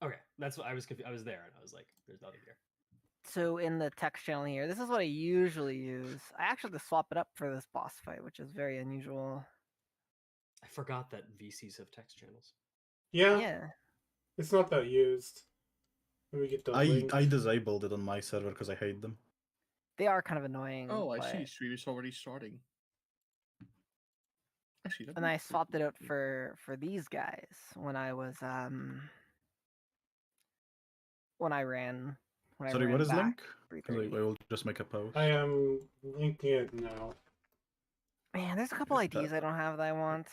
Okay, that's what I was. I was there, and I was like, "There's nothing here." So in the text channel here, this is what I usually use. I actually had to swap it up for this boss fight, which is very unusual. I forgot that VCs have text channels. Yeah, Yeah. it's not that used. Let me get the link. I disabled it on my server because I hate them. They are kind of annoying. Oh, I but... see. Stream is already starting. Actually, And I swapped it out for these guys when I was when I ran. Sorry, what is back link? Because I will just make a post. I am linking it now. Man, there's a couple Is that- IDs I don't have that I want.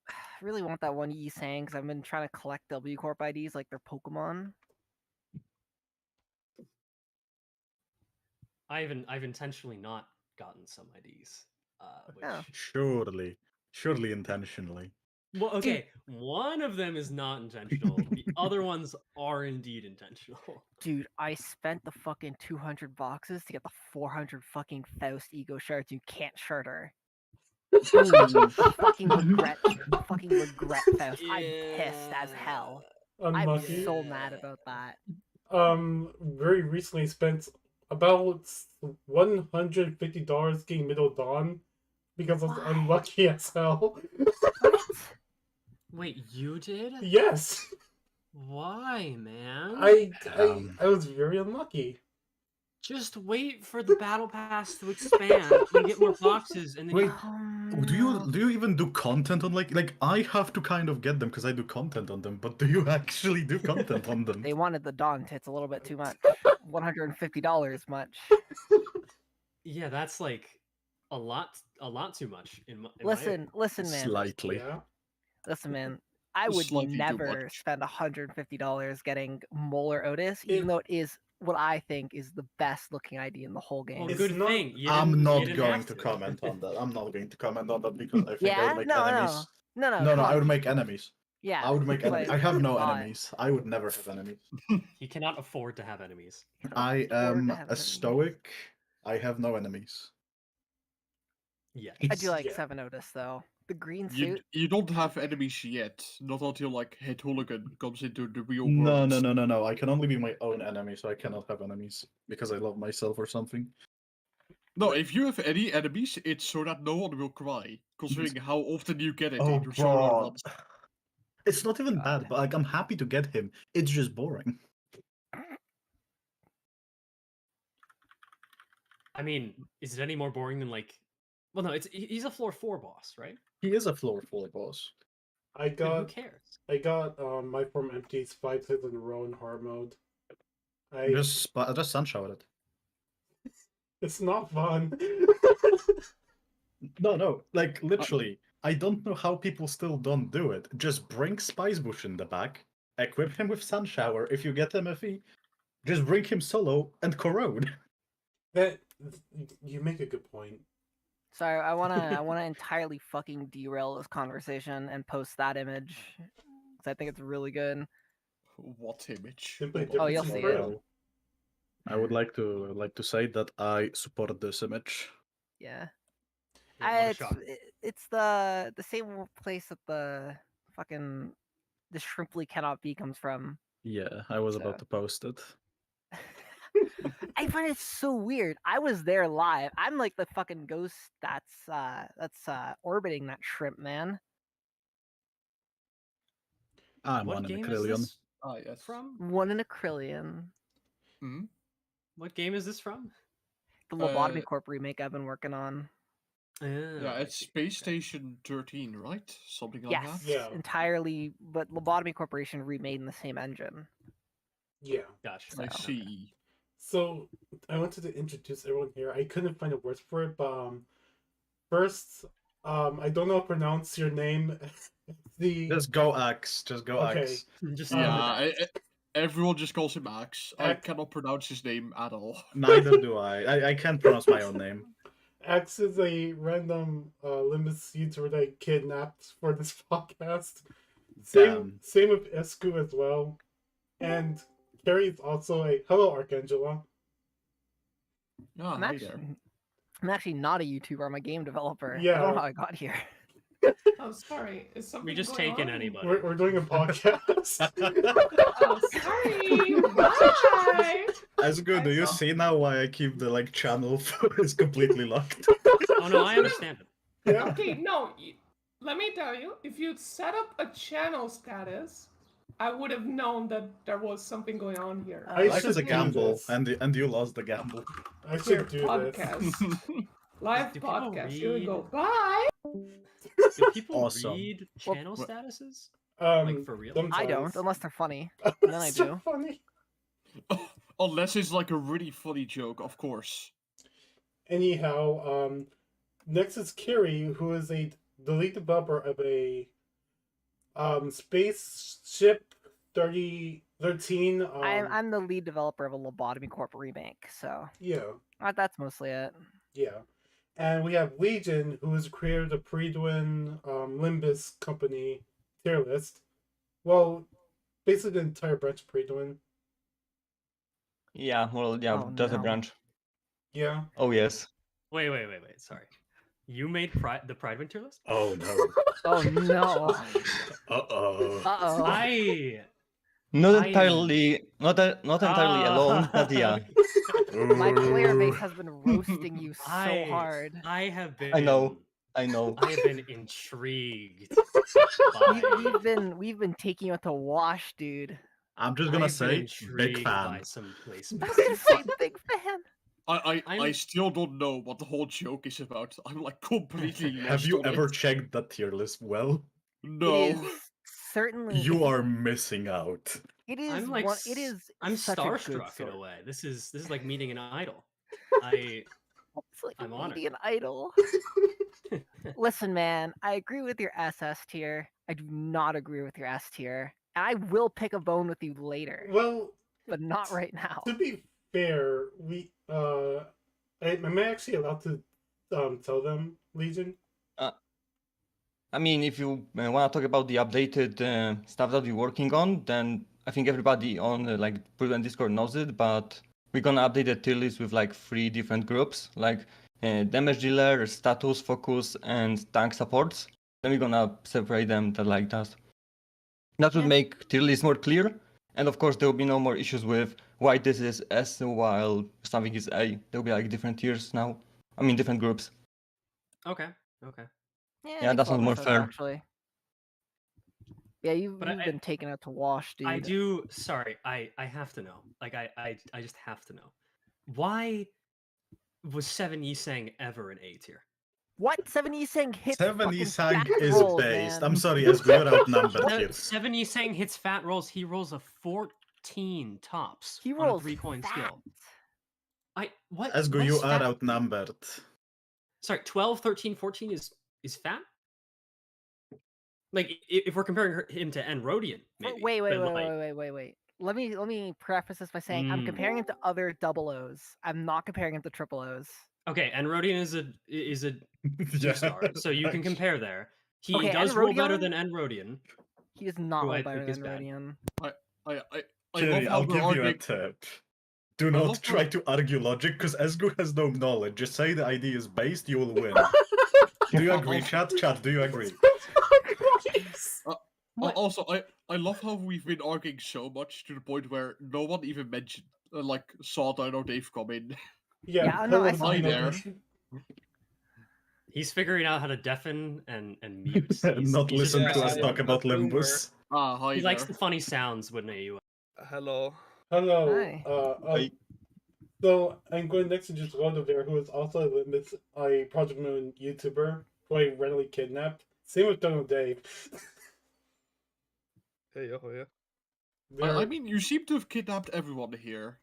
I really want that one Yi-Sang because I've been trying to collect W Corp IDs like they're Pokemon. I've intentionally not gotten some IDs. Which... Oh. Surely intentionally. Well, okay, one of them is not intentional. The other ones are indeed intentional. Dude, I spent the fucking 200 boxes to get the 400 fucking Faust ego shards. You can't shard her. fucking regret Faust. I'm pissed as hell. Unlucky. I'm so mad about that. Very recently spent about $150 getting Middle Dawn because I was unlucky as hell. What? Wait, you did? Yes. Why, man? I was very unlucky. Just wait for the battle pass to expand and get more boxes, and then Wait, do you even do content on like I have to kind of get them because I do content on them, but do you actually do content on them? They wanted the Dawn tits a little bit too much. $150 much. Yeah, that's like a lot too much. Listen, man. Slightly. Yeah. Listen, man. I would Slightly too never much. spend $150 getting Molar Otis, even though it is what I think is the best looking ID in the whole game. Well, It's good not- thing. I'm not you going have to comment on that. I'm not going to comment on that because I think I Yeah? would make No, enemies. no, No, come I on. would make enemies. Yeah. I would make enemies. but I have no God. enemies. I would never have enemies. He cannot afford to have enemies. I afford am to have a enemies. stoic. I have no enemies. Yeah. I do like Yeah. 7 Otis though. The green You, suit. you don't have enemies yet. Not until like Hit Hooligan comes into the real No, world. no. I can only be my own enemy, so I cannot have enemies because I love myself or something. No, if you have any enemies, it's so that no one will cry. Considering how often you get it in Oh your solo god. runs. It's not even God. bad, but like I'm happy to get him. It's just boring. I mean, is it any more boring than like? Well, no. He's a floor 4 boss, right? He is a floor 4 boss. I Then who got cares? my form empties 5 times in a row in hard mode. Just sunshower it. It's not fun. No, like literally, I don't know how people still don't do it. Just bring Spicebush in the back, equip him with Sunshower if you get MFE, just bring him solo and corrode. That you make a good point. Sorry, I wanna entirely fucking derail this conversation and post that image because I think it's really good. What image? Simply Oh, difference you'll in see braille. it. I would like to say that I support this image. Yeah. Yeah, what a shock. It's the same place that the fucking the Shrimply Cannot Be comes from. Yeah, I was So- about to post it. I find it so weird. I was there live. I'm like the fucking ghost that's orbiting that shrimp, man. I'm What one in a game is trillion. this Ah, yes. from? One in a Krillion. Hmm? What game is this from? The Lobotomy Uh, Corp remake I've been working on. Yeah, I it's see. Space Okay. Station 13, right? Something like Yes, that. Yeah. entirely, but Lobotomy Corporation remade in the same engine. Yeah. Gotcha. I So- see. So I wanted to introduce everyone here. I couldn't find a word for it, but first, I don't know how to pronounce your name. The Just go Axe. Just go Okay. Axe. Just Yeah, everyone just calls him Axe. I Axe. cannot pronounce his name at all. Neither do I. I can't pronounce my own name. X is a random Limbus YouTuber that I kidnapped for this podcast. Damn. Same with Escu as well. And Carrie is also a hello Archangela. Ah, I'm hi actually, there. I'm actually not a YouTuber. I'm a game developer. I Yeah. don't know how I got here. Oh, sorry. Is something We just going taken on? anybody. We're doing a podcast. Oh, sorry. Bye. As good. Do you see now why I keep the like channel is completely locked? Oh no, I understand it. Yeah. Okay, no. Let me tell you, if you'd set up a channel status, I would have known that there was something going on here. I Life is a should do gamble, this. and you lost the gamble. I Here, should do podcast. Live Do people podcast. Here we read- go. Bye. Do people Awesome. read Well, channel what- statuses? this. Like for real? sometimes. I don't, unless they're funny. then I So do. funny. Unless it's like a really funny joke, of course. Anyhow, next is Kiri, who is the lead developer of a spaceship 3013. I'm the lead developer of a Lobotomy Corp remake, so Yeah, that's mostly it. yeah. And we have Legion, who is the creator of the Predwin Limbus company tier list. Well, basically the entire branch of Predwin. Yeah, well, yeah, Oh, that's a no. branch. Yeah. Oh, yes. Wait. Sorry. You made the Pride Winter list? Oh no. Oh no. Uh-oh. Uh-oh. I Not I- entirely, not entirely alone, but yeah. My player base Ooh. has been roasting you so hard. I have been. I know. I know. I have been intrigued. We've been taking you out to wash, dude. I'm just gonna I've been say, big intrigued by fan. some I placements. was gonna say big fan. I I'm- still don't know what the whole joke is about. I'm like completely lost Have you on ever it. checked that tier list well? No. It is certainly. You are missing out. It is. I'm like It is. I'm such a good starstruck in a sort. way. This is like meeting an idol. I It's like I'm honored. meeting an idol. Listen, man. I agree with your SS tier. I do not agree with your S tier. And I will pick a bone with you later, Well, but not right now. to be fair, am I actually allowed to tell them, Legion? I mean, if you want to talk about the updated stuff that we're working on, then I think everybody on like Prudent Discord knows it. But we're gonna update the tier list with like 3 different groups, like damage dealer, status, focus, and tank supports. Then we're gonna separate them like that. That would Yeah. make tier list more clear. And of course, there will be no more issues with why this is S while something is A. There will be like different tiers now. I mean, different groups. okay. Yeah, Yeah, makes that a lot sounds more more sense, fair. Actually. Yeah, you've But I- been taken out to wash, dude. I do. Sorry, I have to know. Like I just have to know. Why was 7E saying ever an A tier? What 7E saying hits 7 fucking Isang fat is rolls, based. man. I'm sorry, as we're outnumbered here. 7E saying hits fat rolls. He rolls a 14 tops He on rolls a 3-coin fat. skill. What? As what's you are fat? outnumbered. Sorry, 12, 13, 14 is fat? Like if we're comparing him to Enrodian, maybe. Wait. but, like, Wait. Let me preface this by saying I'm Mm. comparing him to other double O's. I'm not comparing him to triple O's. Okay, Enrodian is a Yeah. star, so you can compare there. He Okay, does roll better Enrodian- than Enrodian. He does not Who roll I better think is than bad. Rodian. I Jerry, love how I'll we're give you a arguing. tip. Do I not love try how- to argue logic, because Esgu has no knowledge. Just say the idea is based, you will win. Do you agree, chat? Chat, do you agree? What? Also, I love how we've been arguing so much to the point where no one even mentioned, like, Sawdine or Dave come in. Yeah, no, I hello, saw Hi Dino. there. He's figuring out how to deafen and mute. Not listen just- to us Yeah, talk about boomer. Limbus. Hi He there. likes the funny sounds when you. Hello. Hello. Hi. Hi. So I'm going next to just Rodo there, who is also a Project Moon YouTuber who I randomly kidnapped. Same with Donald Dave. Hey, yo, yeah. I They're- mean, you seem to have kidnapped everyone here,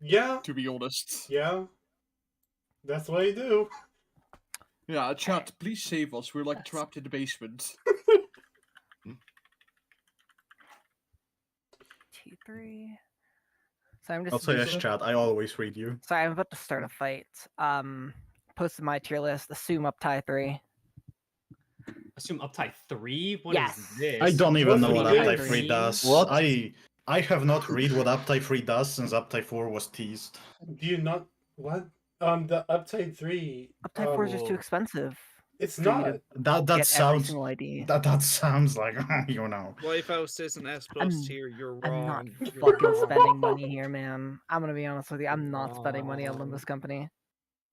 yeah, to be honest. yeah. That's what I do. Yeah, chat, please save us. We're like trapped in the basement. T3. So I'm just. I'll say yes, using- chat. I always read you. Sorry, I'm about to start a fight. Posted my tier list. Assume up tie 3. Assume uptie 3? What is Yes. this? I don't even know what What's Uptype the 3 name? does. What? I have not read what Uptype 3 does since Uptype 4 was teased. Do you not what? The Uptide 3. Up tie 4 is just too Oh. expensive. It's for you not. to That get every sounds single ID. that sounds like you know. Lifehouse is an S+ I'm- tier. You're I'm wrong. not You're fucking wrong. spending money here, man. I'm gonna be honest with you. I'm not spending money on Limbus Company.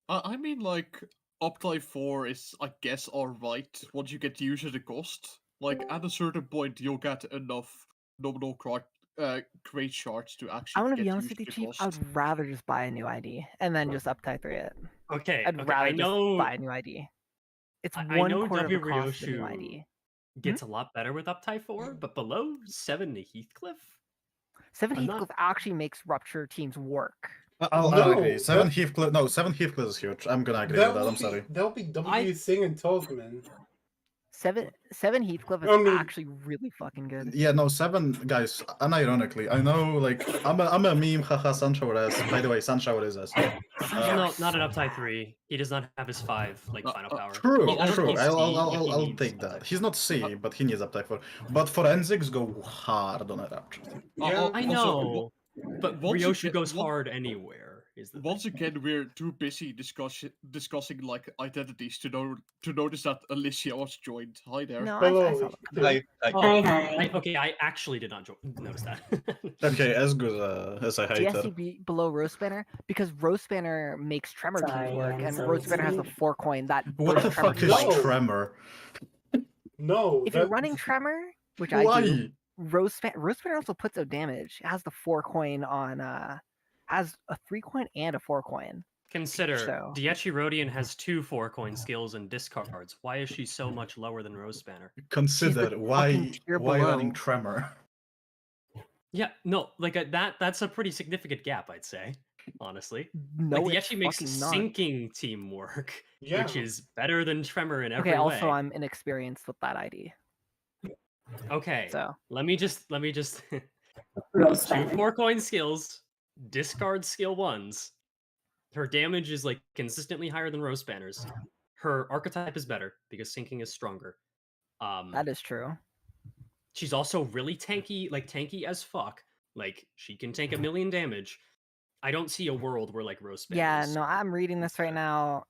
I mean, like, Uptype 4 is, I guess, alright once you get used to the cost. Like, at a certain point, you'll get enough nominal crate shards to actually I want to get be honest used with to you, the Chief. I cost. would rather just buy a new ID and then just Uptype 3 it. Okay, I'd okay, rather I just know buy a new ID. It's I one know quarter of W the cost of a new Ryoshu ID. gets a lot better with Uptype 4, but below 7 Heathcliff? 7 I'm not- Heathcliff actually makes Rupture teams work. I'll No, agree. Seven that- Heathcliff. No, 7 Heathcliff is huge. I'm gonna agree with that. I'm sorry. That'll be W Sing and Talisman. 7 Heathcliff is I mean- actually really fucking good. Yeah, no, 7 guys. Unironically, I know, like, I'm a meme. Haha, Sunshower S. By the way, Sunshower is S. No, not an Uptype 3. He does not have his 5 like final power. True, I don't true. think he's C, but he I'll needs take that. Uptype He's not C, but he needs Uptype 4. But forensics go hard on a Rapture. Yeah. I Also, know, but once Ryoshu again- goes one- hard anywhere. Is the Once thing. again, we're too busy discussing like identities to notice that Alicia was joined. Hi there. No, I Hello. saw that. Okay, I actually did not notice that. Okay, as good as I hate her. GSCB below Roast Banner because Roast Banner makes Tremor teams work, and Roast Banner has the 4 coin that What puts the Tremor fuck teams is No. like- Tremor? No. If you're that- running Tremor, which I do, Why? Roast Banner also puts out damage. It has the 4 coin on has a 3 coin and a 4 coin. Consider So- Diechi Rodian has 2 4-coin skills and discards. Why is she so much lower than Rose Banner? Consider why fucking tier running below. Tremor. Yeah, no, like that's a pretty significant gap, I'd say. Honestly, No, like it's Diechi makes fucking not. sinking teamwork, Yeah. which is better than Tremor in every Okay, way. also I'm inexperienced with that ID. Okay, So let me just 2 4-coin skills, discard skill 1s. Her damage is like consistently higher than Rose Banner's. Her archetype is better because sinking is stronger. that is true. She's also really tanky, like tanky as fuck. Like she can take 1,000,000 damage. I don't see a world where like Rose Banner. Yeah, is- no, I'm reading this right now.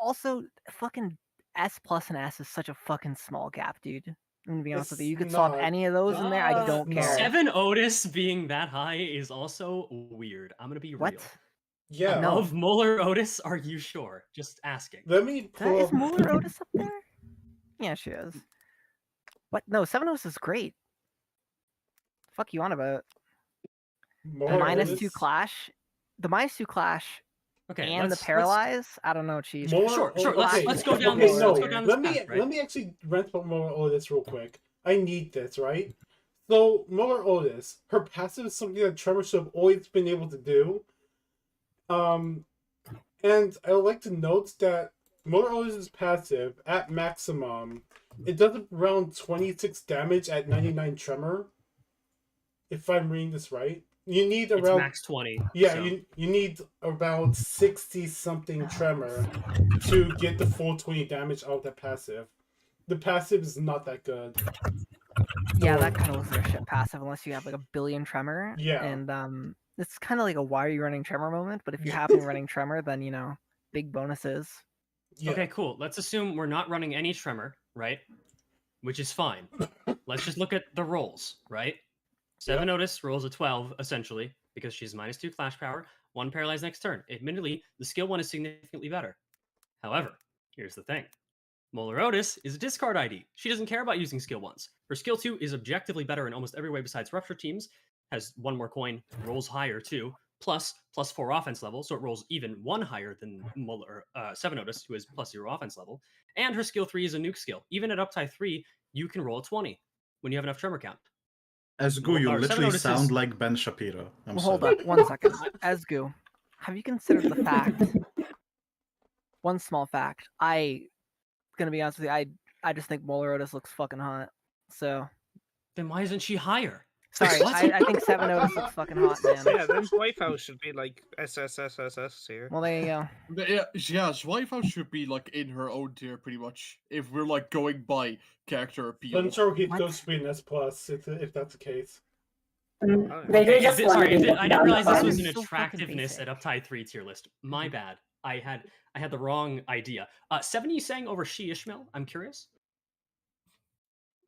Also fucking S plus and S is such a fucking small gap, dude. I'm gonna be honest with you. It's You could swap not. any of those in there. I don't No. care. 7 Otis being that high is also weird. I'm gonna be What? real. Yeah. No. Of Muller Otis, are you sure? Just asking. Let me That pull is up. Muller Otis up there? Yeah, she is. What? No, 7 Otis is great. Fuck you on about? More The minus Otis. 2 clash. The minus 2 clash Okay, and the let's- paralyze. I don't know, Chief. More Sure, Otis. let's go down Okay, this- no, let's go down this let me path, right? let me actually rant about Molar Otis real quick. I need this, right? So Molar Otis, her passive is something that Tremor should have always been able to do. And I would like to note that Molar Otis' passive at maximum, it does around 26 damage at 99 Tremor. If I'm reading this right, you need It's around max 20. yeah, so- you need about 60 something Tremor to get the full 20 damage out of that passive. The passive is not that good. Yeah, that kind of looks like a shit passive unless you have like a billion tremor. Yeah. And it's kind of like a why are you running tremor moment. But if you happen to be running tremor, then big bonuses. Yeah. Okay, cool. Let's assume we're not running any Tremor, right? Which is fine. Let's just look at the rolls, right? 7 Otis rolls a 12, essentially, because she's minus 2 clash power, 1 paralyzed next turn. Admittedly, the skill 1 is significantly better. However, here's the thing. Molar Otis is a discard ID. She doesn't care about using skill 1s. Her skill 2 is objectively better in almost every way besides Rupture teams, has 1 more coin, rolls higher too, plus 4 offense level, so it rolls even 1 higher than 7 Otis, who has plus 0 offense level. And her skill 3 is a nuke skill. Even at Uptype 3, you can roll a 20 when you have enough Tremor count. Esgu, you Or Seven literally Otis sound is- like Ben Shapiro. I'm Well, hold sorry. up 1 second. Esgu, have you considered the fact? One small fact. Gonna be honest with you, I just think Molar Otis looks fucking hot. So Then why isn't she higher? sorry, What? I think 7 Otis looks fucking hot, man. Yeah, then Lifehouse should be like SSSSS tier. Well, there you go. Yeah, Zweifelhouse should be like in her own tier pretty much. If we're like going by character appeal. I'm sure he What? goes to be an S plus if that's the case. Oh, Okay, yeah. I didn't realize this was an That is so fucking attractiveness at basic. Uptype 3 tier list. My bad. I had the wrong idea. 70 sang over She Ishmael. I'm curious.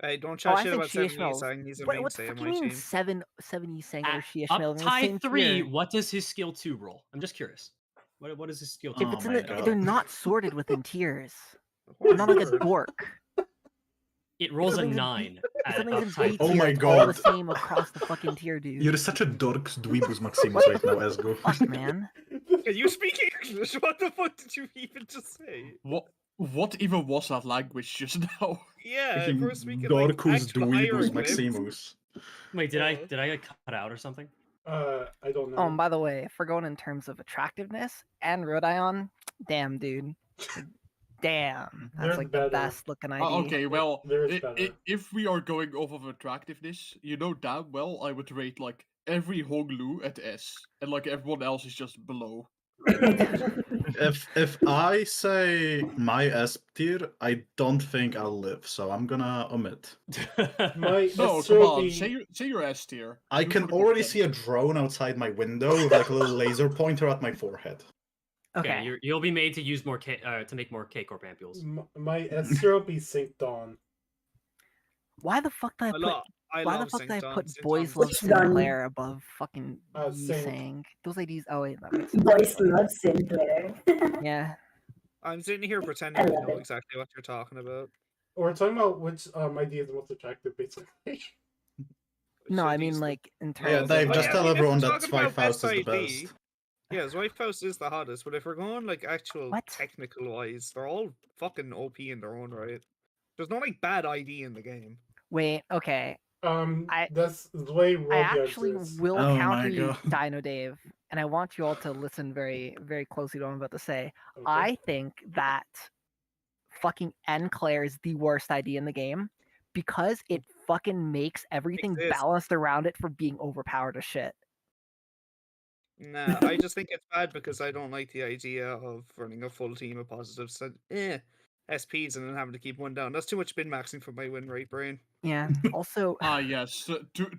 Hey, don't Oh, chat I shit said about She 70 Ishmael. sang. He's a What the mainstay fuck of do my you mean team. 70 sang over At She up Ishmael in the tie same 3, tier? what does his skill 2 roll? I'm just curious. What is his skill 2? If Oh it's in my the, God. they're not sorted within tiers. What I'm not like a word? dork. It rolls a something's in 9 If at something's up in tie B 3. Oh tier, my it's all the God. same across the fucking tier, dude. You're such a dork, Dweebus Maximus What right the now, Esgo. Fuck, man. Can you speak English? What the fuck did you even just say? What even was that language just now? Yeah, if we're speaking Dorcus like actual Dweebus hieroglyphs. Maximus. Wait, did I get cut out or something? I don't know. Oh, and by the way, if we're going in terms of attractiveness and Rhodion, damn, dude. Like, damn. That's There's like better. the best looking ID. Okay, well, There's better. if we are going off of attractiveness, you know damn well I would rate like every Honglu at S, and like everyone else is just below. If I say my S tier, I don't think I'll live, so I'm gonna omit. My No, S come tier on, be- say your S tier. I Do can for the already content. see a drone outside my window with like a little laser pointer at my forehead. Okay. You'll be made to use more to make more K-Corp ampules. my S tier will be Synced On. Why the fuck did I I put love, I why the love fuck did I Syncton. put Syncton's Boys Love Which sick. one? Sinclair above fucking Sync. Sang? Those IDs. Oh wait, that makes sense. Boys love Sinclair. Yeah. I'm sitting here pretending I I love know it. exactly what you're talking about. We're talking about which ID is the most attractive, basically. No, Shit, I mean these- like in terms Yeah, of Dave, Oh, just yeah, like, I tell mean, if everyone we're that talking about Zweifhaus is the best ID, best. yeah, Zweifhaus is the hottest, but if we're going like actual What? technical wise, they're all fucking OP in their own right. There's no like bad ID in the game. wait, okay. That's the way I Robian actually is. will Oh counter my you, God. Dino Dave, and I want you all to listen very, very closely to what I'm about to say. Okay. I think that fucking Enclair is the worst ID in the game because it fucking makes everything Exists. balanced around it for being overpowered as shit. Nah, I just think it's bad because I don't like the idea of running a full team of positives and SPs and then having to keep one down. That's too much bin maxing for my win rate brain. Yeah. Also, Ah yes,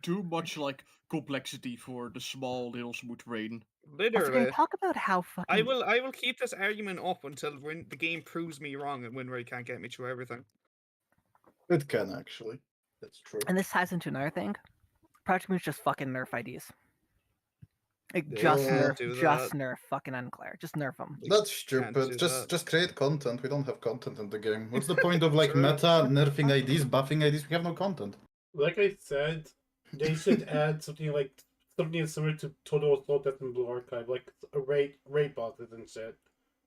too much like complexity for the small little smooth brain. also, can Literally. I talk about how fucking I will keep this argument up until when the game proves me wrong and win rate can't get me through everything. It can actually. That's true. and this ties into another thing. Project Moon's just fucking nerf IDs. Like They just can't nerf, do just that. nerf fucking Unclair. Just nerf them. That's Can't do stupid. Just that. create content. We don't have content in the game. What's the point of like meta nerfing IDs, buffing IDs? We have no content. Like I said, they should add something similar to Total Assault Death and Blue Archive, like a raid bosses and shit.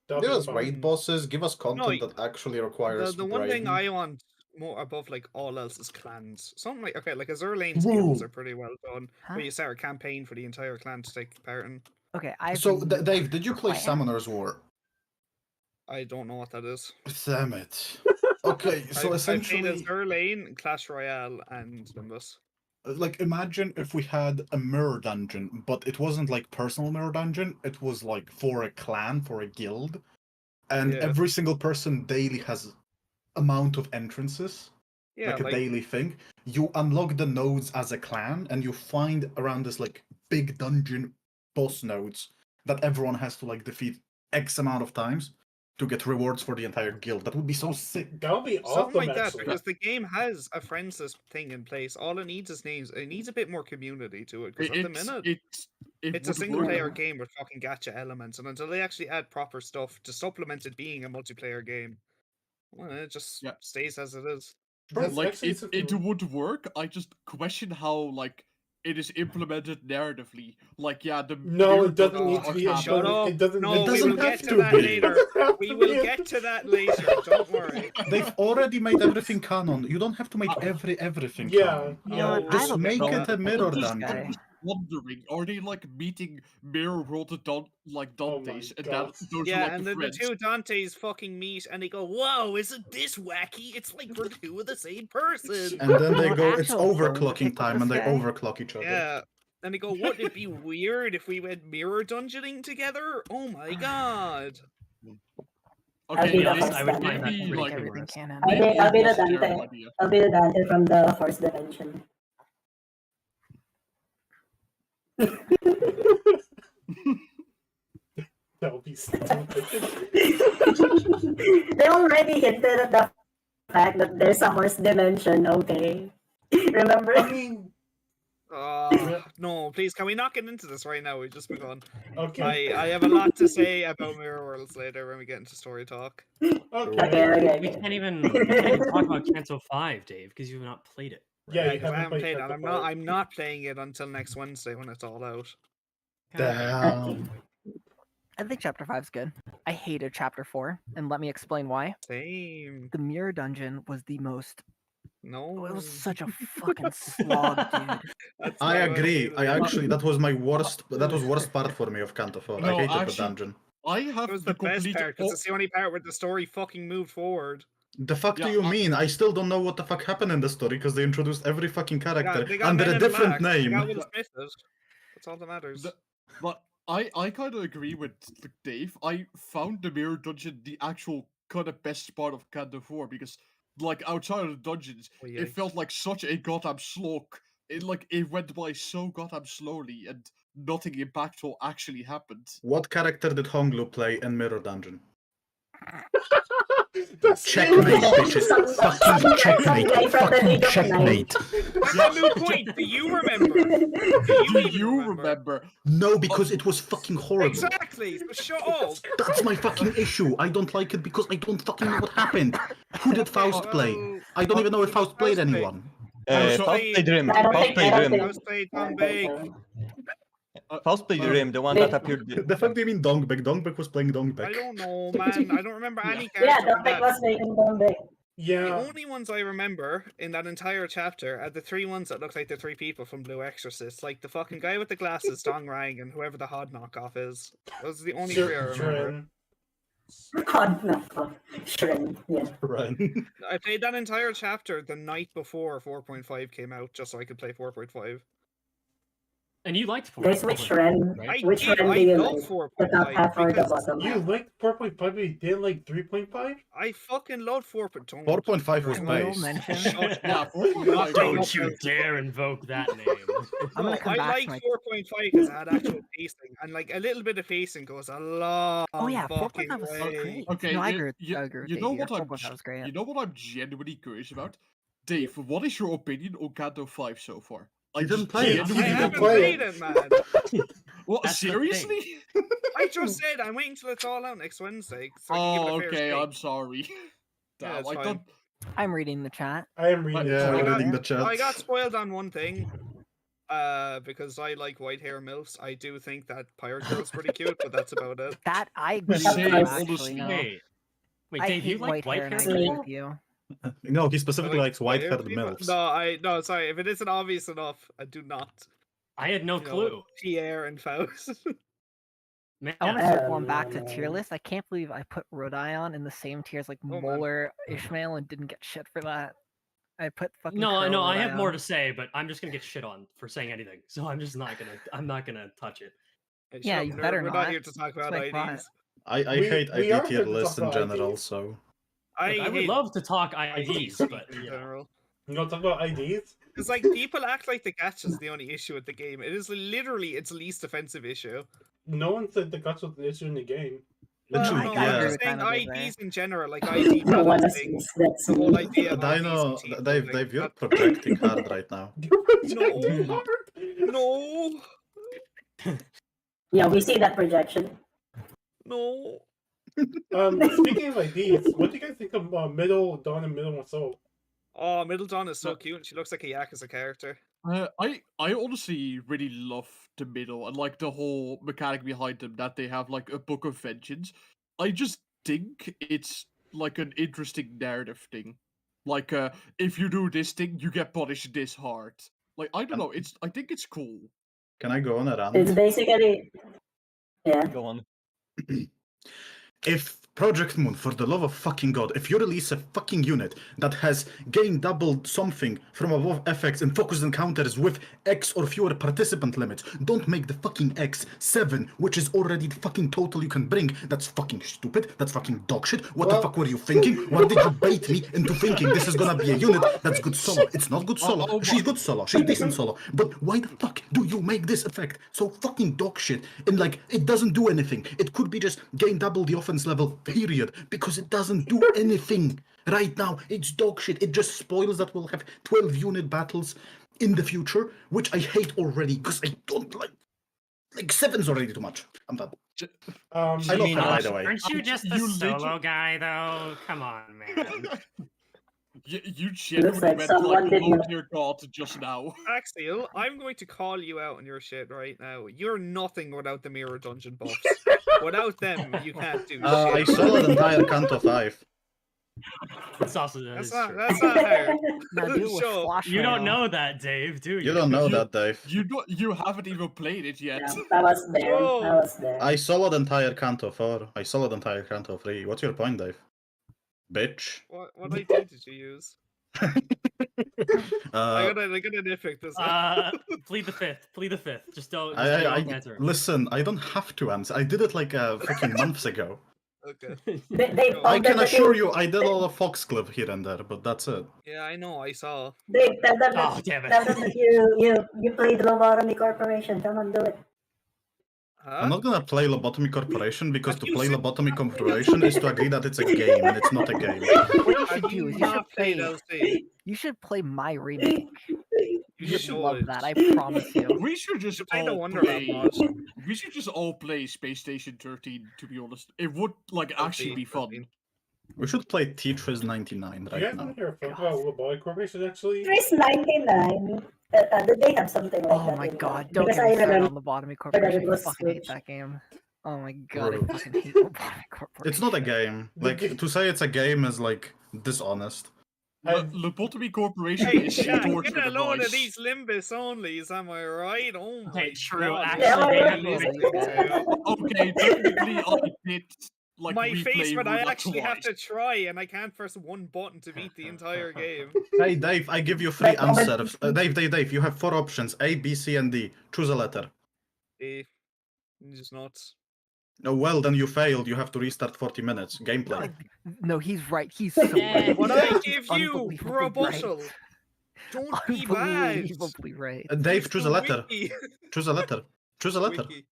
That'll Give be us fun. raid bosses. Give us content No, that actually requires The one thing brain. I want more above like all else is clans. Something like like Azure Lane's guilds Whoa. are pretty well done. Huh? Where you start a campaign for the entire clan to take part in. Okay, I've So, Dave, did you play Why? Summoner's War? I don't know what that is. Damn it. Okay, so I played essentially, Azure Lane, Clash Royale, and Limbus. like, imagine if we had a mirror dungeon, but it wasn't like personal mirror dungeon. It was like for a clan, for a guild, and Yeah. every single person daily has amount of entrances. Yeah, like a daily thing. You unlock the nodes as a clan, and you find around this like big dungeon boss nodes that everyone has to like defeat X amount of times to get rewards for the entire guild. That would be so sick. That would be something awesome, like that actually. because the game has a friends list thing in place. All it needs is names. It needs a bit more community to it because at the minute it's a would single work. player game with fucking gacha elements, and until they actually add proper stuff to supplement it being a multiplayer game, well, it just Yeah. stays as it is. That's Like actually it something- would work. I just question how like it is implemented narratively. Like yeah, the No, mirror it doesn't dungeons need to are be canon. Shut implemented. up. It doesn't. No, it we doesn't will have get to to that be. later. It doesn't have We to will be. get to that later. Don't worry. They've already made everything canon. You don't have to make everything Yeah, canon. You know what? yeah. I Just have a make problem it a with mirror this just- dungeon. guy. Wondering, are they like meeting mirror world like Oh my Dante's, and God. those Yeah, are like and the then the friends? two Dantes fucking meet and they go, "Whoa, isn't this wacky? It's like we're two of the same person." And then You they know, go, it's actual bone to overclocking pick with time, and this they guy? overclock each other. Yeah. And they go, "Wouldn't it be weird if we went mirror dungeoning together? Oh my god!" I'll Okay, be yeah, the they, first I would one. find that maybe pretty Make like everything humorous. canon. I'll be maybe the it was a terrible Dante. idea. I'll be the Dante from the fourth dimension. That would be least. They already hinted at the fact that there's a horse dimension, okay? Remember? I mean, No, please, can we not get into this right now? We just move on. okay. I have a lot to say about Mirror Worlds later when we get into story talk. Okay. We can't even talk about Canto 5, Dave, because you've not played it. Yeah, Yeah, you because I haven't played it. Canto And 5. I'm not playing it until next Wednesday when it's all out. Damn. I think chapter 5's good. I hated chapter 4, and let me explain why. Same. The mirror dungeon was the most. No. It was such a fucking slog, dude. That's I not what agree. hated I it. actually that was my worst. That was worst part for me of Canto 4. I No, hated the actually- dungeon. I have It was the the best complete. part because it's the only part where the story fucking moved forward. The fuck do Yeah, you mean? I still don't know what the fuck happened in the story because they introduced every fucking Yeah, character they got under Men a in different Black. They name. got Will Smith. That's all that matters. But I kind of agree with Dave. I found the mirror dungeon the actual kind of best part of Canto 4 because, like, outside of the dungeons, Oh, it yikes. felt like such a goddamn slog. It went by so goddamn slowly and nothing impactful actually happened. What character did Honglu play in Mirror Dungeon? That's Checkmate, Some- bitches. some Fucking guy checkmate. from the Fucking League of checkmate. That's a moot point. Do you remember? Do even you remember? remember? No, because it was fucking horrible. Exactly. So shut up. That's my fucking issue. I don't like it because I don't fucking know what happened. Who did Faust play? Well, I don't even know if who did Faust played Faust play? anyone. Faust Faust played- played Rim. I don't Faust think- played I don't Rim. Faust played Tom Bake. Faust played Rim, the one that appeared. The fuck do you mean Dongbek? Dongbek was playing I Dongbek. don't know, man. I don't remember any Yeah, character the from pick that. was making them big. The Yeah. only ones I remember in that entire chapter are the three ones that look like the three people from Blue Exorcist, like the fucking guy with the glasses, Dong Rang, and whoever the Hod knockoff is. Those are the only three I remember. God, no. Shrin, yeah. Right. I played that entire chapter the night before 4.5 came out, just so I could play 4.5. And you liked 4. There's which Ren, right? which did, Ren do I you love like? 4.5 The top half or the because bottom You half? liked 4.5, but you didn't like 3.5? I fucking love 4.5. 4.5 was Will base. mention. Shut Yeah, up. 4.5. Don't you dare invoke that name. I'm gonna No, come I back like to my. 4.5 because it had actual pacing, and like a little bit of pacing goes a long Oh yeah, fucking 4.5 was so way. great. Okay, no, I you- agree. you- I agree with you Dave know here. what I'm 4.5 was great. You know what I'm genuinely curious about? Dave, what is your opinion on Canto 5 so far? I didn't play it. I You haven't didn't play played it. it, man. What, That's the thing. seriously? I just said I'm waiting till it's all out next Wednesday. So I can give it Oh, a fair okay, shake. I'm sorry. Yeah, Damn, it's I fine. thought... I'm reading the chat. I am reading Yeah, it. we're got- reading the chat. I got spoiled on one thing. Because I like white hair milfs. I do think that Pirate Girl's pretty cute, but that's about it. That I agree with Same, you, honestly. actually. No. Wait, I Dave, hate you like white hair, and I hair agree people? with you. No, he I specifically like likes white-haired people. milfs. No, sorry. If it isn't obvious enough, I do not. I had no You know, clue. Pierre and Faust. Man, I want to Yeah. start going back to tier list. I can't believe I put Rodai in the same tier as like Oh, man. Molar, Ishmael, and didn't get shit for that. I put fucking. no, Curl I have more Rodai. to say, but I'm just gonna get shit on for saying anything. So I'm just not gonna. I'm not gonna touch it. Hey, Yeah, shut up, you nerd. better We're not. not here to talk about like fun. IDs. I We- hate we are ID here tier to lists talk in about general, IDs. so... I would hate love to talk IDs, IDs but in yeah. general. You want to talk about IDs? It's like people act like the gacha is the only issue with the game. It is literally its least offensive issue. No one said the guts was the issue in the game. Literally, no, I I'm agree yeah. just with saying Dino Dave IDs in general, like ID No one balancing, assumes that's the whole me. idea of Dino, IDs and Dave, cheating, you're that- projecting hard right now. You're projecting No. hard. No, Yeah, we see that projection. no. Speaking of IDs, what do you guys think of Middle Dawn and Middle Soul? Oh, Middle Dawn is so cute, and she looks like a Yakuza character. I honestly really love the middle and like the whole mechanic behind them that they have like a book of vengeance. I just think it's like an interesting narrative thing. Like if you do this thing, you get punished this hard. Like I don't know, I think it's cool. Can I go on a It's rant? basically, yeah. Go on. If Project Moon, for the love of fucking god, if you release a fucking unit that has gain doubled something from above effects and focused encounters with X or fewer participant limits, don't make the fucking X 7, which is already the fucking total you can bring. That's fucking stupid. That's fucking dog shit. What the fuck were you thinking? Why did you bait me into thinking this is gonna be a unit that's good solo? It's not good solo. She's good solo. She's decent solo. But why the fuck do you make this effect so fucking dog shit? And like, it doesn't do anything. It could be just gain double the offense level, period, because it doesn't do anything right now. It's dog shit. It just spoils that we'll have 12 unit battles in the future, which I hate already because I don't like 7's already too much. I'm done. I love her, by the way. Aren't you just a solo guy, though? Come on, man. You genuinely like went someone like did low not- tier god just now. Axial, I'm going to call you out on your shit right now. You're nothing without the mirror dungeon buffs. Without them, you can't do I shit. saw the entire Canto 5. That's also That's true. not hard. Now do it with Sure. Squash You don't Rail. know that, Dave, do you? You don't know that, Dave. You haven't even played it yet. Yeah, I was there. I Whoa. was there. I saw the entire Canto 4. I saw the entire Canto 3. What's your point, Dave? Bitch. What ID did you use? I gotta nitpick this. Plead the fifth. Plead the fifth. Just don't. I answer. listen, I don't have to answer. I did it like fucking months ago. Okay. They I I told can them that assure you, I did all the Foxglove here and there, but that's it. Yeah, I know. I saw. They tell them Oh, that, damn it. tell them that you played Lobotomy Corporation. Come on, do it. Huh? I'm not gonna play Lobotomy Corporation because Have to you play seen- Lobotomy Corporation is to agree that it's a game, and it's not a game. What you Have should do you is not played LC? you should play my remake. You You should love should. that, I promise you. We should just I don't all wonder play. that much. We should just all play Space Station 13. To be honest, it would like actually be fun. We should play Tetris 99 You right guys now. want to hear a fun about Robotic Corporation, actually? Chris 99. Did they have something like Oh that? my in god, there? don't Because get I me started remember on Lobotomy Corporation. I was fucking hate Switch. that game. Oh my god, I Bro. fucking hate Lobotomy Corporation. It's not a game. Like, to say it's a game is like dishonest. Lobotomy Corporation Hey, is chat, torture get a load of device. these Limbus onlys, am I right? Oh my Okay, true, god. actually, they have have Limbus. Okay, technically I did like My replay face when I Runa actually have twice. to try and I can't press one button to beat the entire game. Hey, Dave, I give you 3 Like, but- answers. Dave, you have 4 options: A, B, C, and D. Choose a letter. Just nuts. Oh, well, then you failed. You have to restart 40 minutes. Gameplay. Like, no, he's right. He's so right. What I give you, Unbelievably rebuttal. right. Don't be bad. Unbelievably right. Dave, It's choose the a letter. wiki. Choose a letter. Choose a letter. Wiki.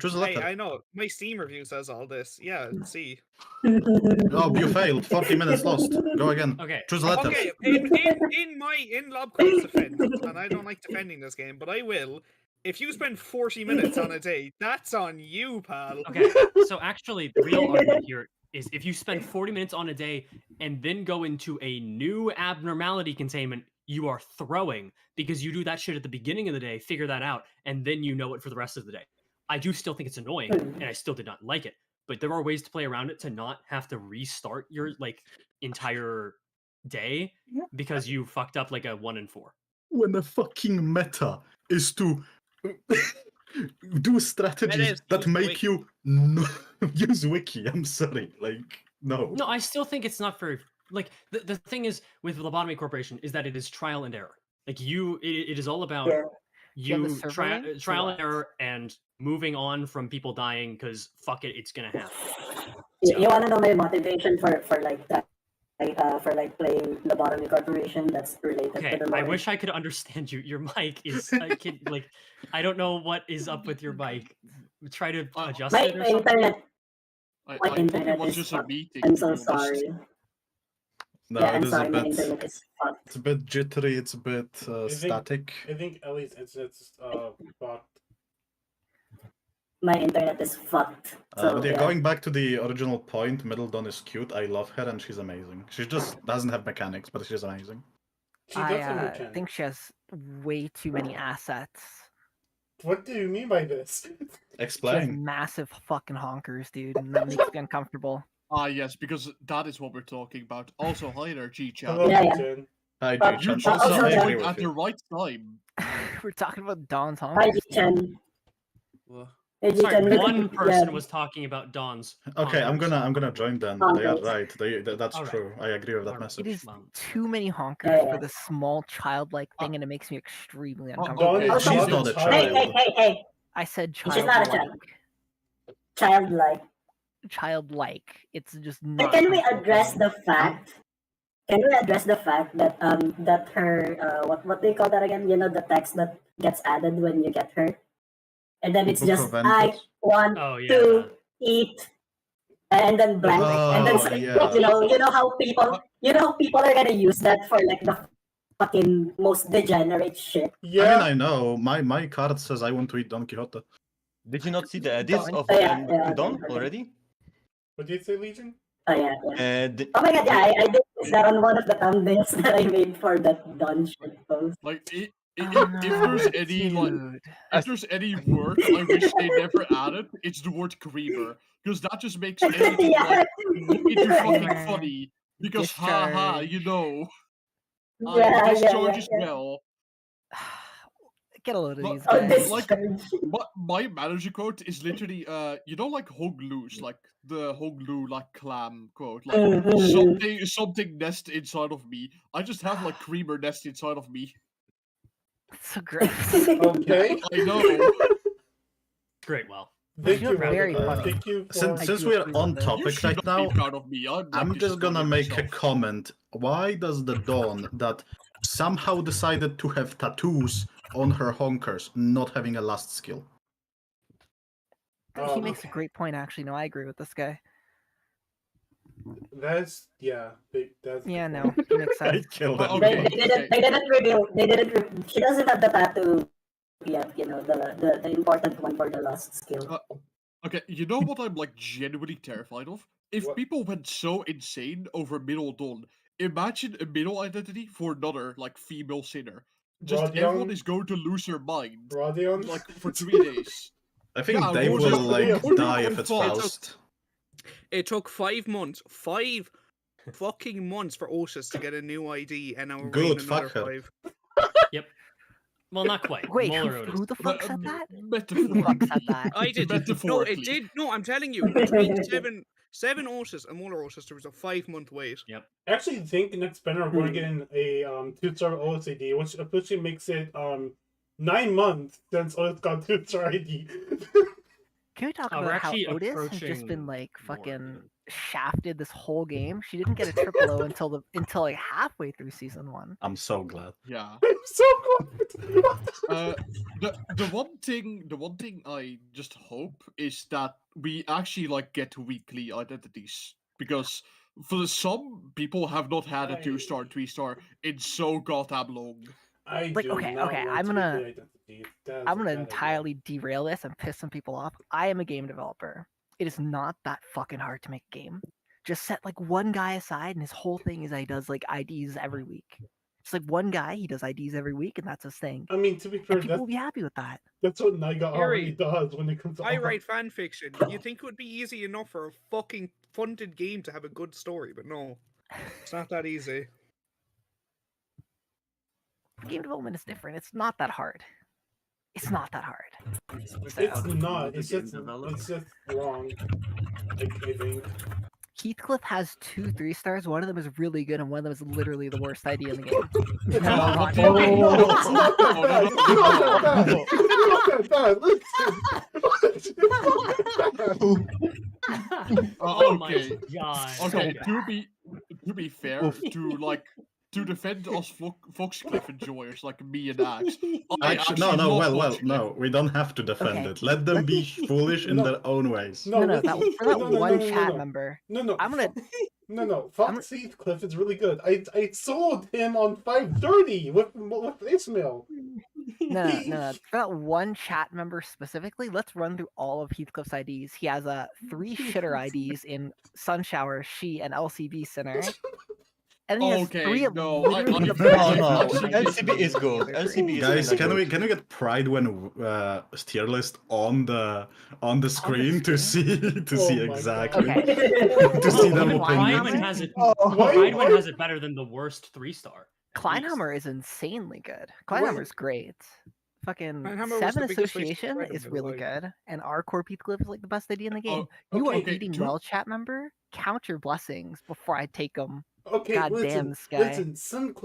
Choose a Hey, letter. I know. My Steam review says all this. Yeah, see. Oh, you failed. 40 minutes lost. Go again. Okay. Choose a letter. Okay, in Lobco's defense, and I don't like defending this game, but I will. If you spend 40 minutes on a day, that's on you, pal. Okay. So actually, the real argument here is if you spend 40 minutes on a day and then go into a new abnormality containment, you are throwing because you do that shit at the beginning of the day, figure that out, and then you know it for the rest of the day. I do still think it's annoying, and I still did not like it. But there are ways to play around it to not have to restart your like entire day because you fucked up like a 1 in 4. When the fucking meta is to do strategies is that use make wiki. you no use wiki. I'm sorry. Like, no. No, I still think it's not for like the thing is with Lobotomy Corporation is that it is trial and error. Like it is all about Yeah. you have a you server link or trial and what? error and moving on from people dying because fuck it, it's gonna happen. You want to know my motivation for like that? For like playing Lobotomy Corporation, that's related Okay, to the I lore. wish I could understand you. Your mic is I don't know what is up with your mic. Try to adjust My it or something. internet. I My think it internet was is just a fucked. meeting. I'm to so be honest. sorry. No, Yeah, it I'm is sorry. a My bit. internet is fucked. It's a bit jittery. It's a bit think- static. I think Ellie's internet's fucked. My internet is fucked. So, But yeah, yeah. going back to the original point, Middleton is cute. I love her and she's amazing. She just doesn't have mechanics, but she's amazing. She does have I mechanics. think she has way too many assets. What do you mean by this? She has Explain. massive fucking honkers, dude, and that makes me uncomfortable. Ah, yes, because that is what we're talking about. Also, hi there, G-Chat. Hello, Yeah, yeah. Jen. Hi, You G-Chan. chose Also, I it agree At with the you. right time. We're talking about Don's Hi, honkers. Chen. Maybe Sorry, can- one person yeah. was talking about Dawn's. Okay, I'm honkers. gonna join them. Oh, They are thanks. right. That's Alright. true. I agree with that Alright. message. It is Mom. too many honkers Yeah. for this small childlike thing, and it makes me extremely Dawn uncomfortable. is Also- She's not not a Hey, child. hey. I said She's not a childlike. Childlike. Childlike. It's just But not. can we comfortable for address me. the fact? Can we address the fact that that her what do you call that again? You know, the text that gets added when you get her, and then it's Book just of I Entrance? want Oh yeah. to eat, and then blank, and then Oh, yeah. you know how people are gonna use that for like the fucking most degenerate shit. Yeah. I know. My card says I want to eat Don Quixote. Did you not see the edits of Yeah. Dawn already? What did you say, Legion? Oh yeah. Uh, Oh my god, yeah, I did that on one of the thumbnails that I made for that Don shit post. Like, if Oh, there's any like, dude. if there's any word I wish they never added, it's the word creamer, because that just makes everything Yeah. like into fucking Creamer. funny. Because haha, you know, I Yeah. discharge as well. Get a load of But- these Oh, guys. this Like- strange. But my manager quote is literally, you know, like Hoglu's, like the Hoglu like clam quote, like Mhm. something nest inside of me. I just have like creamer nest inside of me. It's so gross. Okay. I know. Great. Well. Thank You're you, very Radical. funny. Thank you for... Since do we're approve on of it. You topic should right not now, be proud of me. I'm I'm just gonna disappointed make a myself. comment. Why does the Dawn that somehow decided to have tattoos on her honkers not having a last skill? He makes a okay. great point, actually. No, I agree with this guy. That's that's Yeah, no, he makes I sense. killed Oh, it. okay. They didn't reveal. She doesn't have the tattoo yet. You know, the important one for the last skill. Okay, you know what I'm like genuinely terrified of? If What? people went so insane over middle Dawn, imagine a middle identity for another like female sinner. Just everyone Rodion? is going to lose their mind Rodion? like for 3 days. I think Yeah, they we're will just- like we're die going if it's fast. Faust. It took 5 months, 5 fucking months for Otis to get a new ID, and now we're Good, waiting another fuck her. 5. Well, not quite. Wait, Muller who the fuck said that? Who the Metaphorically. fuck said that? I did. No, Metaphorically. it did. No, I'm telling you, between seven Otis and Muller Otis, there was a 5-month wait. I actually think next banner we're going to get in a 2-star OSAD, which officially makes it 9 months since Otis got 2-star ID. Can we talk We're about how actually Otis has just approaching been like more, fucking shafted this whole game? She didn't get a triple O until like halfway through season 1. I'm so glad. Yeah. I'm so glad. The one thing I just hope is that we actually like get weekly identities, because for some people have not had a 2-star, 3-star in so goddamn long. I Like, do okay, not okay, want I'm to gonna- be the identity. That is I'm a gonna bad idea. entirely derail this and piss some people off. I am a game developer. It is not that fucking hard to make a game. Just set like one guy aside, and his whole thing is that he does like IDs every week. Just like one guy, he does IDs every week, and that's his thing. I mean, to be fair, And people will be happy with that. that's what Niga already Yuri, does when it comes to I art. write fan fiction. You think it would be easy enough for a fucking funded game to have a good story, but no, it's not that easy. Game development is different. It's not that hard. It's not that hard. It's not. It's just wrong. I think. Heathcliff has 2 3-stars. One of them is really good, and one of them is literally the worst idea in the game. It's No, not, no, no, it's not that bad. It's not that bad. It's not that bad. Listen. Oh Okay. my god. Okay, Okay. to be fair, to defend us Foxcliff enjoyers like me and Axe, I Actually, actually no, love well, Foxcliff. no. We don't have to defend Okay, it. Let them be foolish in No. their own ways. No, listen. for that No, no, one no, no, chat no. member. No, I'm gonna- No. Fox Heathcliff is really good. I sold him on 530 with Ismail. No. For that one chat member specifically, let's run through all of Heathcliff's IDs. He has 3 shitter IDs in Sunshower, She, and LCB Center. And then he has Okay, 3 of no, I- literally I- the no, best no, IDs. LCB is good. LCB is Guys, really can we get Pride when tier list on the screen to screen? see Oh my exactly God. Okay. to see Even them Kleinhammer? Prideman has it. Why- Prideman has it better than the worst 3-star. Kleinhammer is insanely good. Kleinhammer is great. fucking Man, Hammer was 7 the biggest waste of association Spider-Man is really alive. good, and our core Heathcliff is like the best idea in the game. Oh, You are okay, eating two- well, chat member. Count your blessings before I take them. Okay, God listen, damn this guy. listen.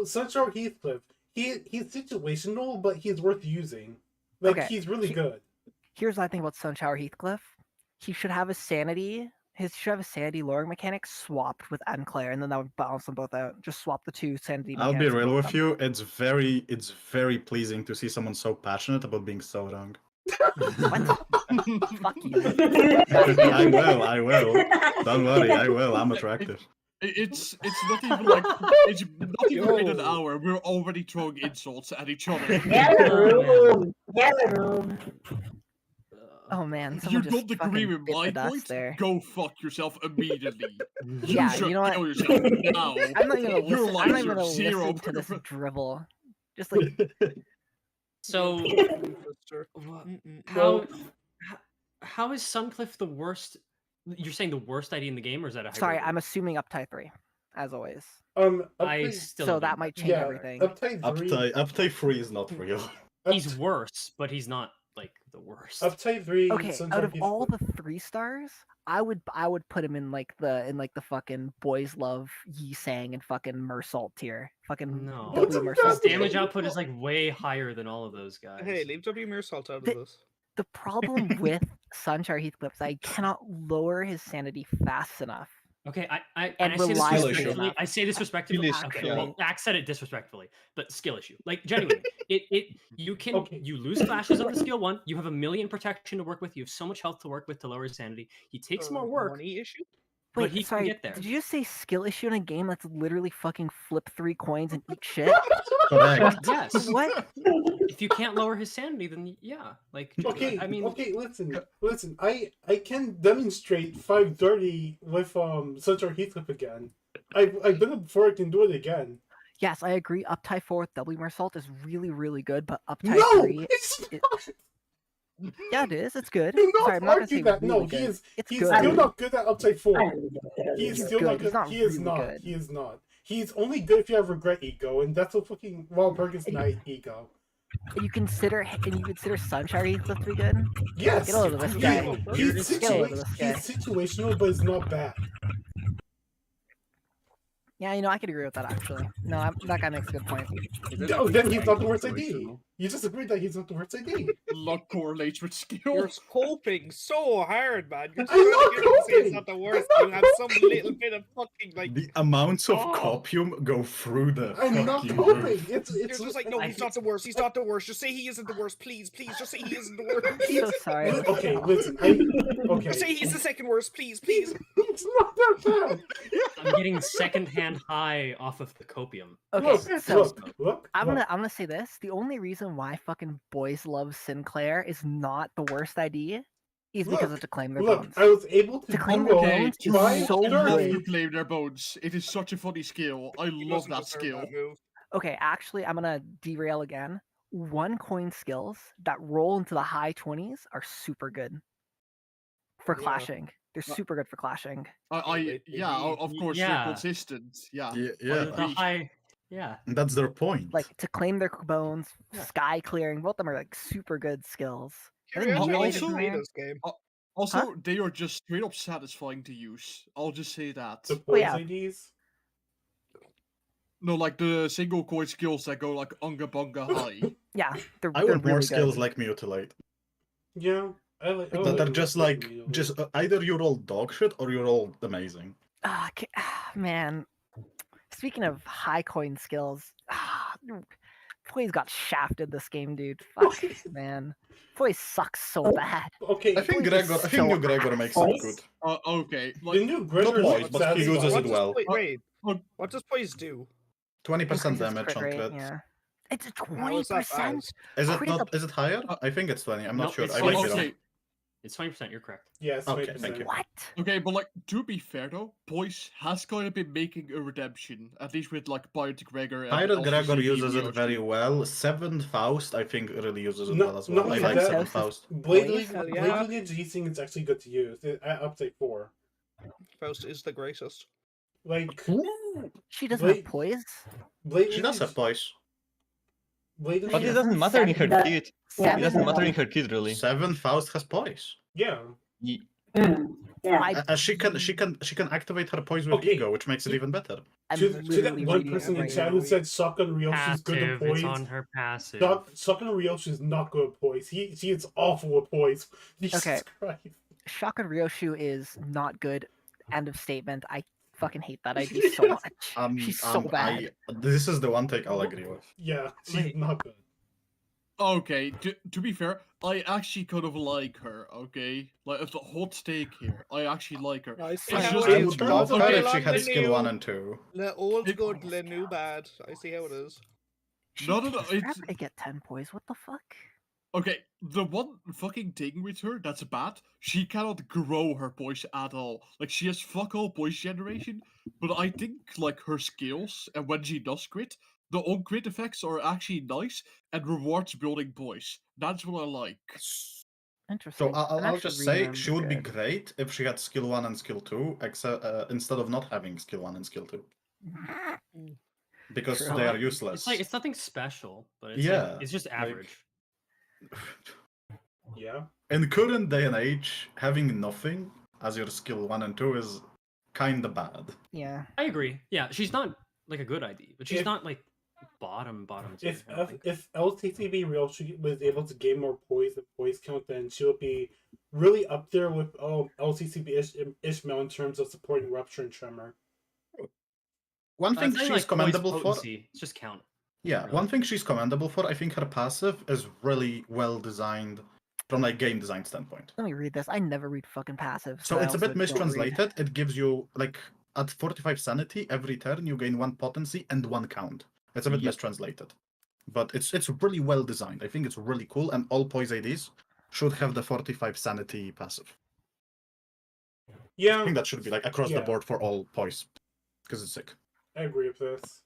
Sunshine Heathcliff. He's situational, but he's worth using. Like Okay, he's really he- good. Here's what I think about Sunshower Heathcliff. He should have his sanity. Should have a sanity lowering mechanic swapped with Enclair, and then that would balance them both out. Just swap the two sanity I'll mechanics. be real both with them. you. It's very pleasing to see someone so passionate about being so wrong. Fuck you. I will. Don't worry, I will. I'm attractive. It's not even like it's not even been an Yo. hour. We're already throwing insults at each other. Get a room. Get a room. Oh man, You someone just don't agree fucking with bit my the dust point? there. Go fuck yourself immediately. Yeah, should you know what? kill yourself now. I'm not even gonna Your listen. I'm not lives even are gonna zero listen to this proof. drivel. Just like So Sister. wha- Mm-mm. how is Suncliff the worst? You're saying the worst ID in the game, or is that a sorry, hyperbole? I'm assuming Uptie 3, as always. I Uptight- still So don't that think might change yeah, everything. Uptight 3. Uptime 3 is not real. he's worse, but he's not like the worst. Uptight 3. Okay, Sunshine out of all Heathcliff. the 3 stars, I would put him in like the fucking boys love Yi Sang and fucking Mersault tier. Fucking No. What's W a His Mersault tier. damage output is like way higher than all of those guys. Hey, leave W Meersalt out of The- this. The problem with Sunchar Heathcliff is I cannot lower his sanity fast enough. Okay, I And say this reliably respectfully. enough. I say this respectfully. Skill Okay, issue. well, Max said it disrespectfully, but skill issue. Like genuinely, you can Okay. you lose flashes on the skill 1. You have 1,000,000 protection to work with. You have so much health to work with to lower his sanity. He takes more work, Money issue? but Wait, he sorry, can get there. did you just say skill issue in a game that's literally fucking flip 3 coins and eat shit? Correct. Yes. What? If you can't lower his sanity, then yeah, like Okay, I mean, okay, listen. I can demonstrate 530 with Sunshine Heathcliff again. I've done it before. I can do it again. Yes, I agree. Uptie 4 with W Mersault is really, really good, but Uptie No, 3... it's it- not. Yeah, it is. It's good. Do not Sorry, I'm not gonna argue say that. really No, good. he is. It's He's good. still not good at Upside 4. He is He's still good. not He's good. not He is really not. good. He is not. He's only good if you have regret ego, and that's a fucking Perkins Knight ego. And you consider Sunshine Heathcliff to be good? Yes, Get a load of this he- guy. he's, Get a load of this guy. he's situational, but it's not bad. Yeah, I can agree with that actually. No, that guy makes a good point. No, then he's not the worst ID. You just agreed that he's not the worst ID. Luck correlates with skill. You're hoping so hard, man. You're I'm not trying to get him to say it's hoping. not the worst. You have some little bit of fucking like. The amounts of Oh. copium go through the I'm not fucking hoping. roof. It's You're just like, no, he's not the worst. He's not the worst. Just say he isn't the worst, please, please. Just say he isn't the worst. I'm so sorry. Okay, listen. Okay. Just say he's the second worst, please, please. It's not that bad. I'm getting secondhand high off of the copium. Okay, Look, so look. I'm gonna say this. The only reason why fucking boys love Sinclair is not the worst ID is because Look, of to claim their Look, bones. I was able to To claim Google their bones is five so dirty- good. to claim their bones. It is such a funny skill. I He love doesn't that deserve skill. that move. Okay, actually, I'm gonna derail again. 1 coin skills that roll into the high 20s are super good for Yeah. clashing. They're super good for clashing. Of course, Yeah. they're consistent. Yeah. Yeah, The high, yeah. that's their point. Like to claim their bones, Yeah. sky clearing. Both of them are like super good skills. I think Curiosity Melee to also- play Designer- this game. Also, they are just straight up satisfying to use. I'll just say that. The boys yeah. IDs. No, like the single coin skills that go like unga bunga high. Yeah, they're, I they're want more really skills good. like Mutilate. Yeah, I like. I That like are just the like, Mutilate. just either you're all dog shit or you're all amazing. Man. Speaking of high coin skills, Poise got shafted this game, dude. Fuck, man. Poise sucks so bad. Okay, I think Poise is Gregor. I think so new Gregor makes it Poise? good. Okay. the Like, new Gregor Not Poise, is but he uses satisfying. it well. Wait, oh, what does Poise do? 20% Increases damage crit on rate, crit. Yeah. It's a How is that 20%. bad? Is it Critical- not? Is it higher? I think it's 20. I'm not No, sure. it's I might be 20%. wrong. It's 20%. You're correct. Yes, Okay, 20%. thank you. What? okay, but like to be fair though, Boyce has kind of been making a redemption, at least with like Pirate Gregor. And Pirate also Gregor CD uses it Yoshi. very well. 7th Faust, I think, really uses it No- well as not well. I only like that- 7th Faust Faust. Blade Poise? League, Hell Blade yeah. League G-Sync is actually good to use at upside 4. Faust is the greatest. Like She doesn't Blade- have poise? Blade She League does have poise. Blade But it is doesn't matter in her That- kit. Yeah. It doesn't matter in her kit really. 7 Faust has poise. yeah. Ye- Yeah. I- She can activate her poise with Okay. ego, which makes it even better. I'm To that literally one reading person it in right chat now. who said Shotgun Ryoshi's good at Passive. It's poise. on her passive. Shotgun Ryoshu is not good at poise. He is awful at poise. Jesus Okay. Christ. Shotgun Ryoshu is not good. End of statement. I fucking hate that ID so Yes. much. She's so bad. This is the one take I'll agree with. Yeah, she's Like- not good. Okay, to be fair, I actually kind of like her. Okay, like it's a hot take here. I actually like her. I see It's how just it I is. would turn love out her okay if she Along had the skill new- 1 and 2. The old It- good, the new bad. I see how it is. No, no, She's it's happy to get 10 poise. What the fuck? okay. The one fucking thing with her that's bad, she cannot grow her poise at all. Like she has fuck all poise generation, but I think like her skills and when she does crit, the on crit effects are actually nice and rewards building poise. That's what I like. Interesting. So I'll I'm just actually say reading she them would be good. great if she had skill 1 and skill 2, instead of not having skill 1 and skill 2. Because True. they are It's useless. like it's nothing special, but it's Yeah, it's just like- average. Yeah. In current day and age, having nothing as your skill 1 and 2 is kinda bad. Yeah. I agree. Yeah, she's not like a good ID, but she's If- not like bottom tier. If I don't think. if LTTB Ryoshi was able to gain more poise and poise count, then she would be really up there with LCCB Ishmael in terms of supporting Rupture and Tremor. One I'm thing saying, she's like, poise commendable for, potency, it's just count. yeah, really. one thing she's commendable for, I think her passive is really well designed from like game design standpoint. Let me read this. I never read fucking passive. So I it's a also bit don't read. mistranslated. It gives you like at 45 sanity every turn you gain 1 potency and 1 count. It's a bit Yep. mistranslated, but it's really well designed. I think it's really cool, and all poise IDs should have the 45 sanity passive. I Yeah, think that should be like across the Yeah. board for all poise because it's sick. I agree with this.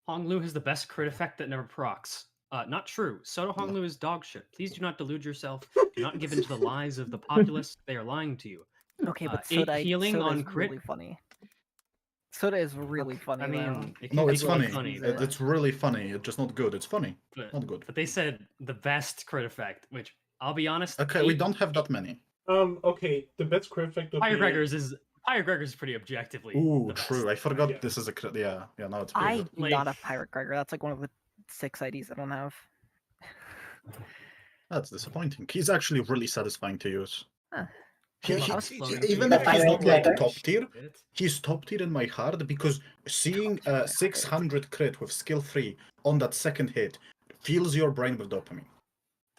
Honglu has the best crit effect that never procs. Not true. Soto Honglu is dog shit. Please do not delude yourself. Do not give in to the lies of the populace. They are lying to you. Okay, but 8 Soda, healing Soda on is crit. really funny. Soda is really funny. I though. mean, it can No, be it's quite funny. but, It's really funny. It's just not good. It's funny, but, not good. but they said the best crit effect, which I'll be honest. Okay, we don't have that many. Okay, the best crit effect would Fire be... Gregor's is pretty objectively. Ooh, the best. true. I forgot Yeah. this is a crit. Yeah, no, it's pretty I good. do Like- not have Pirate Gregor. That's like one of the 6 IDs I don't have. That's disappointing. He's actually really satisfying to use. Huh. He- I was floating even The if he's not pirate like letter? top tier, he's top tier in my heart because seeing a 600 crit with skill 3 on that second hit fills your brain with dopamine.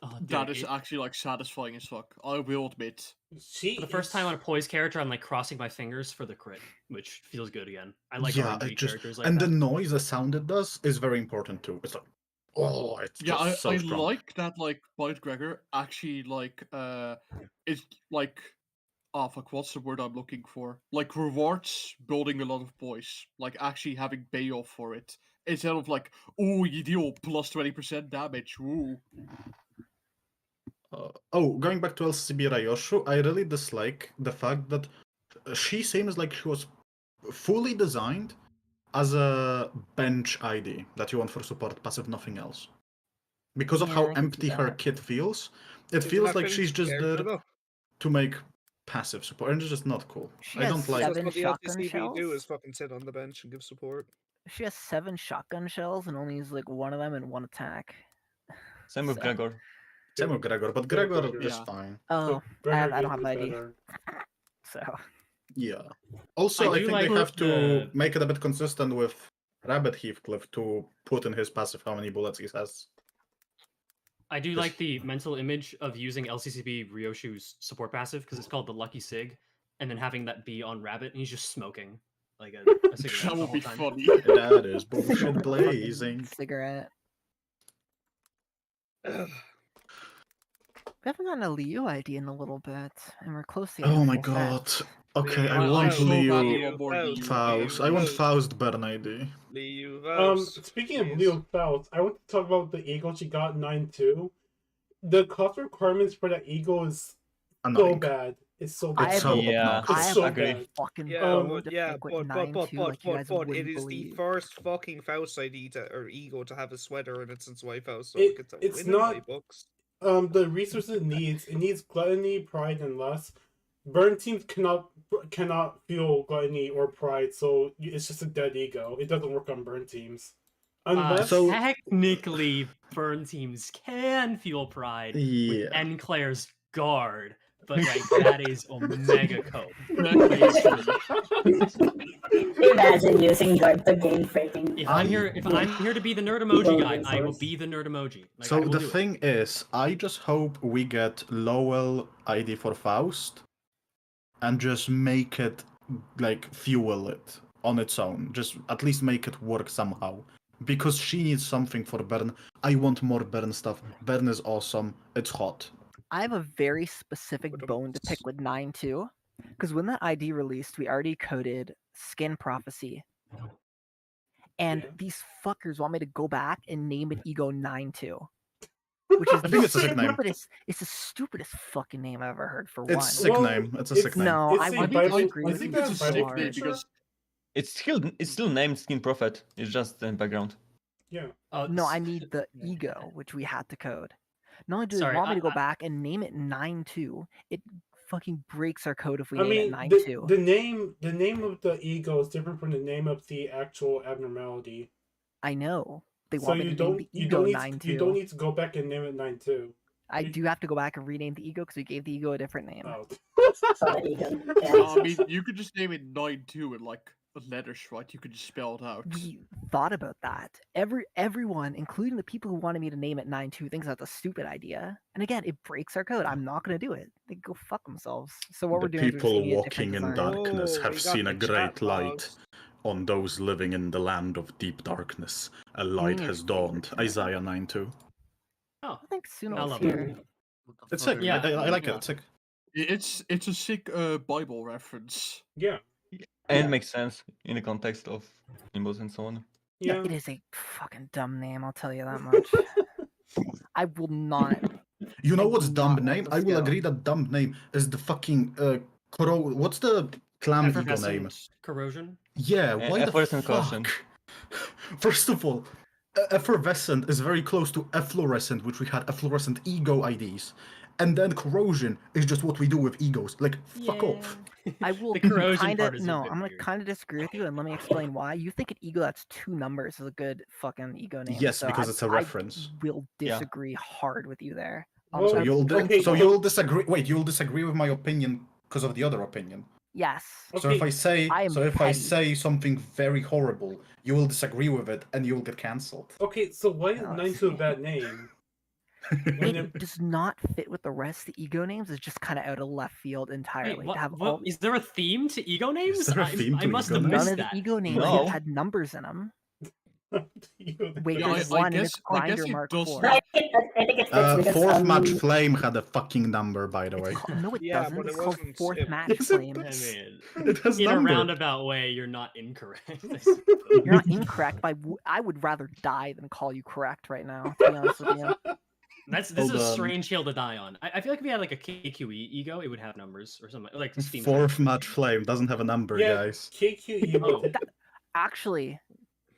Oh, dude, That is it- actually like satisfying as fuck. I will admit. She for the first is- time on a poise character, I'm like crossing my fingers for the crit, which feels good again. I like Yeah, RNG it just characters like and that. the noise, the sound it does is very important too. It's like, oh, it's Yeah, just so I strong. like that. Like Bite Gregor actually like it's like fuck, what's the word I'm looking for? Like rewards building a lot of poise, like actually having payoff for it instead of like, oh, you deal plus 20% damage. Ooh. Going back to LCB Ryoshu, I really dislike the fact that she seems like she was fully designed as a bench ID that you want for support passive, nothing else. Because of Yeah, how I can see empty her that. kit feels, it Isn't feels that like pretty she's just character, there though? to make passive support, and it's just not cool. She I has don't like. That's 7 what the shotgun LTCB do shells? is fucking sit on the bench and give support. She has 7 shotgun shells and only uses like 1 of them in 1 attack. Same with So- Gregor. Same with Gregor, but Yeah, Gregor Gregor. is Yeah. fine. Oh, Gregor I don't is have the ID. better. so Yeah. Also, I I do think like they have to the- make it a bit consistent with Rabbit Heathcliff to put in his passive how many bullets he has. I do Yes. like the mental image of using LCCB Ryoshu's support passive because it's called the Lucky Sig, and then having that be on Rabbit, and he's just smoking like a cigarette That the would whole be time. funny. That is bullshit fucking blazing. cigarette. Ugh. We haven't gotten a Liu ID in a little bit, and we're close to. Oh getting my full god. set. Okay, I I want so badly Leo want more Liu. Faust. I want Faust burn ID. Liu Faust, Speaking of please. Leo Faust, I want to talk about the eagle she got in 9-2. The cost requirements for that eagle is so Annoying. bad. It's so I bad. have, so Yeah, It's I have so a agree. bad. fucking Yeah, bone Um, to yeah, pick with 9-2 like you guys but wouldn't it is the believe. first fucking Faust ID or ego to have a sweater in it since White House, so It- it's a it's win in my not- books. The resources it needs gluttony, pride, and lust. Burn teams cannot feel gluttony or pride, so it's just a dead ego. It doesn't work on burn teams, unless So- Technically, burn teams can feel pride with Yeah. Enclair's guard, but like that is Omega Code. Imagine using guard to gain freaking. If I'm here to be the nerd emoji guy, I will be the nerd emoji. Like, I So will the do it. thing is, I just hope we get Lowell ID for Faust, and just make it like fuel it on its own. Just at least make it work somehow. Because she needs something for Bern. I want more Bern stuff. Bern is awesome. It's hot. I have a very specific What bone to pick with 9-2. Because when that ID released, we already coded Skin Prophecy. And Yeah. these fuckers want me to go back and name it Ego 9-2. Which is I think it's a sick name. it's the stupidest fucking name I've ever heard for It's one. sick Well, name. It's a it's- sick name. No, It's I a would Bible- disagree I with think you that's it's a Bible sick hard. name because It's still named Skin Prophet. It's just the background. Yeah. No, I need the ego, which we had to code. Not only do Sorry, they want me to go I- back and name it 9-2, it fucking breaks our code if we I name mean, it 9-2. the name of the ego is different from the name of the actual abnormality. I know. They So want me you to name don't the you ego don't need 9-2. you don't need to go back and name it 9-2. I do have to go back and rename the ego because we gave the ego a different name. Oh. Sorry, Ego. I mean, you could just name it 9-2 in like letters, right? You could just spell it out. We thought about that. Everyone, including the people who wanted me to name it 9-2, thinks that's a stupid idea. And again, it breaks our code. I'm not going to do it. They go fuck themselves. So what The we're doing is we're just people gonna get a walking different in design. darkness Oh, have we got seen a the great chat light. logs. On those living in the land of deep darkness, a light Mm, has it's dawned. favorite. Isaiah 9:2. Oh, I think I Suno's love here. it. It's sick. Yeah, I like it. yeah. It's sick. It's a sick Bible reference. Yeah. And makes sense in the context of Limbus and so on. Yeah. It is a fucking dumb name, I'll tell you that much. I will not. You know I what's do dumb not let name? this I will go. agree that dumb name is the fucking what's the clam ego name? Effervescent corrosion. Yeah, why the Effervescent fuck? caution. First of all, effervescent is very close to efflorescent, which we had efflorescent ego IDs. And then corrosion is just what we do with egos. Like, fuck off. I will The corrosion kind part of is a no. bit I'm gonna weird. kind of disagree with you, and let me explain why. You think an ego that's 2 numbers is a good fucking ego name? Yes, so because I- it's a I reference. will Yeah. disagree hard with you there. Well, So you'll okay, you'll disagree. Wait, you'll disagree with my opinion because of the other opinion. Yes. So if Okay, I say I am I petty. say something very horrible, you will disagree with it and you'll get cancelled. Okay, so why is Oh, I 9-2 a see. bad name? When It does not fit with the rest of the ego names. It's just kind of out of left field entirely. Wait, what, to have what- all is there a theme to ego names? there a theme I to must ego have names? missed none of the that. ego names No. had numbers in them. Wait, Yeah, there's I one, and guess it's I guess Grinder it Mark does. 4. No, I think it fits because Fourth match flame had a fucking number, by the way. No, it Yeah, doesn't. but It's it called wasn't- fourth it- match Yes, it flame. I does. mean, It has in a number. roundabout way, you're not incorrect. I suppose. You're not incorrect. I would rather die than call you correct right now. To be honest with you. This is Hold a on. strange hill to die on. I feel like if we had like a KQE ego, it would have numbers or something like Steam. Fourth match flame doesn't have a number, Yeah, guys. KQ Oh. Actually,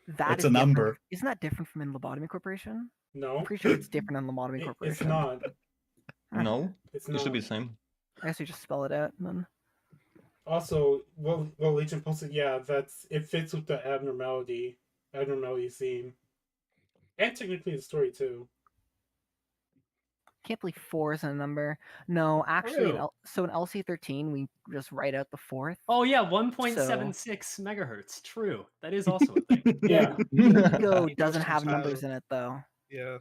that It's is a different. number. Isn't that different from in Lobotomy Corporation? No, I'm pretty sure it's different than Lobotomy it's Corporation. not. No, It's it not. should be the same. I guess we just spell it out and then. Also, well, Legion posted, yeah, it fits with the abnormality theme, and technically the story too. Can't believe 4 is a number. No, actually, Ew. so in LC13 we just write out the 4th. Oh yeah, 1.76 megahertz. True, that is also a thing. Yeah. Ego It doesn't doesn't have numbers have- in it though. Yeah.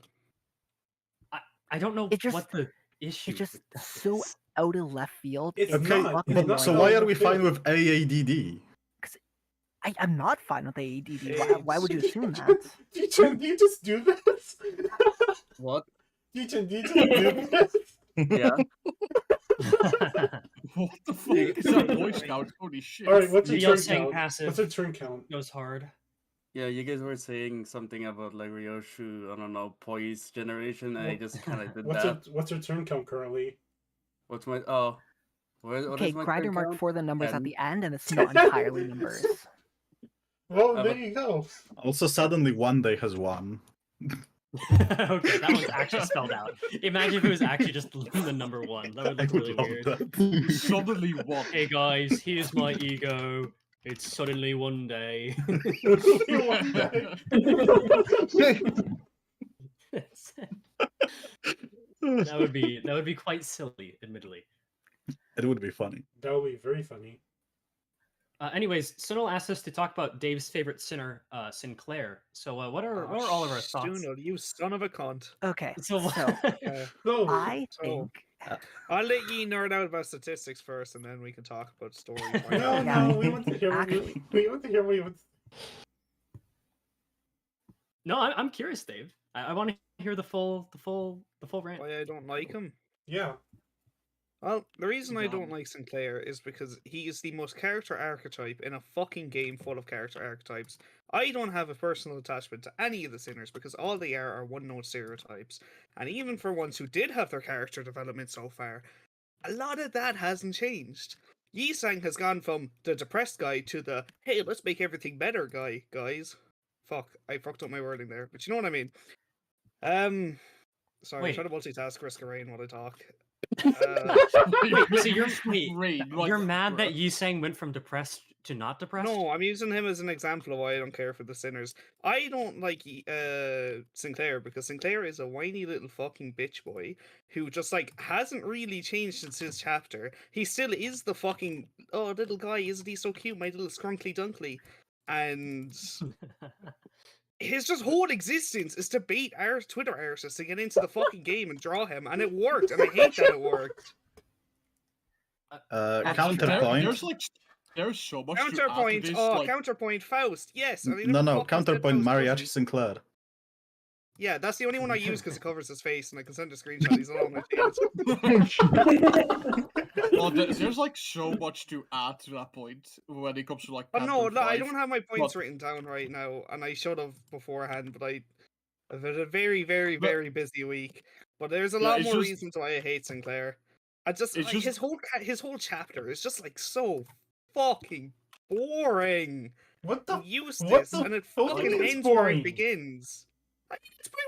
I don't know It just- what the issue. It's just with that so is. out of left field. It's Okay, not. fucking It's but not so annoying. why how are we it fine fits. with AADD? I'm not fine with AADD. Why would you assume that? Do you just do this? What? Do you just do this? Yeah. What the fuck is that Boy Scout? Holy shit! All right, what's Maybe your I turn was saying count? passive. What's your turn count? Goes hard. Yeah, you guys were saying something about like Ryoshu, I don't know, poise generation, and I just kind of did that. What's your turn count currently? What's my What Okay, is my grinder current mark count? for the numbers at 10. the end, and it's not entirely numbers. Well, But- there you go. Also, suddenly one day has won. Okay, that one's actually spelled out. Imagine if it was actually just the number 1. That would I look would really love weird. that. Suddenly one. Hey guys, here's my ego. It's suddenly one day. One day. that would be quite silly, admittedly. It would be funny. That would be very funny. Anyways, Sunil asked us to talk about Dave's favorite sinner, Sinclair. So, what are all of our thoughts? Sunil, you son of a cunt. Okay, So, So, I So- think I'll let you nerd out about statistics first, and then we can talk about story. no, Yeah. no, we want to hear what you. Actually- We want to hear what you. no, I'm curious, Dave. I want to hear the full rant. Why I don't like him? Yeah. Well, the reason I don't Dumb. like Sinclair is because he is the most character archetype in a fucking game full of character archetypes. I don't have a personal attachment to any of the sinners because all they are one-note stereotypes. And even for ones who did have their character development so far, a lot of that hasn't changed. Yi-Sang has gone from the depressed guy to the, hey, let's make everything better guy, guys. Fuck, I fucked up my wording there, but you know what I mean. Sorry, Wait. I'm trying to multitask Risk of Rain while I talk. Wait, so you're You're mad that Yi-Sang went from depressed to not depressed? No, I'm using him as an example of why I don't care for the sinners. I don't like Sinclair because Sinclair is a whiny little fucking bitch boy who just like hasn't really changed since his chapter. He still is the fucking little guy, isn't he so cute, my little scrunkly dunkly? And his just whole existence is to bait our Twitter artists to get into the fucking game and draw him, and it worked, and I hate that it worked. Counterpoint. There's so much Counterpoint, to add to this, counterpoint, Faust, yes. And I No, never no, fucking said counterpoint Faust Mariachi doesn't. Sinclair. Yeah, that's the only one I use because it covers his face, and I can send a screenshot. He's not on my page. Well, there's like so much to add to that point when it comes to like. But no, Panther I 5. don't have my points But- written down right now, and I should have beforehand, but I've had a very, very, But- very busy week. But there's a Yeah, lot it's more just- reasons why I hate Sinclair. I just, It's like, just- his whole chapter is just like so fucking boring, What the? useless, the and it fuck fucking is ends where boring? it begins. Like, it's pretty.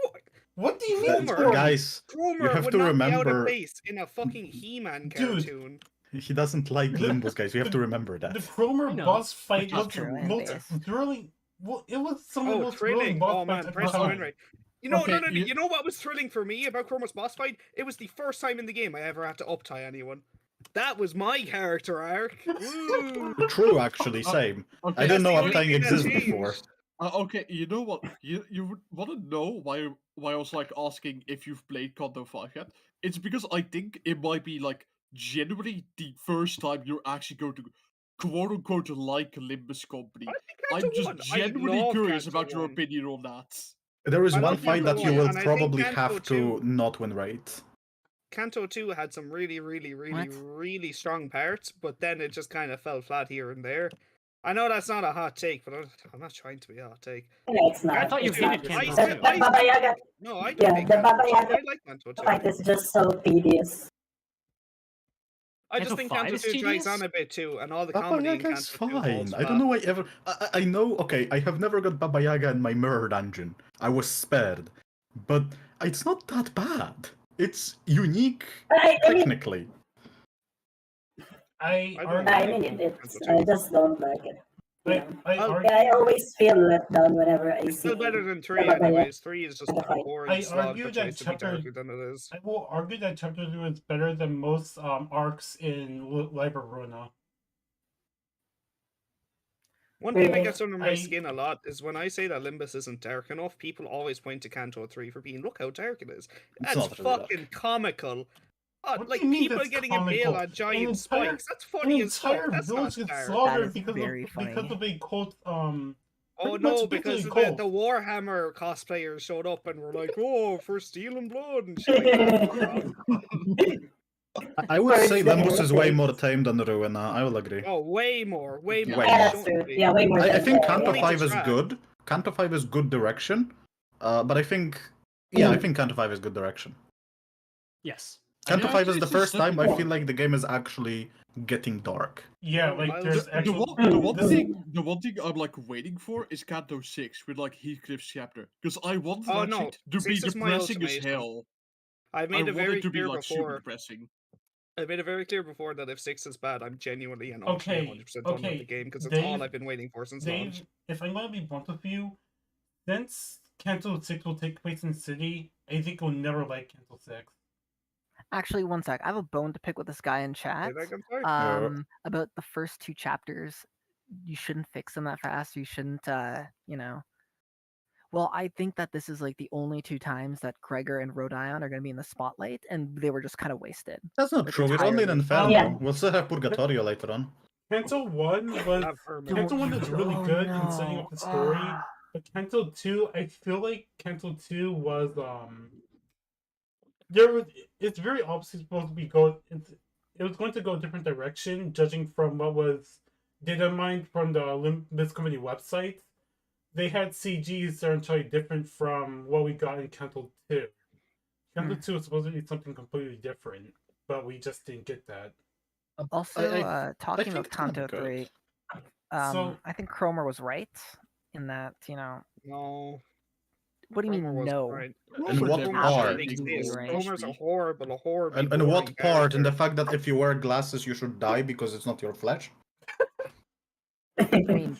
What do you mean? Homer. boring? Guys, Cromer have would to not be out remember- of place in a fucking He-Man Dude. cartoon. he doesn't like Limbus, guys. You have to remember The that. Cromer I know. boss fight That's was true, the and most this. thrilling. Well, it was some of the Oh, most thrilling thrilling! boss Oh man, fights I've press ever the had. win rate. You know, Okay, no, you- you know what was thrilling for me about Cromer's boss fight? It was the first time in the game I ever had to up-tie anyone. That was my character arc. Woo! True, actually, same. Okay, I didn't know That's the uptying only thing that existed before. changed. Okay, you know what? You want to know why I was like asking if you've played Condo 5 yet? It's because I think it might be like genuinely the first time you're actually going to quote unquote like Limbus Company. I think I'm Canto just won. I genuinely love curious Canto about your won. opinion on that. There is I one love fight Canto that you one, will and I think probably Canto have to two- not win right. Kanto 2 had some really, really, really, What? really strong parts, but then it just kind of fell flat here and there. I know that's not a hot take, but I'm not trying to be a hot take. No, it's not. I thought you it's hated not. Kanto The too. Baba Yaga No, I Yeah, think the Kanto Baba 2. Yaga I like Kanto 2. fight is just so tedious. I just Kanto think 5 Kanto is 2 drags tedious? on a bit too, and all the Baba comedy in Yaga is Kanto 2 falls fine. I flat. don't know why ever. I know. Okay, I have never got Baba Yaga in my mirror dungeon. I was spared, but it's not that bad. It's unique I mean, technically. I I argue. don't I mean it's I just don't like it. I Well, argue. I always feel let down whenever I It's see. still better than 3 Baba Yaga. anyways. 3 is just Baba a Yaga. boring I slog argue that that tries to be chapter- darker than it is. I will argue that chapter 2 is better than most arcs in Libraruna. One thing that Really? gets under my I- skin a lot is when I say that Limbus isn't dark enough, people always point to Kanto 3 for being, look how dark it is. That's not really dark. fucking comical. What do Like, you mean people that's getting comical? impaled on giant entire- spikes. That's An funny as fuck. entire That's not village gets dark. That slaughtered is because very of funny. a cult. Oh pretty no, much because basically the cult. Warhammer cosplayers showed up and were like, "Oh, for steel and blood," and shit. Like, I would say First, Limbus is way okay. more tamed than Ruina. I will agree. oh, way more, way more. Way Yeah, more. that's true. Yeah, way more. I than think the- Kanto Only to 5 is try. good. Kanto 5 is good direction. But I think, I think Kanto 5 is good direction. Yes. Canto Yeah, 5 is it's the just first time I simple. feel like the game is actually getting dark. Yeah, like I'll- there's the The actual. one thing I'm like waiting for is Canto 6 with like Heathcliff's chapter. Because I want Oh, that no, shit to be 6 is my depressing as ultimatum. hell. I've I made it want very it to be clear like super before. depressing. I made it very clear before that if 6 is bad, I'm genuinely and Okay, ultimately 100% done with the okay, game because it's all Dave- I've been waiting for since Dave, launch. if I'm gonna be blunt with you, since Kanto 6 will take place in City, I think we'll never like Kanto 6. Actually, one sec. I have a bone to pick with this guy in chat. Say that again, sorry? About the first 2 chapters. You shouldn't fix them that fast. You shouldn't, you know. Well, I think that this is like the only 2 times that Gregor and Rodion are going to be in the spotlight, and they were just kind of wasted. That's not Like, true. We're only in entirely. Inferno. Yeah. We'll still have Purgatorio later on. Kanto 1 was Not for me. Kanto 1 is really Oh, good in setting no. up the story, Ah. but Kanto 2, I feel like Kanto 2 was it's very obviously supposed to be it was going to go a different direction, judging from what was data mined from the Limbus company website. They had CGs that are entirely different from what we got in Kanto 2. Kanto 2 was supposed to be something completely different, but we just didn't get that. Also, talking think about it's gonna be Kanto good. 3, So- I think Cromer was right in that, you know. No. What do you Cromer mean, wasn't no? right. And what Cromer part? shouldn't Absolutely exist. right. Cromer's a horrible And boring what part? In the character. fact that if you wear glasses, you should die because it's not your flesh? I mean,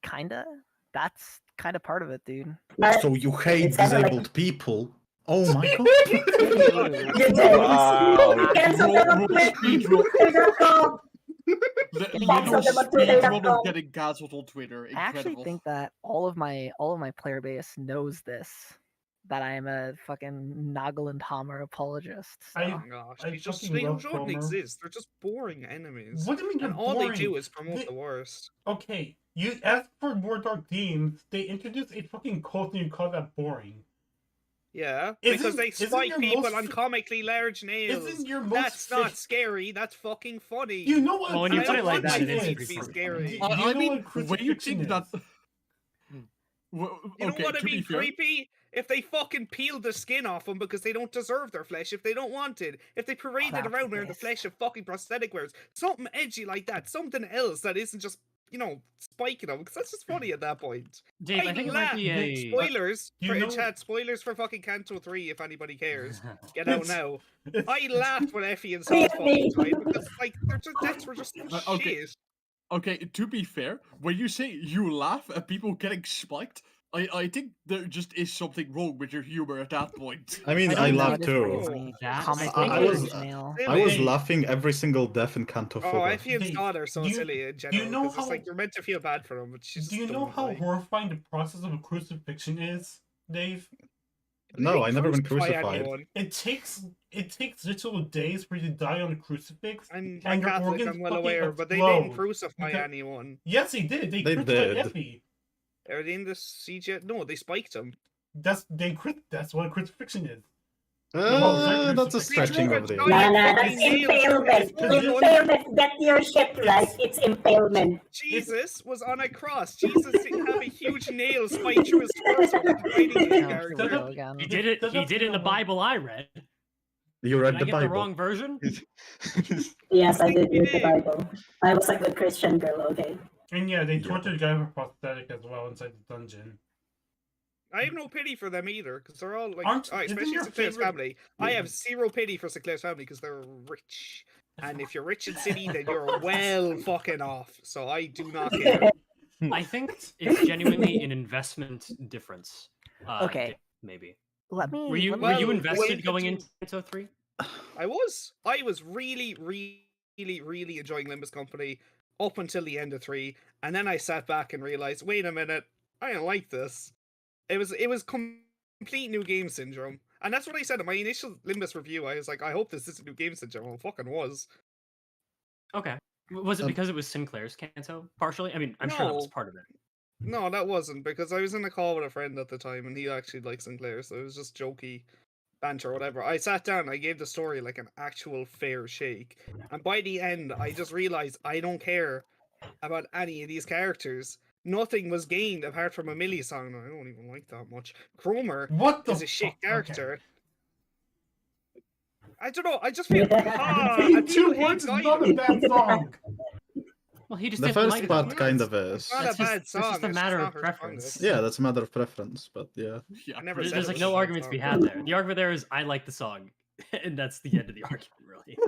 kinda. That's kind of part of it, dude. But So you hate it's kinda like- disabled people? Oh my god. you guys, Wow. cancel them on Twitter.com. Getting Cancel them on Twitter.com. Speedrun getting cancelled on Twitter. I actually Incredible. think that all of my player base knows this. That I am a fucking Nagaland Hammer apologist. So. I- Oh my gosh, I they fucking love shouldn't Cromer. exist. They're just boring enemies. What do you mean And they're all boring? they do is promote They- the worst. Okay, you ask for more dark themes, they introduce a fucking cult and you call that boring. Yeah, Isn't- because they isn't spike your people most on fa- comically large nails. Isn't your most That's not fa- scary. That's fucking funny. You know what? Well, when you I put it don't like want that, my it is funny pretty to be funny. scary. Do you know I mean, what when you crucifixion think that. is? Well, You don't okay, want to to be fair, creepy if they fucking peeled the skin off them because they don't deserve their flesh, if they don't want it, if they paraded That's around wearing the this. flesh of fucking prosthetic wearers, something edgy like that, something else that isn't just, spiking them, because that's just funny at that point. Dave, I think it might be a. Spoilers you for know- chat, spoilers for fucking Kanto 3 if anybody cares. Get out now. I laughed when Effie and Saul fucking died because, their deaths were just okay. shit. Okay, to be fair, when you say you laugh at people getting spiked, I think there just is something wrong with your humor at that point. I mean, I I don't know, laugh it is too. pretty funny. That's- Comic I book was- original. I was Silly. laughing every single death in Canto 4. Oh, Effie and Dave, Scott are so do you- silly in general. know 'cause it's how- you're meant to feel bad for them, but she's Do you just know don't how like. horrifying the process of a crucifixion is, Dave? No, I never been Crucify crucified. anyone. It takes literal days for you to die on a crucifix. I'm And your Catholic, organs I'm well fucking aware, but they didn't explode crucify because- anyone. Yes, they did. They They crucified did. Effie. Are they in the CJ? No, they spiked him. That's what a crucifixion is. Well, That's a they stretching drove of a the. giant Nah, that's fucking nail impalement. through his full-on- Impalement. Get your shit right. It's impalement. Jesus was on a cross. Jesus didn't have a huge nail spiked through his torso like a fighting game No, here we character. go again. He did it. He did it in the Bible I read. You Did read I the get Bible. the wrong version? Yes, I did read the did. Bible. I was a good Christian girl, okay? And yeah, they Yeah. tortured a guy with a prosthetic as well inside the dungeon. I have no pity for them either, because they're all like, Aren't- alright, isn't especially your Sinclair's favorite- family. I have zero pity for Sinclair's family because they're rich. And if you're rich in city, then you're well fucking off. So I do not care. I think it's genuinely an investment difference. Okay. Maybe. Let me. Were you let were me- you Well, invested wait going to- into Kanto 3? I was really, really enjoying Limbus Company up until the end of 3, and then I sat back and realized, wait a minute, I don't like this. It was complete new game syndrome, and that's what I said in my initial Limbus review. I was like, I hope this is a new game syndrome. Well, it fucking was. Okay. Was it Um, because it was Sinclair's Kanto partially? I mean, I'm sure that was No. part of it. No, that wasn't, because I was in a call with a friend at the time, and he actually liked Sinclair, so it was just jokey banter or whatever. I sat down, I gave the story like an actual fair shake, and by the end, I just realized I don't care about any of these characters. Nothing was gained apart from a Millie song. I don't even like that much. Cromer What the is a shit fuck? Okay. character. I don't know. I just feel. Between two words is not a bad song. Well, he just The didn't first like part that. kind of It's is. not That's a bad just, song. that's just a it's matter not of her preference. strongest. Yeah, that's a matter of preference, but yeah. Yeah. I never said There's it like was no a bad arguments to be song. had there. The argument there is I like the song, and that's the end of the argument, really.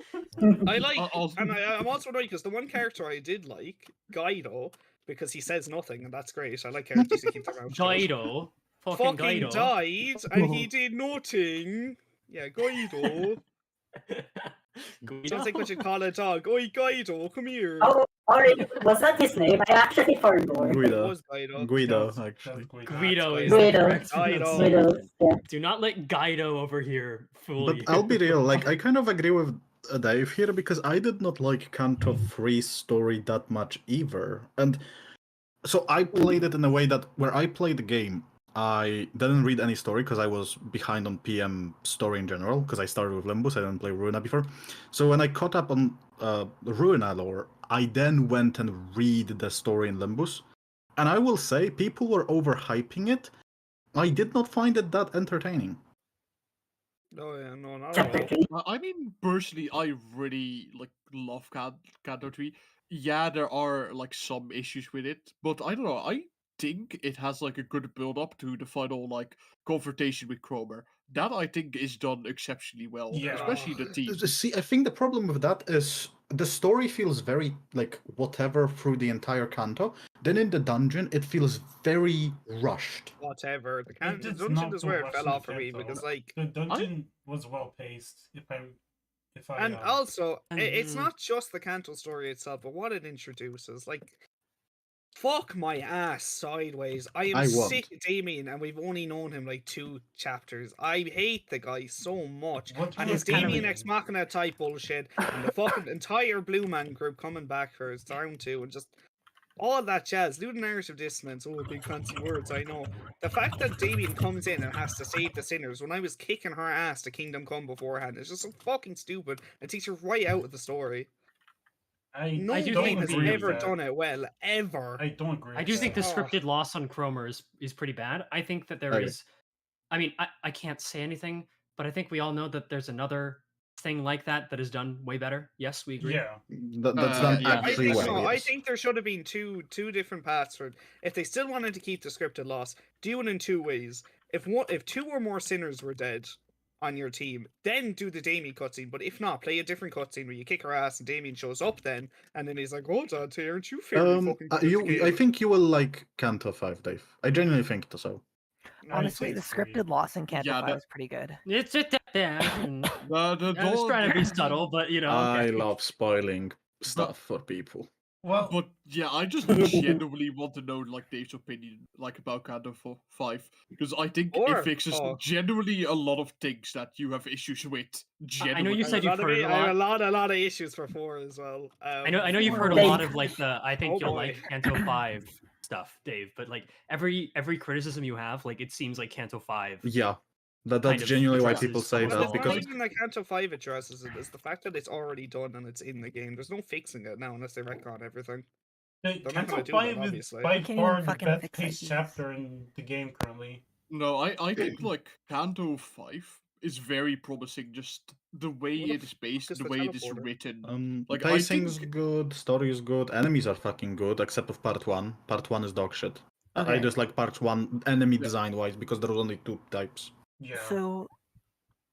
I like, Also- and I'm also annoyed because the one character I did like, Guido, because he says nothing, and that's great. I like characters who keep their mouth shut. Guido, Fucking Guido. died, and he did nothing. Yeah, Guido. Guido? Sounds like what you call a dog. Oi, Guido, come here. Oh, already, was that his name? I actually forgot. It Guido. was Guido. Guido, That's actually. Guido is Guido. the correct Guido. pronunciation. Yeah. Do not let Guido over here fool But you. I'll be real, like, I kind of agree with Dave here because I did not like Kanto 3's story that much either. And so I played it in a way that where I played the game, I didn't read any story because I was behind on PM story in general because I started with Limbus, I didn't play Ruina before. So when I caught up on Ruina lore, I then went and read the story in Limbus. And I will say, people were overhyping it. I did not find it that entertaining. Oh yeah, no, not at Chapter all. 3. I mean, personally, I really love Kanto 3. Yeah, there are like some issues with it, but I don't know. I think it has like a good build up to the final like confrontation with Cromer. That I think is done exceptionally well, Yeah. especially the team. See, I think the problem with that is the story feels very like whatever through the entire Kanto. Then in the dungeon, it feels very rushed. Whatever. The It's dungeon not is the where it rush fell in off for me Kanto. because like, The dungeon was well paced. If I and also it's Mhm. not just the Kanto story itself, but what it introduces. Like, fuck my ass sideways. I am I sick won't. of Damien, and we've only known him like 2 chapters. I hate the guy so much. What And do you his kind of Damien mean? Ex Machina type bullshit, and the fucking entire Blue Man group coming back for his round 2, and just all that jazz. Do the narrative dissonance. Oh, big fancy words, I know. The fact that Damien comes in and has to save the sinners when I was kicking her ass to Kingdom Come beforehand is just so fucking stupid and takes her right out of the story. No I do don't think game has agree with ever that. done it well, ever. I don't agree. I with do think the that. Oh. scripted loss on Cromer is pretty bad. I think that there Okay. is. I mean, I can't say anything, but I think we all know that there's another thing like that that is done way better. Yes, we agree. Yeah. That's done Yeah, I actually think well. so. I Yes. think there should have been two different paths for it. If they still wanted to keep the scripted loss, do it in 2 ways. If 2 or more sinners were dead on your team, then do the Damien cutscene. But if not, play a different cutscene where you kick her ass and Damien shows up then, and then he's like, "Oh, Dante, aren't you fairly fucking good at the I game?" think you will like Kanto 5, Dave. I genuinely think so. Honestly, the say three. scripted loss in Canto Yeah, 5 that- is pretty good. It's just and The I was trying to be door- subtle, but you know. I Okay. love spoiling stuff for people. Well, But yeah, I just genuinely want to know like Dave's opinion like about Kanto 4-5 because I think Or- it fixes oh. genuinely a lot of things that you have issues with. I know you Genuinely. said you've heard it a I have lot. a lot of issues for 4 as well. I know you've heard a Dave. lot of like the I think Oh, you'll boy. like Kanto 5 stuff, Dave, but like every criticism you have, like it seems like Kanto 5. Yeah, that's Kind of genuinely why addresses people some say of Well, the that it's flaws. not because even that Kanto 5 addresses it. It's the fact that it's already done and it's in the game. There's no fixing it now unless they retcon everything. They're not Kanto gonna do 5 that, is obviously. by You can't far even the fucking best fix paced IDs. chapter in the game currently. No, I think like Kanto 5 is very promising. Just the way What the it is based, is the the way it is teleporter? written. Like, I pacing's think- good, story is good, enemies are fucking good, except of part 1. Part 1 is dog shit. I Okay. just like part 1 enemy design wise because there was only 2 types. Yeah. So,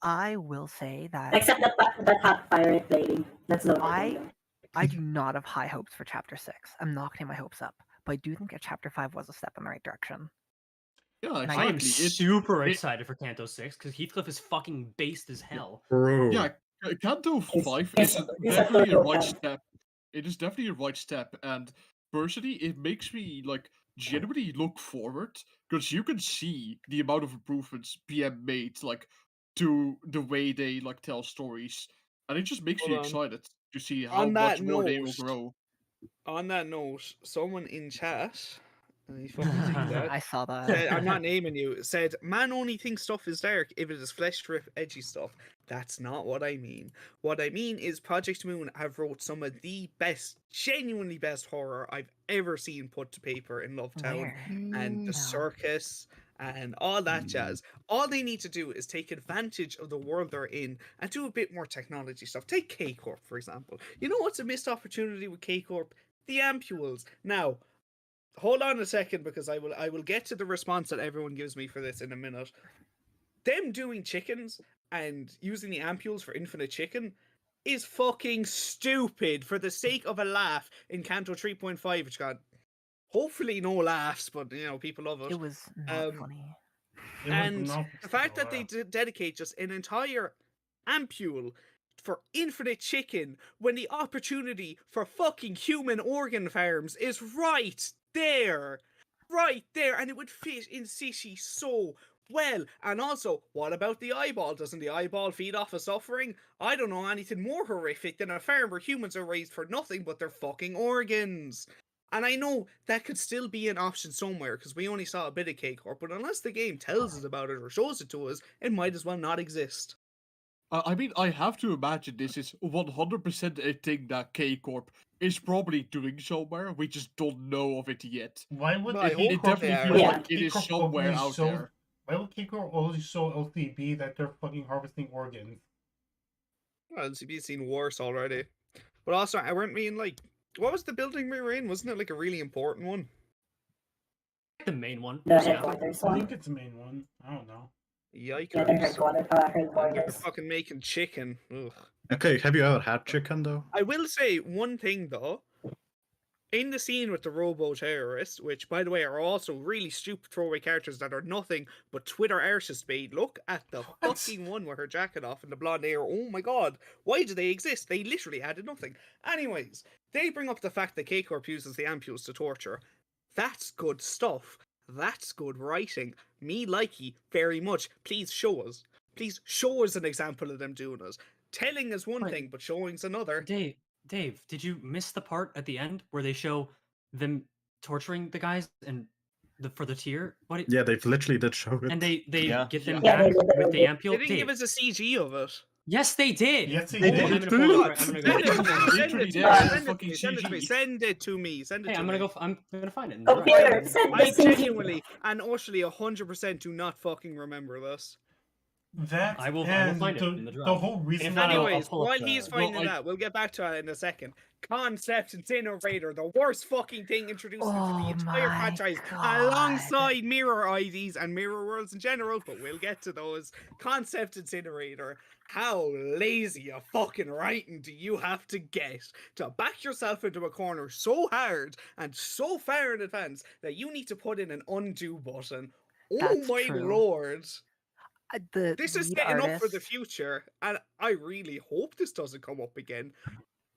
I will say that Except that hot pirate lady. That's the I- one. I do not have high hopes for Chapter 6. I'm not getting my hopes up, but I do think that Chapter 5 was a step in the right direction. Yeah, And I am exactly. super it- excited for Kanto 6 because Heathcliff is fucking based as hell. Bro. Yeah, Kanto 5 it's is a definitely a total right fan. step. It is definitely a right step, and personally, it makes me like genuinely look forward because you can see the amount of improvements PM made, like to the way they like tell stories, and it just makes me Hold on. excited to see how On much that more they will note, grow. On that note, someone in chat, and you fucking see that, I saw that. I'm not naming you, said, "Man only thinks stuff is dark if it is flesh strip edgy stuff." That's not what I mean. What I mean is Project Moon have wrote some of the best, genuinely best horror I've ever seen put to paper in Love Town. Where? And No. the circus and all that jazz. All they need to do is take advantage of the world they're in and do a bit more technology stuff. Take K-Corp, for example. You know what's a missed opportunity with K-Corp? The ampules. Now, hold on a second, because I will get to the response that everyone gives me for this in a minute. Them doing chickens and using the ampules for infinite chicken is fucking stupid for the sake of a laugh in Kanto 3.5, which got hopefully no laughs, but people love it. It was not funny. And the fact that they dedicate just an entire ampule for infinite chicken when the opportunity for fucking human organ farms is right there, and it would fit in Sishi so well. And also, what about the eyeball? Doesn't the eyeball feed off of suffering? I don't know anything more horrific than a farm where humans are raised for nothing but their fucking organs. And I know that could still be an option somewhere, because we only saw a bit of K-Corp, but unless the game tells us about it or shows it to us, it might as well not exist. I mean, I have to imagine this is 100% a thing that K-Corp is probably doing somewhere. We just don't know of it yet. Why would I hope It definitely they feels are. like it is somewhere out there. Why would K-Corp always show LCB that they're fucking harvesting organs? Well, LCB's seen worse already. But also, I weren't being like, what was the building we were in? Wasn't it like a really important one? The main one. The Yeah. headquarters I one. think it's the main one. I don't know. Yeah, the Yikers. They're headquarters. fucking making chicken. Ugh. Okay, have you ever had chicken though? I will say one thing though. In the scene with the robo-terrorists, which, by the way, are also really stupid throwaway characters that are nothing but Twitter artist bait. Look at the fucking one with her jacket off and the blonde hair. Oh my god, why do they exist? They literally added nothing. Anyways, they bring up the fact that K-Corp uses the ampules to torture. That's good stuff. That's good writing. Me likey very much. Please show us. Please show us an example of them doing it. Telling is one Right. thing, but showing's another. Dave, did you miss the part at the end where they show them torturing the guys and for the tier? What? Yeah, they've literally did show it. And they Yeah. get them Yeah, back they did. with the They ampule. didn't give us a CG of it. Yes, they did. Yes, they Hold did. on, I'm gonna They pull it did. up. I'm gonna Send go. it to me. Send Literally it to me. there, Send it to fucking me. Send it to me. CG. Send it to me. Send it Hey, to I'm me. gonna find it. Computer, send the I CG. genuinely and utterly 100% do not fucking remember this. That I will and find it in the the drive. whole reason if why not, I'll Anyways, pull up while the- he's finding I- that, we'll get back to it in a second. Concept Incinerator, the worst fucking thing introduced into the Oh entire my franchise, God. alongside Mirror IDs and Mirror Worlds in general, but we'll get to those. Concept Incinerator. How lazy a fucking writing do you have to get to back yourself into a corner so hard and so far in advance that you need to put in an undo button? Oh That's my true. lord. The This is lead setting up for the artist- future, and I really hope this doesn't come up again.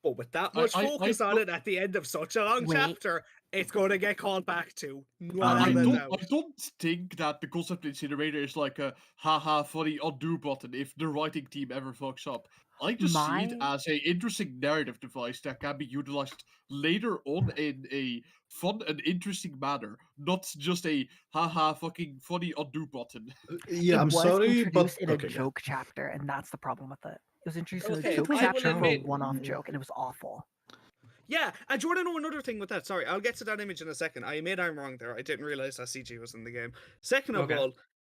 But with that I- much I focus on it at the end of such a long Wait. chapter, it's going to get called back to. I Without a don't, doubt. think that the concept incinerator is like a haha funny undo button if the writing team ever fucks up. I just see it My- as a interesting narrative device that can be utilized later on in a fun and interesting manner, not just a haha fucking funny undo button. Yeah, it I'm was sorry, but introduced in a okay, yeah. joke chapter, and that's the problem with it. It was introduced in Okay, a joke I will chapter for a admit- one-off joke, and it was awful. Yeah, and do you want to know another thing with that? Sorry, I'll get to that image in a second. I admit I'm wrong there. I didn't realize that CG was in the game. Second of Okay. all,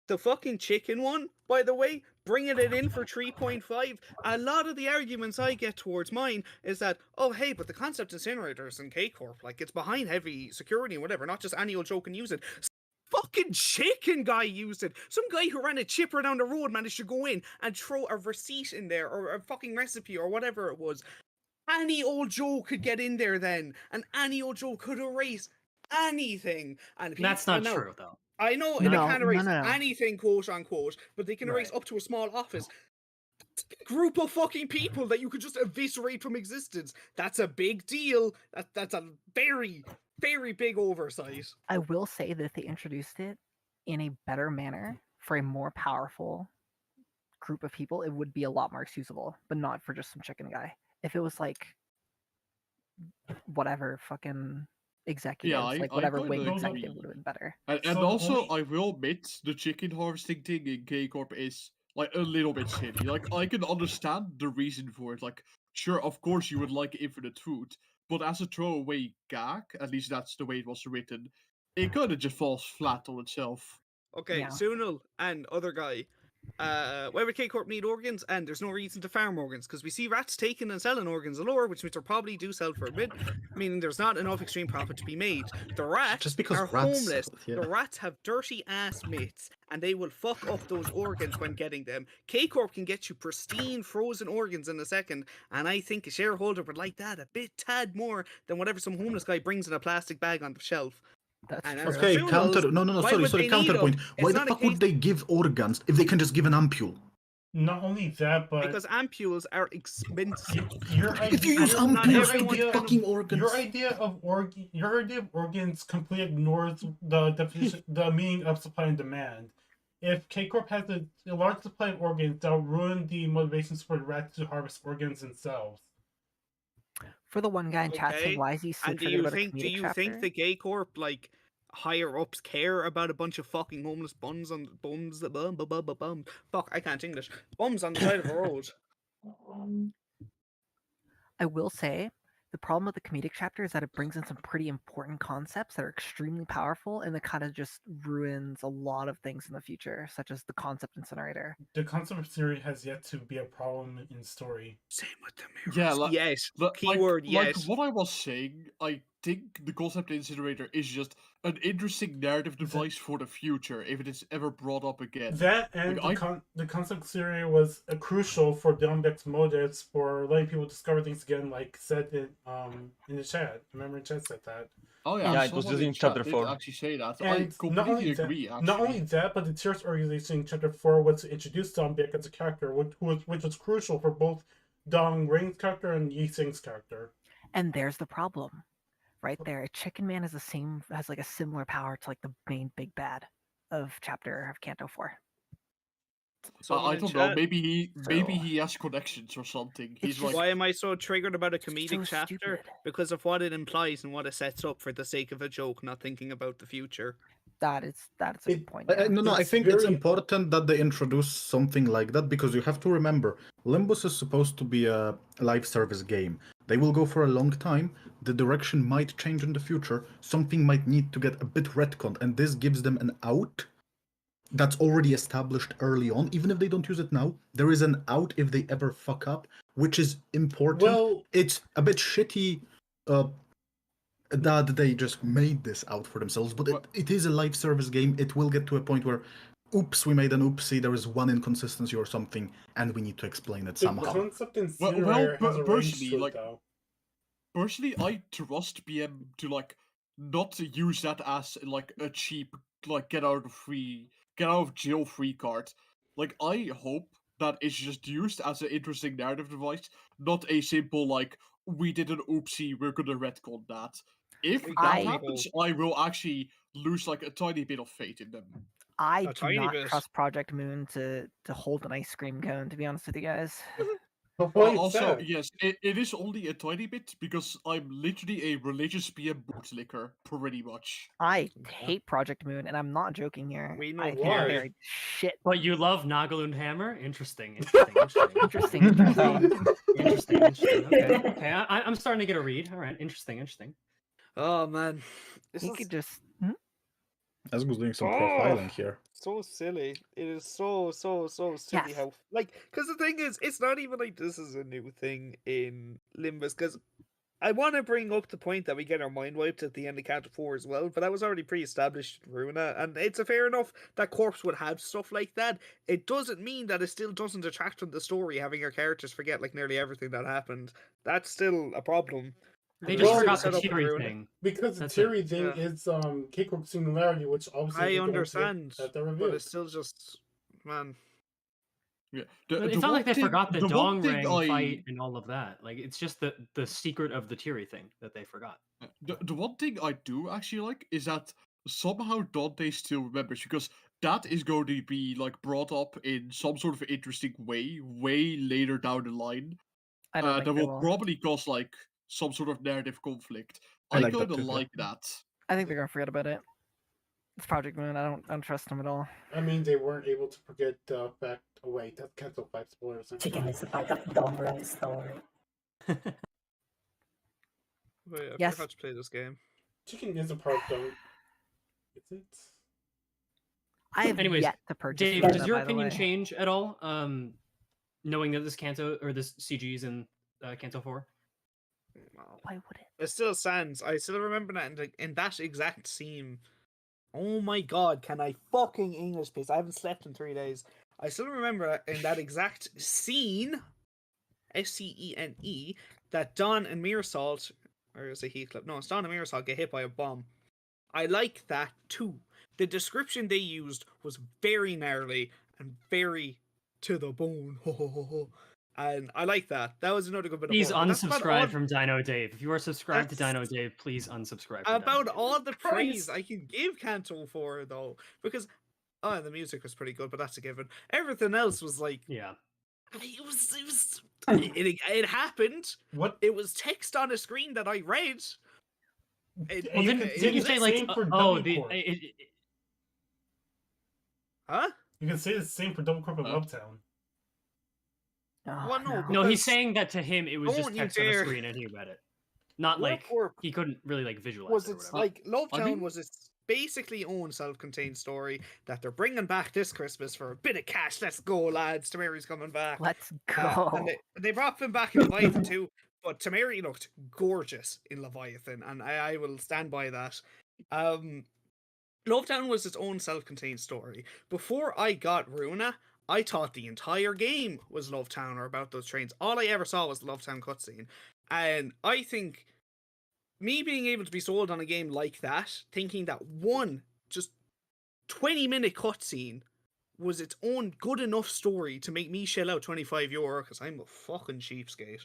the fucking chicken one, by the way, bringing it in for 3.5, a lot of the arguments I get towards mine is that, oh, hey, but the concept incinerators in K-Corp, like, it's behind heavy security and whatever, not just any old joke can use it. Fucking chicken guy used it. Some guy who ran a chipper down the road managed to go in and throw a receipt in there, or a fucking recipe, or whatever it was. Any old Joe could get in there then, and any old Joe could erase anything. And That's people- not I know- true though. I know No, they can't erase no. anything, quote unquote, but they can erase Right. up to a small office. That's a group of fucking people that you could just eviscerate from existence. That's a big deal. That's a very, very big oversight. I will say that if they introduced it in a better manner for a more powerful group of people, it would be a lot more excusable, but not for just some chicken guy. If it was like whatever fucking executives, I whatever kinda wing agree. executive would have been better. And So the also, only- I will admit, the chicken harvesting thing in K-Corp is like a little bit shitty. Like, I can understand the reason for it. Like, sure, of course you would like infinite food, but as a throwaway gag, at least that's the way it was written, it kind of just falls flat on itself. Okay, Yeah. Sunil and other guy. Why would K Corp need organs? And there's no reason to farm organs because we see rats taking and selling organs galore, which means they probably do sell for a bit, meaning there's not enough extreme profit to be made. The rats Just because are rats homeless. sell it, yeah. The rats have dirty ass mitts, and they will fuck up those organs when getting them. K Corp can get you pristine frozen organs in a second, and I think a shareholder would like that a bit tad more than whatever some homeless guy brings in a plastic bag on the shelf. That's And true. as for Okay, Sunil's, counter. No, why sorry, would they need counterpoint. them? Why It's the not a fuck would case they give organs if they can just give an ampule? Not only that, but because ampules are expensive. If you use Not ampules to everyone- get fucking organs. your idea of organs completely ignores the definition, the meaning of supply and demand. If K Corp has a large supply of organs, that'll ruin the motivations for the rats to harvest organs themselves. For the one guy in chat Okay, saying, why is he so And do triggered you about think a comedic do you chapter? think the gay corp like higher ups care about a bunch of fucking homeless bums on bum? Fuck, I can't English. Bums on the side of a road. I will say, the problem with the comedic chapter is that it brings in some pretty important concepts that are extremely powerful, and it kind of just ruins a lot of things in the future, such as the concept incinerator. The concept of theory has yet to be a problem in story. Same with the mirrors. Yeah, yes. like, Keyword yes. Like what I was saying, I think the concept incinerator is just an interesting narrative device for the future if it is ever brought up again. That and Like, the concept theory was crucial for Dombek's motives for letting people discover things again, like said in the chat. Remember, in chat said that. Oh yeah, Yeah, it was someone just in chat chapter did 4. actually say that. And I not completely only agree. that, Actually, not only that, but the Tears organization in chapter 4 was to introduce Dombek as a character, which was crucial for both Dong Ring's character and Yi Sing's character. And there's the problem, right there. A Chicken Man has like a similar power to like the main big bad of chapter of Canto 4. Someone I in don't know. chat, Maybe So- he has connections or something. It's He's just- like, why am I so triggered about a so comedic chapter? stupid. Because of what it implies and what it sets up for the sake of a joke, not thinking about the future. That is a good point. No, I It's think it's very- important that they introduce something like that because you have to remember, Limbus is supposed to be a live service game. They will go for a long time. The direction might change in the future. Something might need to get a bit retconned, and this gives them an out that's already established early on. Even if they don't use it now, there is an out if they ever fuck up, which is important. Well, It's a bit shitty that they just made this out for themselves, but it is a live service game. It will get to a point where, oops, we made an oopsie, there is one inconsistency or something, and we need to explain it the somehow. concept incinerator has a range personally, to it, like- though. personally, I trust BM to like not to use that as like a cheap like get out of jail free card. Like I hope that it's just used as an interesting narrative device, not a simple like we did an oopsie, we're gonna retcon that. If that I- happens, I will actually lose like a tiny bit of faith in them. I A do tiny not bit. trust Project Moon to hold an ice cream cone, to be honest with you guys. The point Also, said, yes, it is only a tiny bit because I'm literally a religious BM bootlicker, pretty much. I hate Project Moon, and I'm not joking here. We know I think why. they're shit. But you love Nagalund Hammer? Interesting. Interesting. Interesting, interesting. Interesting. Okay. I'm starting to get a read. All right. Interesting. Oh man, this You is could just Esgo's doing some Oh! profiling here. so silly. It is so silly Yes. how because the thing is, it's not even like this is a new thing in Limbus. Because I want to bring up the point that we get our mind wiped at the end of Canto 4 as well, but that was already pre-established in Runa, and it's a fair enough that Corpse would have stuff like that. It doesn't mean that it still doesn't detract from the story, having your characters forget like nearly everything that happened. That's still a problem. They Well, just forgot set the up in Tiri Runa. thing. because the That's theory thing Yeah. is K-Corp Singularity, which obviously I they don't get understand, at the but review. it's still just man. Yeah, But it's not like they forgot the Dong Ring fight and all of that. Like it's just the secret of the Tiri thing that they forgot. The one thing I do actually like is that somehow Dante still remembers because that is going to be like brought up in some sort of interesting way later down the line. I don't think That they will will. probably cause like some sort of narrative conflict. I I like that kind of too, yeah. like that. I think they're gonna forget about it. It's Project Moon. I don't trust them at all. I mean, they weren't able to forget the fact. Oh wait, that's Cancel 5 spoilers. Chicken is a part of Dom Rang's story. Wait, I Yes. forgot to play this game. Chicken is a part of Dong. Is it? I have Anyways, yet to purchase. Dave, Luna, does your by the opinion way. change at all? Knowing that this Kanto or this CG is in Kanto 4? Why would it? It still stands. I still remember that in that exact scene. Oh my god, can I fucking English please? I haven't slept in 3 days. I still remember in that exact scene, SCENE, that Don and Meersalt, or is it Heathcliff? No, it's Don and Meersalt get hit by a bomb. I like that too. The description they used was very gnarly and very to the bone. And I like that. That was another good bit Please of fun. But that's about unsubscribe all- from Dino Dave. If you are subscribed to That's- Dino Dave, please unsubscribe. From about Dino Dave. all the praise Praise. I can give Canto 4 though, because the music was pretty good, but that's a given. Everything else was like, Yeah. it happened. What? It was text on a screen that I read. Well, didn't you say like same for oh Double the Corp. Huh? You can say the same for Double Corp and Lovetown. Oh, Well, no, No, he's because- saying that to him it was just Don't you text on a dare. screen and he read it. Not Love like Corp he couldn't really like visualize was it or its whatever. like Lovetown mean- was its basically own self-contained story that they're bringing back this Christmas for a bit of cash. Let's go, lads. Tamari's coming back. Let's go. And they brought him back in Leviathan too, but Tamari looked gorgeous in Leviathan, and I will stand by that. Lovetown was its own self-contained story. Before I got Runa, I thought the entire game was Lovetown or about those trains. All I ever saw was the Lovetown cutscene. And I think me being able to be sold on a game like that, thinking that one just 20-minute cutscene was its own good enough story to make me shell out €25 because I'm a fucking cheapskate.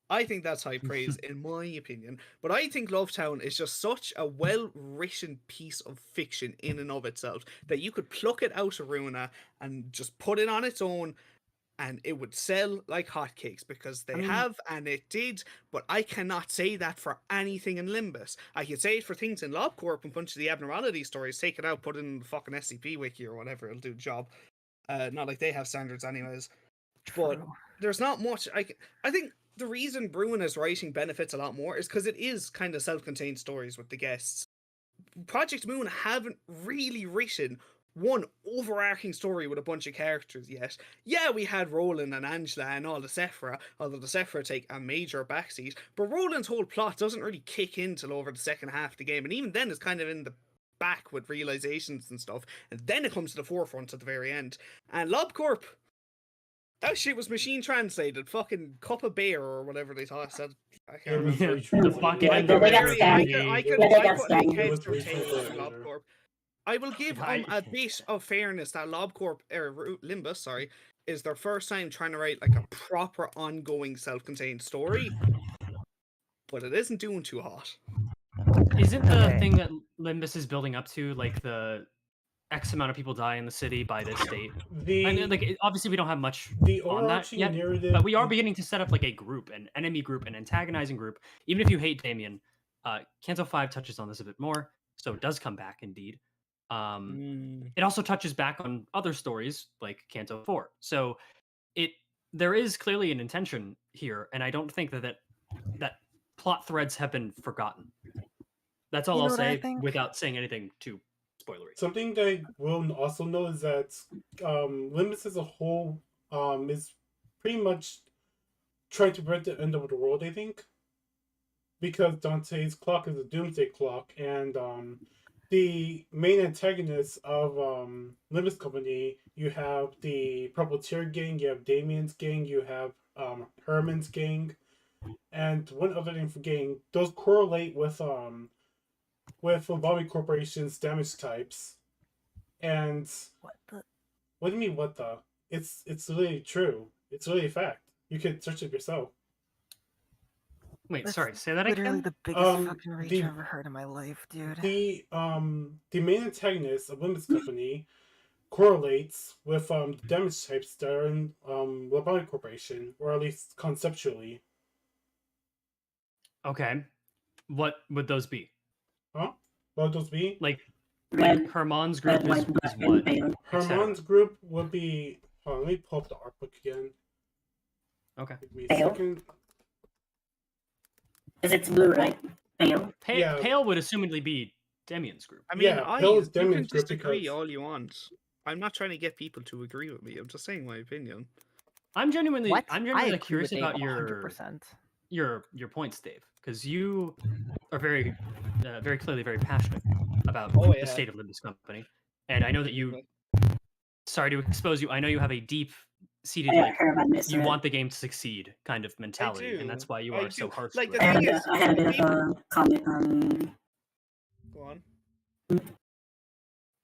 I think that's high praise in my opinion. But I think Lovetown is just such a well-written piece of fiction in and of itself that you could pluck it out of Runa and just put it on its own and it would sell like hotcakes because they have and it did, but I cannot say that for anything in Limbus. I could say it for things in LobCorp and bunch of the abnormality stories, take it out, put it in the fucking SCP wiki or whatever, it'll do the job. Not like they have standards anyways. But True. there's not much I think the reason Bruina's writing benefits a lot more is because it is kind of self-contained stories with the guests. Project Moon haven't really written one overarching story with a bunch of characters yet. Yeah, we had Roland and Angela and all the Sephira, although the Sephira take a major backseat, but Roland's whole plot doesn't really kick in till over the second half of the game, and even then it's kind of in the back with realizations and stuff, and then it comes to the forefront at the very end. And LobCorp, that shit was machine translated, fucking cup of beer or whatever they thought it said. I can't remember. The bucket Yeah, and they the got bear scammed. and I the- could Yeah, they got put scammed. heads It or was tails for reasonable. LobCorp. I will give a bit of fairness that LobCorp, or Limbus, sorry, is their first time trying to write like a proper ongoing self-contained story, but it isn't doing too hot. Isn't the Okay. thing that Limbus is building up to like the X amount of people die in the city by this date? I mean, like obviously we don't have much the on that overarching yet, narrative, but we are beginning to set up like a group, an enemy group, an antagonizing group. Even if you hate Damien, Canto 5 touches on this a bit more, so it does come back indeed. It also touches back on other stories like Canto 4. So there is clearly an intention here, and I don't think that plot threads have been forgotten. That's all You I'll know what I say think? without saying anything too spoilery. something that I will also know is that Limbus as a whole is pretty much trying to prevent the end of the world, I think. Because Dante's clock is a doomsday clock, and the main antagonists of Limbus Company, you have the Purple Tear gang, you have Damien's gang, you have Herman's gang, and one other name for gang. Those correlate with Lobby Corporation's damage types. And What the? what do you mean what the? It's really true. It's really a fact. You can search it yourself. Wait, That's sorry, say that Literally again? the biggest Um, fucking reach the- I've ever heard in my life, dude. The main antagonist of Limbus Company correlates with the damage types that are in Lobby Corporation, or at least conceptually. Okay. What would those be? Huh? What would those be? Like Red, Herman's group red, is white, black, what? and pale. Herman's group would be. Hold on, let me pull up the art book again. Okay. Give me a Pale? second. Because it's blue, right? Pale. Yeah. Pale would assumedly be Damien's group. I mean, Yeah, Pill is you can Demian's group disagree because- all you want. I'm not trying to get people to agree with me. I'm just saying my opinion. I'm genuinely What? I'm I genuinely agree curious with Dave about 100%. your points, Dave, because you are very clearly very passionate about Oh, the yeah. state of Limbus Company, and I know that you. Definitely. Sorry to expose you. I know you have a deep-seated Yeah, like Herman is you right. want the game to succeed kind of mentality, and that's why you I are so do. harsh. Like, to the it. I thing had, is, I had a bit of people- a comment on. Go on.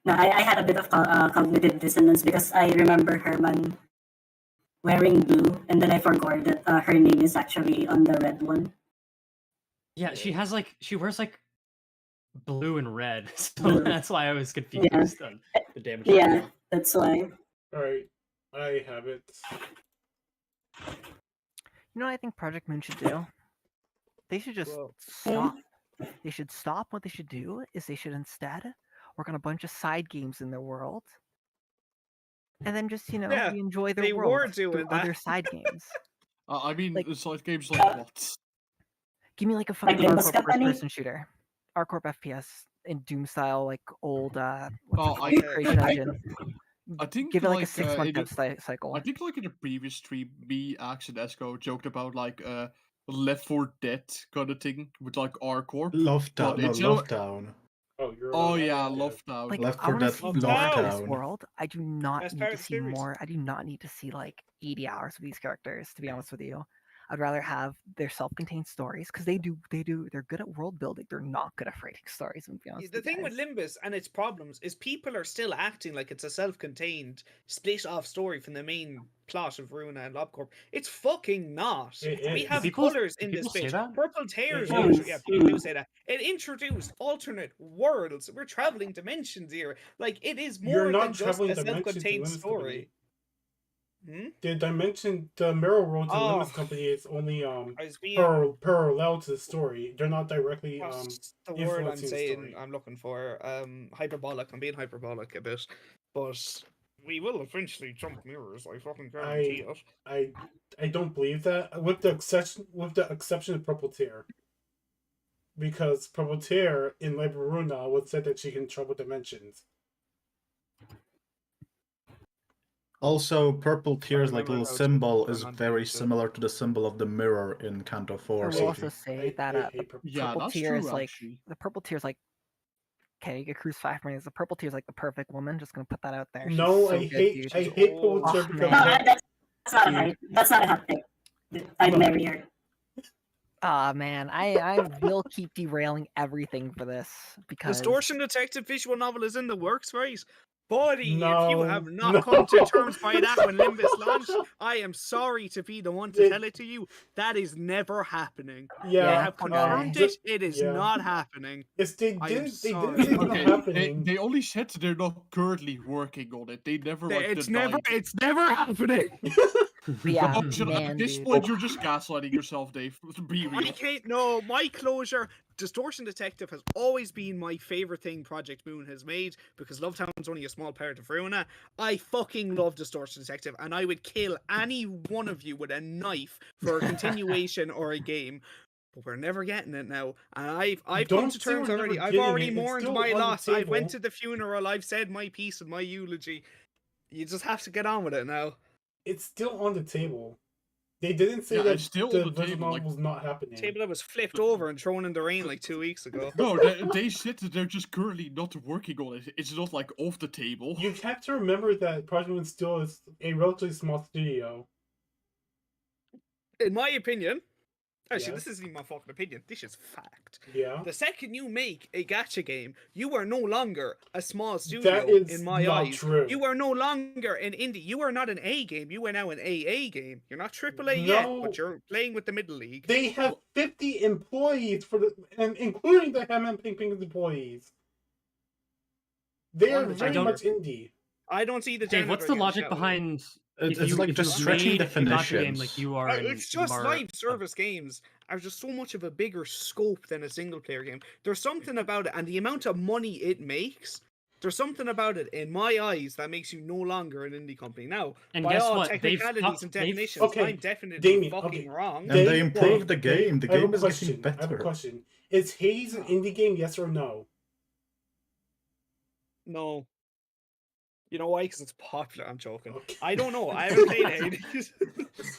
No, I had a bit of cognitive dissonance because I remember Herman wearing blue, and then I forgot that her name is actually on the red one. Yeah, she wears like blue and red, so Blue. that's why I was confused on the damage. Yeah, that's why. Alright, I have it. You know what I think Project Moon should do? They should just Well, stop. They should stop. What they should do is they should instead work on a bunch of side games in their world, and then just Yeah, we enjoy their they world were through doing other that. side games. I mean, Like- the side games like what? Give me like a fucking Limbus hardcore Company? first-person shooter, hardcore FPS in Doom style, like old what's Oh, it called? I- Creation Engine. I think Give it like a like, 6-month in dev the- cycle. I think like in the previous stream, me, Axe, and Esco joked about like Left 4 Dead kind of thing with like Arcore. Love Town. But No, it's Love Town. Oh, you're Oh on that? yeah, Love Town. Like Left I 4 want to Dead see Love more Love of this Town. world. I do not Best need part to of the see series. more. I do not need to see like 80 hours of these characters. To be honest with you, I'd rather have their self-contained stories because they're good at world building. They're not good at writing stories. To be honest, The with you thing with guys. Limbus and its problems is people are still acting like it's a self-contained, split-off story from the main plot of Runa and LobCorp. It's fucking not. It We is. have People- colors do in this people say bitch. that? Purple tears. It is. Yeah, people do say that. It introduced alternate worlds. We're traveling dimensions here. Like it is more You're than not just traveling a dimensions in self-contained Limbus story. Hmm? The mirror world to Oh. Limbus Company is only I was being parallel to the story. They're not directly what's the word I'm influencing the saying story. I'm looking for? Hyperbolic. I'm being hyperbolic a bit. But we will eventually jump mirrors, I fucking guarantee it. I don't believe that with the exception of Purple Tear. Because Purple Tear in Liberuna would said that she can travel dimensions. Also, Purple Tear's like remember little how to symbol turn is on very dimension. similar to the symbol of the mirror in Canto 4. I will So also say that I hate Purple Yeah, purple that's tear is true, like actually. the purple tear is like. Okay, you get Cruise 5 minutes. The purple tear is like the perfect woman. Just gonna put that out there. She's No, so I good, hate dude. I hate Purple Oh, Tear man. because No, of- that's not a Dude. hype. That's not a hot take. I'd marry her. Ah man, I will keep derailing everything for this because Distortion Detective visual novel is in the works, right? Buddy, if No, you have not no. come to terms by that when Limbus launched, I am sorry to be the one to It- tell it to you. That is never happening. yeah, I have poor confirmed guy. it. It is yeah. not happening. It's they I am didn't sorry. say it's not Okay, happening. they only said they're not currently working on it. They never like It's denied it. never happening. yeah, Oh, shut up. man, At this dude. point, you're just gaslighting yourself, Dave. Be I real. can't. No, my closure. Distortion Detective has always been my favorite thing Project Moon has made because Love Town's only a small part of Runa. I fucking love Distortion Detective, and I would kill any one of you with a knife for a continuation or a game. But we're never getting it now, and I've come Don't to say terms we're never already. I've getting already it. It's mourned still my on the loss. I went table. to the funeral. I've said my piece in my eulogy. You just have to get on with it now. It's still on the table. They didn't say Yeah, that it's still the on the visual table, like- novel's not happening. Table that was flipped over and thrown in the rain like 2 weeks ago. No, they said that they're just currently not working on it. It's not like off the table. You have to remember that Project Moon still is a relatively small studio. In my opinion, actually, Yeah. this isn't even my fucking opinion. This is fact. Yeah. The second you make a gacha game, you are no longer a small studio. That is in my not eyes, true. you are no longer an indie. You are not an A game. You are now an AA game. You're not AAA yet, No. but you're playing with the middle league. They have 50 employees and including the Ham and Ping Ping employees. They are Well, very don't- much indie. I don't see the. Dave, what's the janitor logic getting shouted. behind It's if you, like if just you stretching made a gacha game definitions. like you are in It's just Mar- live service games are just so much of a bigger scope than a single player game. There's something about it, and the amount of money it makes. There's something about it in my eyes that makes you no longer an indie company. Now, And by guess all what? They've technicalities fucked- and they've- definitions, Okay, I'm definitely Damien, fucking okay. wrong. And they improved the game. The I have game a is question. getting I have a better. question. Is Hades an indie game, yes or no? No. You know why? Because it's popular. I'm joking. Okay. I don't know. I haven't played Hades.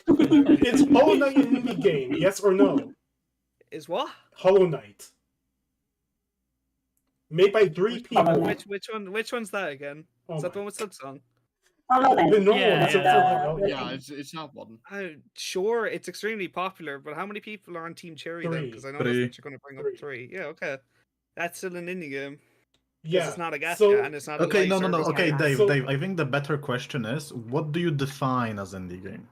Is Hollow Knight an indie game? Yes or no? Is what? Hollow Knight. Made by 3 Which, people. which one's that again? Oh Is that the my- one with Silksong? Hollow Knight. The normal Yeah, one. It's yeah. oh, yeah. Yeah, it's that one. Sure, it's extremely popular, but how many people are on Team Cherry then? 3. Because I know Three. that's what you're going to bring up. 3. 3. Yeah, okay. That's still an indie game. Yeah. It's not a gacha So, and it's not a Okay, live no. service Okay, game. Dave, So- Dave. I think the better question is, what do you define as indie game?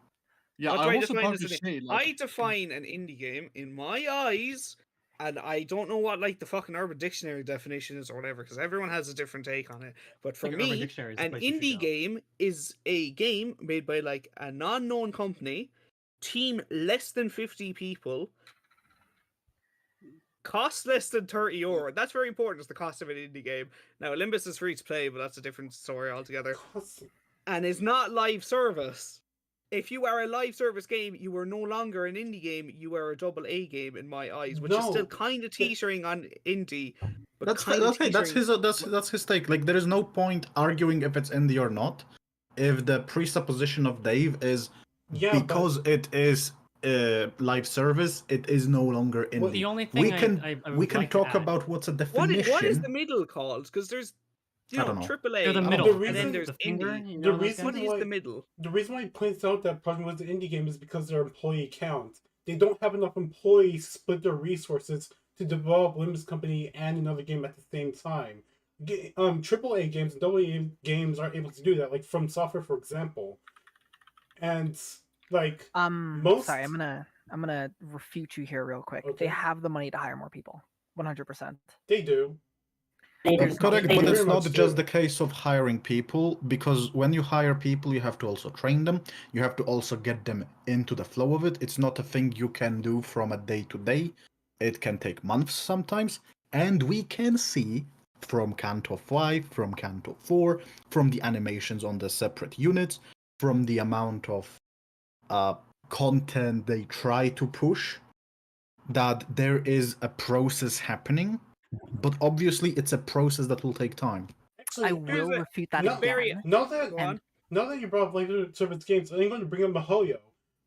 Yeah, What do I I was define about as to an say, I like, define an indie game in my eyes, and I don't know what like the fucking Urban Dictionary definition is or whatever, because everyone has a different take on it. But for think Urban me, Dictionary is the an place you should indie go. game is a game made by like a non-known company, team less than 50 people, cost less than €30. That's very important. It's the cost of an indie game. Now, Limbus is free to play, but that's a different story altogether. And is not live service. If you are a live service game, you are no longer an indie game. You are a double A game in my eyes, which is still No, kind of teetering on indie. But That's kind of okay. That's teetering- that's his take. Like, there is no point arguing if it's indie or not, if the presupposition of Dave is yeah, because it is live service, it is no longer indie. The only thing we I- can I would we can like to talk add- about what's a What definition. is the middle called? Because there's, I don't know. AAA, They're the The middle. The and then reason- there's the finger, indie. you The know, those reason What guys? is why- the middle? The reason why he points out that probably was the indie game is because their employee count. They don't have enough employees to split their resources to develop Limbus Company and another game at the same time. AAA games and AA games are able to do that, like From Software, for example. And like most, Sorry, I'm gonna refute you here real quick. Okay. They have the money to hire more people. 100%. they do. They There's do. no- Correct, They but do. it's Very not much just do. the case of hiring people, because when you hire people, you have to also train them. You have to also get them into the flow of it. It's not a thing you can do from a day to day. It can take months sometimes. And we can see from Canto 5, from Canto 4, from the animations on the separate units, from the amount of content they try to push, that there is a process happening. But obviously, it's a process that will take time. Actually, I will a- refute that no, Very- again. now that Go And- on. now that you brought up live service games, I'm going to bring up MiHoYo.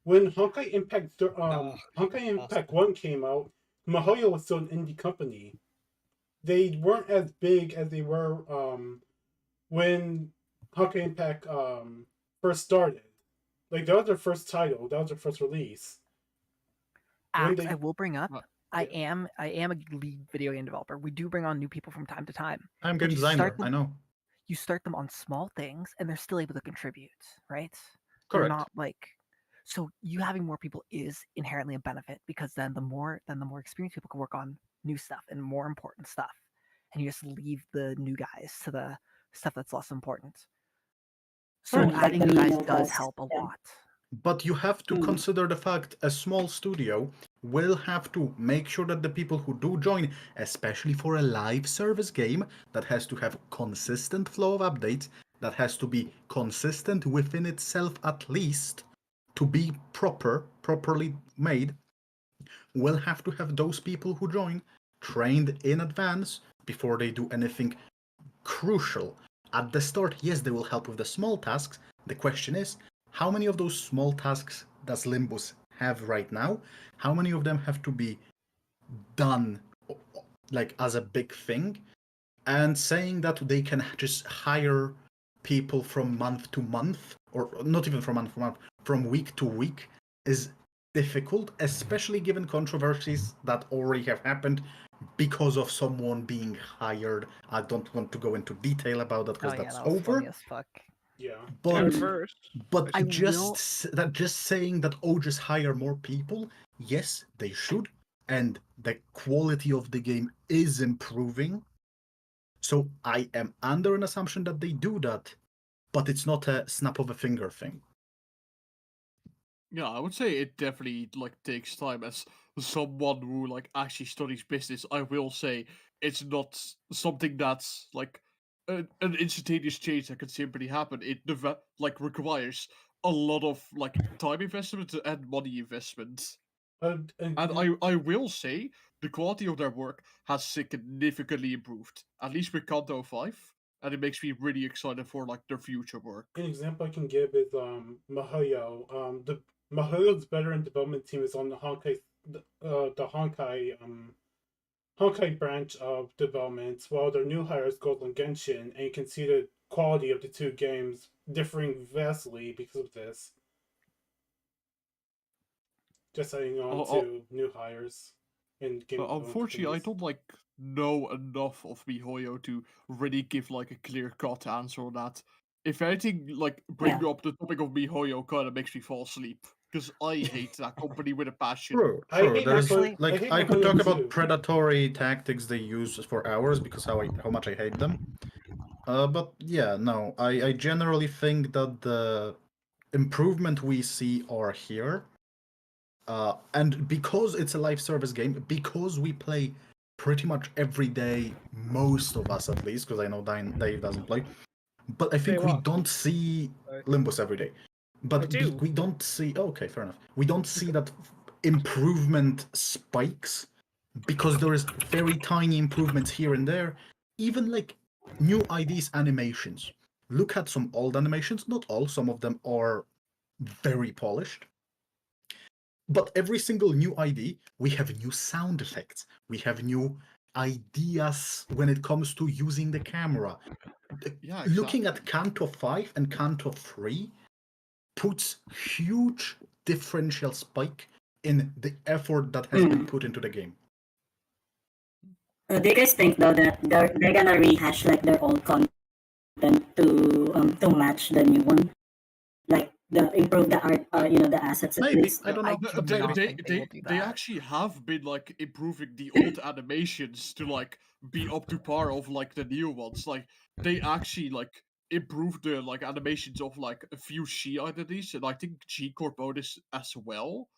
When Honkai Impact Honkai Impact 1 came out, MiHoYo was still an indie company. They weren't as big as they were when Honkai Impact first started. Like, that was their first title, that was their first release. When Axe, they- I will bring up. What? I am a lead video game developer. We do bring on new people from time to time. I'm But game you designer, start them- I know. You start them on small things, and they're still able to contribute, right? Correct. They're not like. So you having more people is inherently a benefit, because then the more experienced people can work on new stuff and more important stuff, and you just leave the new guys to the stuff that's less important. So Correct. adding Like new the guys new does guys, help a yeah. lot. But you have to Hmm. consider the fact a small studio will have to make sure that the people who do join, especially for a live service game that has to have consistent flow of updates, that has to be consistent within itself at least to be properly made, will have to have those people who join trained in advance before they do anything crucial. At the start, yes, they will help with the small tasks. The question is, how many of those small tasks does Limbus have right now? How many of them have to be done like as a big thing? And saying that they can just hire people from month to month, or not even from month to month, from week to week, is difficult, especially given controversies that already have happened because of someone being hired. I don't want to go into detail about that because Oh yeah, that's that was over. funny as fuck. Yeah. But First. but I just just saying that, oh, just hire more people, yes, they should, and the quality of the game is improving. So I am under an assumption that they do that, but it's not a snap of a finger thing. Yeah, I would say it definitely like takes time. As someone who like actually studies business, I will say it's not something that's like an instantaneous change that can simply happen. It like requires a lot of like time investment and money investment. And I will say the quality of their work has significantly improved. At least with Kanto 5. and it makes me really excited for like their future work. An example I can give is Mihoyo. The Mihoyo's veteran development team is on the Honkai branch of development, while their new hires go on Genshin, and you can see the quality of the two games differing vastly because of this. Just adding on to new hires in game development Unfortunately, I companies. don't know enough of MiHoYo to really give like a clear-cut answer on that. If anything, like bringing up the topic of MiHoYo kind of makes me fall asleep because I hate that company with a passion. True. hate There's Mihoyo- I like hate I could Mihoyo talk too. about predatory tactics they use for hours because how much I hate them. But yeah, no, I generally think that the improvement we see are here. And because it's a live service game, because we play pretty much every day, most of us at least, because I know Dave doesn't play. But I think Play we what? don't see Sorry. Limbus every day. But I do. we don't see. Okay, fair enough. We don't see that improvement spikes because there is very tiny improvements here and there. Even like new IDs animations. Look at some old animations. Not all. Some of them are very polished. But every single new ID, we have new sound effects. We have new ideas when it comes to using the camera. Yeah, Looking at Canto 5 and Canto 3 puts huge differential spike in the effort that has been put into the game. Do you guys think though that they're gonna rehash like their old content to match the new one, like improve the art, the assets at Maybe, least? I don't know. do not think they will do They that. actually have been like improving the old animations to like be up to par of like the new ones. Like they actually like improved the like animations of like a few She identities, and I think G Corp Otis as well,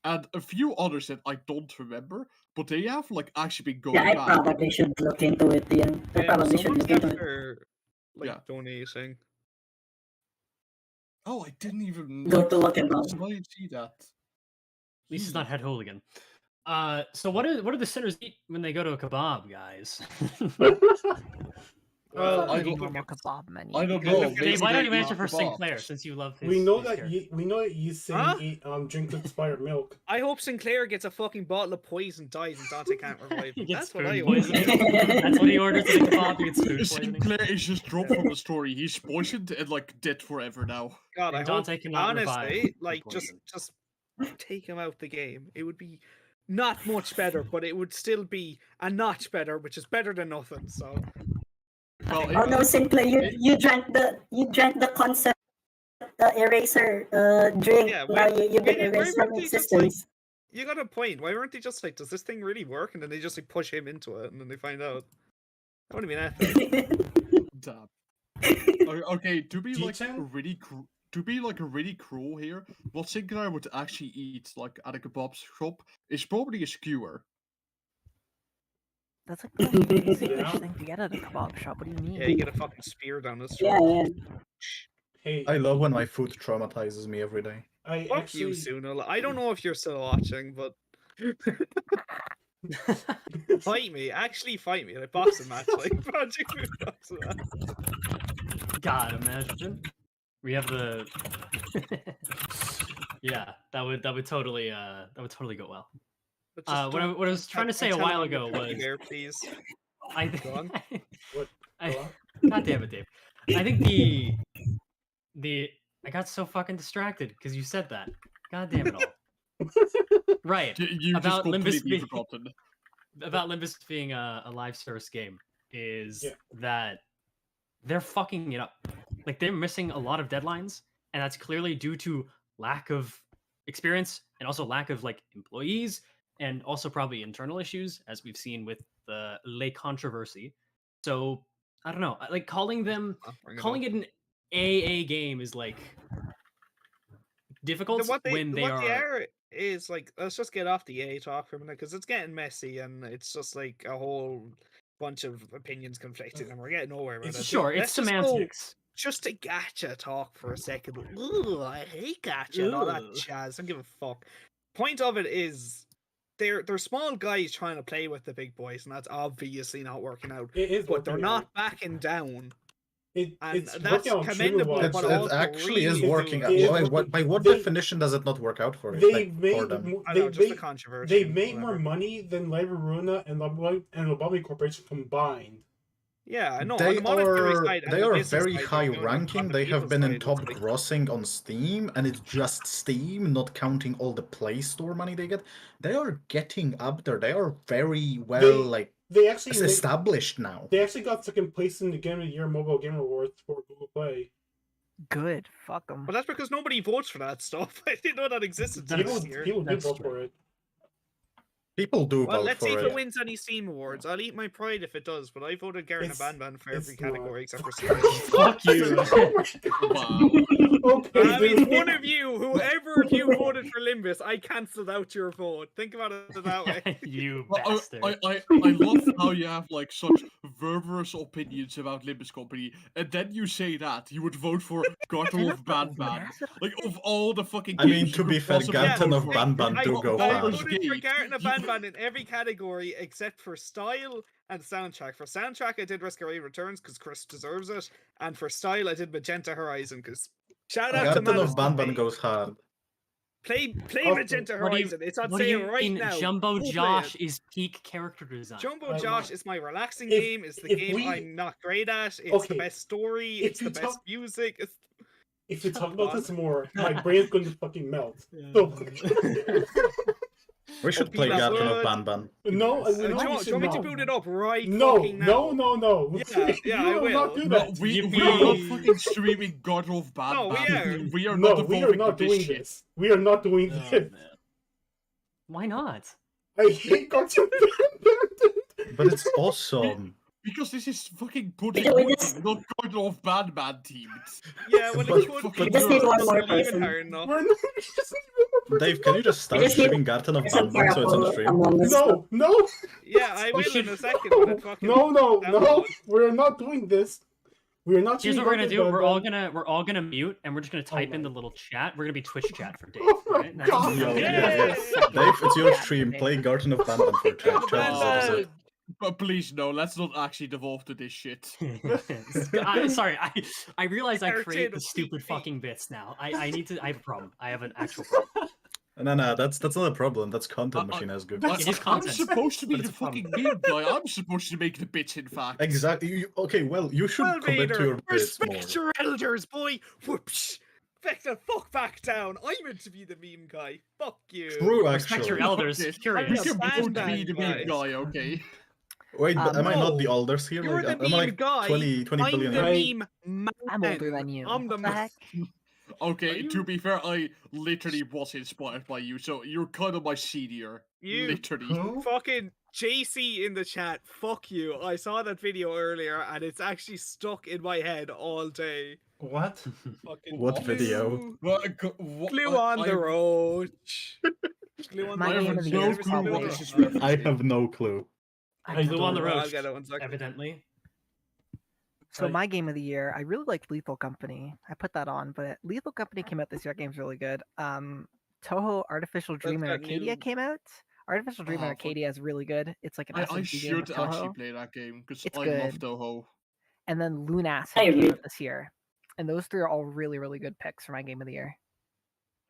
and a few others that I don't remember. But they have like actually been going Yeah, I back. probably should look into it. Yeah, I probably should someone's look into it. after Yeah. donating. Oh, I didn't even Go to look at I them. didn't see that. At least it's not head hooligan. So what do the sinners eat when they go to a kebab, guys? Well, I the don't- normal kebab menu. I don't Because know. if Dave, Maybe why don't they you answer eat for kebabs. Sinclair since you love his? We know his that character? we know that Yi Sing Huh? drinks expired milk. I hope Sinclair gets a fucking bottle of poison, dies, and Dante can't revive He him. gets That's what I food hope. poisoning. That's what he orders at the kebab. He gets food poisoning. Sinclair is just dropped from the story. He's poisoned and like dead forever now. God, I And hope, Dante cannot revive honestly, from like poison. just take him out the game. It would be not much better, but it would still be a notch better, which is better than nothing. So Well, Oh no, Sinclair, you drank the concept eraser drink. yeah, Now you've been why erased weren't from they just like? existence. You got a point. Why weren't they just like, does this thing really work? And then they just like push him into it, and then they find out. That would have been epic. damn. Okay, to be like G-Chan? really cruel here, what Sinclair would actually eat like at a kebab shop is probably a skewer. That's like the most basic Yeah. thing to get at a kebab shop. What do you mean? Yeah, you get a fucking spear down his Yeah, throat. yeah. Hey, I love when my food traumatizes me every day. I Fuck actually you, Sunil. I don't know if you're still watching, but fight me. Actually, fight me. Like boxing match, like Project boxing match. God, imagine. We have the. Yeah, that would totally go well. But just What I don't- was trying to say a tell him while I'm the ago teddy was bear, please. I Go on. What? I, Go on. God damn it, Dave. I think the I got so fucking distracted because you said that. God damn it all. Right. You just About Limbus completely being forgotten. about Limbus being a live service game is Yeah. that they're fucking it up. Like they're missing a lot of deadlines, and that's clearly due to lack of experience and also lack of like employees and also probably internal issues, as we've seen with the Le controversy. So I don't know, like calling it an AA game is like difficult What they when they are. is like, let's just get off the A talk for a minute because it's getting messy and it's just like a whole bunch of opinions conflicting and we're getting nowhere with it. Sure, it's Let's just go semantics. just to gacha talk for a second. Ooh, I hate gacha and all that Ugh. jazz. I don't give a fuck. Point of it is they're small guys trying to play with the big boys, and that's obviously not working out. It is But they're working not out. backing down It's And that's working out extremely commendable, well. but It also actually is really working. It is By what They- definition does it not work out for it? They Like, for made them? mo- I they know, just the made controversy. they and made more whatever. money than Liveruna and Lobami Corporation combined. Yeah, I know. On They the monetary are side and they the are business very side, high they're good, but on ranking. the They have people been in side, top it's like, grossing on Steam, and it's just Steam, not counting all the Play Store money they get. They are getting up there. They are very well They actually established now. They actually got second place in the Game of the Year Mobile Game Awards for Google Play. Good. Fuck them. But that's because nobody votes for that stuff. I didn't know that existed till People this year. do That's vote true. for it. People do Well, vote let's see for if it. it wins any Steam awards. I'll eat my pride if it does, but I voted Garrett It's- Banban for every it's not. category except for Serious. Fuck you. Wow. Okay, That means dude. one of you, whoever of you voted for Limbus, I cancelled out your vote. Think about it that way. You Well, bastard. I love how you have like such verberous opinions about Limbus Company, and then you say that you would vote for Garten of Banban. Like of all the fucking I mean, games to you be could fair, possibly Garten vote of for. Banban do go I far. Baldur's voted for Gate. Garrett and You- Banban in every category except for style and soundtrack. For soundtrack, I did Rescue Returns because Chris deserves it, and for style, I did Magenta Horizon because shout out to Garten of Madison Banban Bay. goes hard. Play Oh, Magenta What do you- Horizon. It's on What do sale you right mean now. Jumbo Go play Josh it. is peak character design? Jumbo I Josh know. is my relaxing If- game. It's the if game we- I'm not great at. It's Okay, the best story. if It's you the best talk- music. It's... If you Come talk about on. this more, my brain's going to fucking melt. So, We should play People Garten of would- Banban. no, Do you no, want we do should you want me to not. boot it up right No, fucking now? no. Yeah, yeah, You I will not will. do No, that. we Yippee. are not fucking streaming Garten of Banban. No, we are. We are No, not we are evolving not to doing this shit. this. We are not doing Oh, this. man. Why not? I hate Cartoon Banban. But it's awesome. Because this is fucking Putin, Yeah, we just- not Garten of Banban teamed. Yeah, well, But- it could but be. just need one It's more not even person. hard enough. We're not. Dave, can you just start just need- streaming Garten of Isn't Banban so it's on the Parapol stream? Among Us? No. Yeah, I will in a second. When it fucking No. downloads. We're not doing this. We're not. Here's doing what we're gonna Cartoon do. Banban. We're all gonna mute, and we're just gonna type in my- the little chat. We're gonna be Twitch chat for Dave. Oh my Right? That's- God. Yo, Yeah. Dave, it's your stream. Play Garten of Banban for chat. Chat is Banban. opposite. But please, no, let's not actually devolve to this shit. Sorry, I realize I create Cartoon the of stupid PP. fucking bits now. I need to. I have a problem. I have an actual problem. No, that's not a problem. That's content machine has good. It is I'm content, supposed to be but the it's a problem. fucking game guy. I'm supposed to make the bits, in fact. Exactly. Okay, well, you should Well, commit to Vader, your bits more. respect your elders, boy. Whoops. Back the fuck back down. I'm meant to be the meme guy. Fuck you. True, Respect your actually. elders. Okay, Curious. You can both Banban be the main guys. guy, okay? Wait, but am I not the No. elders here? You're Like, the am I meme like guy. 20 I'm billion? the Right. meme man. I'm older than you. I'm the What the heck? Okay, to be fair, I literally was inspired by you, so you're kind of my senior. You Literally. Who? fucking JC in the chat. Fuck you. I saw that video earlier and it's actually stuck in my head all day. What? Fucking What video? glue- Well, Glue on the roach. Glue on My the game roach. of the You year ever is seen Glue on probably- the This is Roach? referencing. I have no clue. I Glue on the don't- I'll roast. get it one second. Evidently. So Right. my game of the year, I really liked Lethal Company. I put that on, but Lethal Company came out this year. That game's really good. Toho Artificial Dream and got Arcadia new- came out. Artificial Dream and Oh, fuck. Arcadia is really good. It's like an I SMG game with should actually Toho. play that game, because It's I good. love Toho. And then Lunas I came agree. out this year. And those three are all really, really good picks for my game of the year.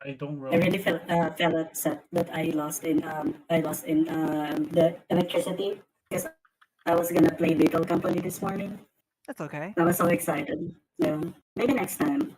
I don't I really. really felt upset that I lost in the electricity because I was gonna play Little Company this morning. That's okay. I was so excited. Yeah, maybe next time.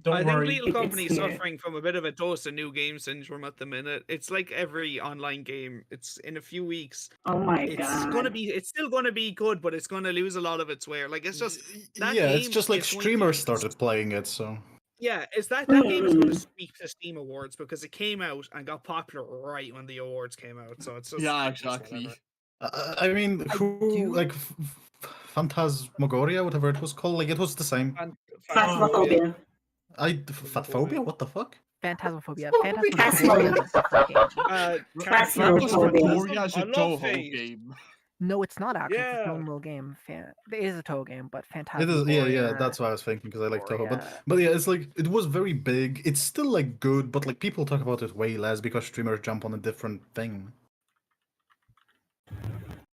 Don't I think worry. Little It's Company is here. suffering from a bit of a dose of new game syndrome at the minute. It's like every online game. It's in a few weeks. Oh my It's god! it's still gonna be good, but it's gonna lose a lot of its wear. Like it's just that Yeah, it's game just like is going to- streamers started playing it, so. Yeah, it's that game is going to Mm. speak to Steam Awards because it came out and got popular right when the awards came out. So it's just Yeah, it's exactly. whatever. I mean, I who do- like Phantasmagoria, whatever it was called, like it was the same. Phasmophobia. Fatphobia? What the fuck? Phantasmophobia. Phasmophobia. Phasmophobia is a different game. Phasmophobia. Phantasmagoria is a I love Toho Phase. game. No, it's not actually. It's its Yeah. own little game. It is a Toho game, but It Phantasmagoria. is, yeah, that's what I was thinking because I like Toho. Gloria. But yeah, it's like it was very big. It's still like good, but like people talk about it way less because streamers jump on a different thing.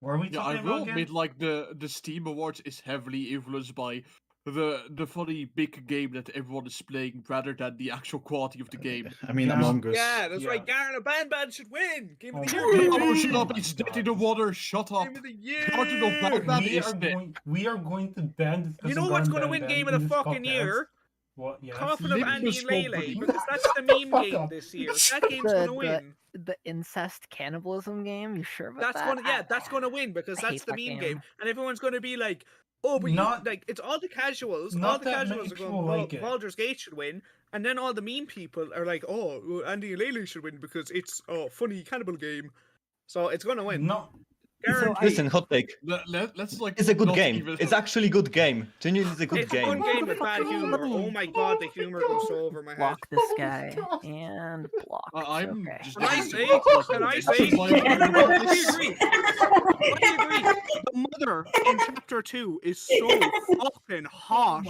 What are we Yeah, I talking will about admit, again? like the Steam Awards is heavily influenced by the funny big game that everyone is playing rather than the actual quality of the game. I mean, Yeah. Among Us. Yeah, that's right. Yeah. Garten of Banban should win. Game of the Oh year. my Game God. Oh, shut up! my It's dead God. in the water. Shut up. of the year. Garten of Banban We is are dead. going to ban discussing You know what's going going to win Game of the fucking year? What? Yes. Coffin of Andy Limbus and Lele, Company. because that's the meme Fuck game up. this year. That game's going to win. The incest cannibalism game. You sure about That's that? going to, yeah, that's going to win because I that's hate the that meme game. game, and everyone's going to be like, "Oh, but Not- you like it's all the casuals. not All the that many casuals are going, people like it. Baldur's Gate should win." And then all the meme people are like, "Oh, well, Andy and Lele should win because it's a funny cannibal game." So it's going to win. No. Guaranteed. Listen, hot take. Let's like. It's a good not game. even- It's actually a good game. Genuinely, it's a good It's a game. good game with bad humor. Oh my god, the humor goes so over my head. Block this Oh my guy God. and block. I'm Okay. just. Can I looking say? at it, like, Can I this say? is like- I agree. I agree. The mother in chapter 2 is so fucking hot.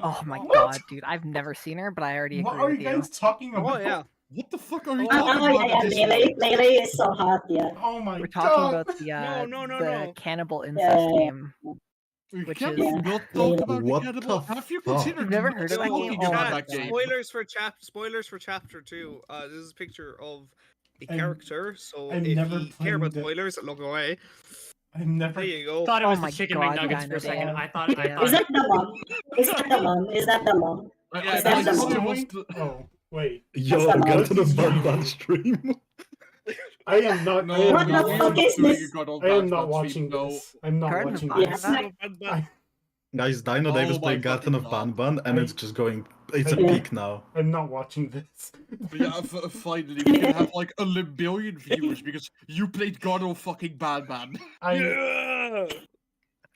Oh my What? god, dude! I've never seen her, but I already What agree are with you guys talking Oh about? yeah. What the fuck are you Oh, talking Oh, about? yeah, at this Lele, point? Lele is so hot, yeah. Oh my We're talking God. about the No. cannibal incest Yeah. game. Which Can is- we Yeah. not talk about What the cannibal? the Have you fuck? considered You've never not heard of that talking game? Yo, Oh, about chat, that game? spoilers for chapter 2. This is a picture of a I'm- character, so I'm if never you care about playing the- spoilers, look away. I'm never. There you go. thought it Oh was my the chicken God, McNuggets for Dino a second. Dave. I thought. Yeah. Is that the mom? Is that the mom? Is that the mom? I Yeah, thought that's it the was point. the- Oh wait, Yo, That's get the to the most- Banban stream. I am not. No, I am What no, the we not, fuck are is doing this? a God of I am Bad not Bad watching stream, no. this. I'm not Garden of watching Banban? this. Yes. Guys, Dino Oh Dave is my playing Garten of fucking Banban, and I- it's just going. It's a I- peak now. I'm not watching this. But yeah, finally, we can have like a billion viewers because you played God of fucking Bad Man. I Yeah.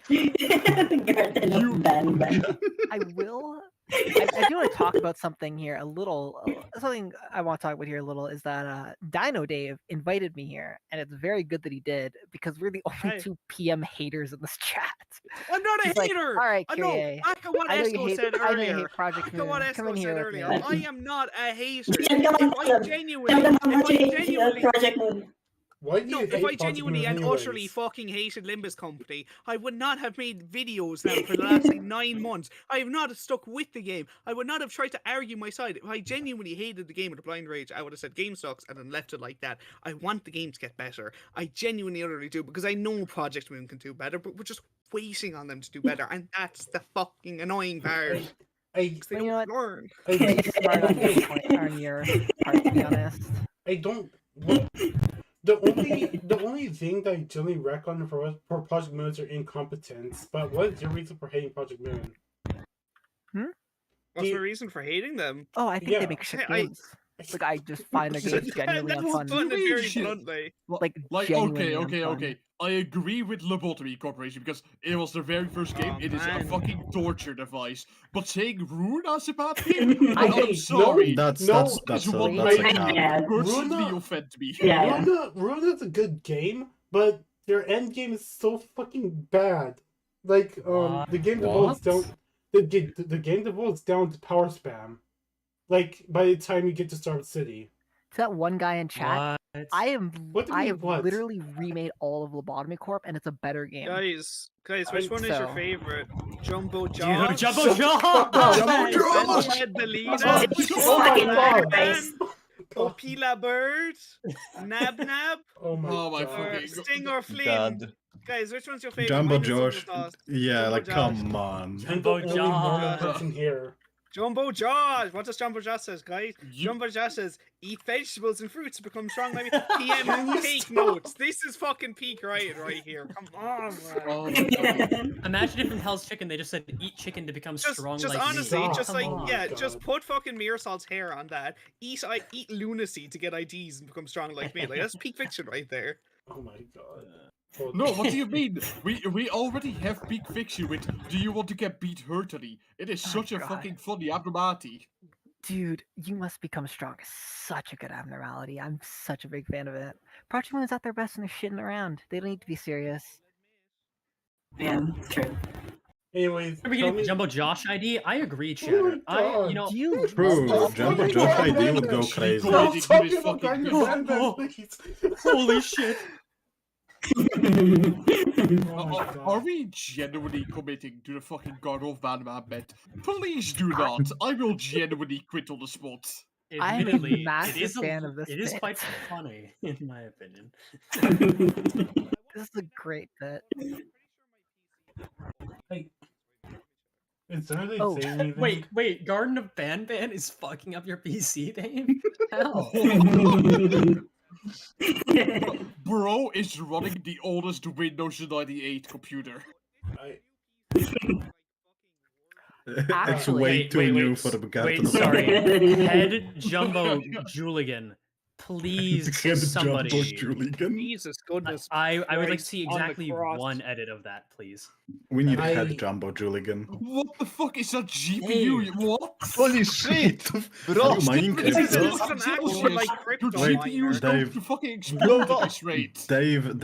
Garden You- of Banban. I will. I do want to talk about something here a little. Something I want to talk about here a little is that Dino Dave invited me here, and it's very good that he did because we're the only Hey. two PM haters in this chat. I'm not a He's like, hater. "All right, I know. Kyrie, Back at what I know you Esco hate. said I know you earlier. hate Project Back at what Moon. Come in Esco here said with earlier. me. I am not a hater. Come on, If I tell genuinely, them how if much I you hate genuinely, Project Moon. why do you no, hate if I Project genuinely Moon and anyways? utterly fucking hated Limbus Company, I would not have made videos now for the last like 9 months. I have not stuck with the game. I would not have tried to argue my side. If I genuinely hated the game with a blind rage, I would have said game sucks and then left it like that. I want the game to get better. I genuinely utterly do because I know Project Moon can do better, but we're just waiting on them to do better, and that's the fucking annoying part. I, 'Cause they Well, you know don't what? learn. I, Smart on your point, on your part, to be honest. I don't. What, the only thing that I generally wreck on for Project Moon is their incompetence. But what is your reason for hating Project Moon? What's Do- my reason for hating them? Oh, I think Yeah. they make shit I- games. Like I just find their games genuinely That's unfun. putting it very Shit. bluntly. Like Like, genuinely okay. unfun. I agree with Lobotomy Corporation because it was their very first game. Oh, It is a man. fucking torture device. But saying Rune as a bad game? I- I'm sorry. That's No, that's a one that's a way- cap. Yeah. personally Runa- offend me. Yeah. Runa's a good game, but their end game is so fucking bad. Like the game devolves What? down. The game devolves down to power spam. Like by the time you get to Star City. To that one guy in chat, What? I What do you I mean, have what? literally remade all of Lobotomy Corp, and it's a better game. Guys, which I'm- one is your so- favorite? Jumbo Dude, Job? Jumbo Shut Job! the fuck up. Jumbo Job! Red the leader? Oh my god! Nice. Opila Bird? Nab Nab? Oh my, Oh my god. Or fucking Sting or Flynn? God. Guys, which one's your favorite? Jumbo Mine is Jumbo Josh. Josh. Yeah, Jumbo like Josh. come on. I'm the Jumbo only Job. normal person here. Jumbo Josh! What does Jumbo Josh says, guys? You- Jumbo Josh says, eat vegetables and fruits to become strong. Like PM, Can you take stop? notes. This is fucking peak right here. Come on, man. Oh my god. Imagine if in Hell's Chicken they just said eat chicken to become strong Just like honestly, me. Stop. just Oh like my yeah, God. just put fucking Mirsal's hair on that. Eat lunacy to get IDs and become strong like me. Like that's peak fiction right there. Oh my god. Hold No, on. what do you mean? We already have peak fiction with Do You Want to Get Beat Hurtily? It is Oh, such a God. fucking funny abnormality. Dude, You Must Become Strong is such a good abnormality. I'm such a big fan of it. Project Moon's at their best and they're shitting around. They don't need to be serious. Yeah, true. Anyways, Are we tell getting me. Jumbo Josh ID? I agree, Oh Chatter. my I, God. you know, Do you True, Stop Jumbo fucking Josh talking ID would about go that. crazy. Stop Stop talking This about fucking Guardians of game. Banban, please. holy shit. Oh my Are god. we genuinely committing to the fucking God of Batman bet? Please do not. I will genuinely quit on the spot. I'm a Admittedly, massive it is fan of this It is quite bit. funny, in my opinion. This is a great bit. Like, is there really Oh, saying anything? Wait, Garden of Banban is fucking up your PC, Dave? How? Bro is running the oldest Windows 98 computer. I, It's Actually- way Wait, too wait, new wait, for the Wait, Garden of sorry. Banban. Head Jumbo Juligan. Please, Head somebody. Jumbo Juligan. Jesus goodness. I would like to Christ see on the exactly cross. one edit of that, please. We need I- Head Jumbo Juligan. What the fuck is that GPU? Dave. What? Holy shit! Bro, mining This is crypto? an actual like Your crypto GPU miner. is going Dave. to fucking explode at this rate. Dave,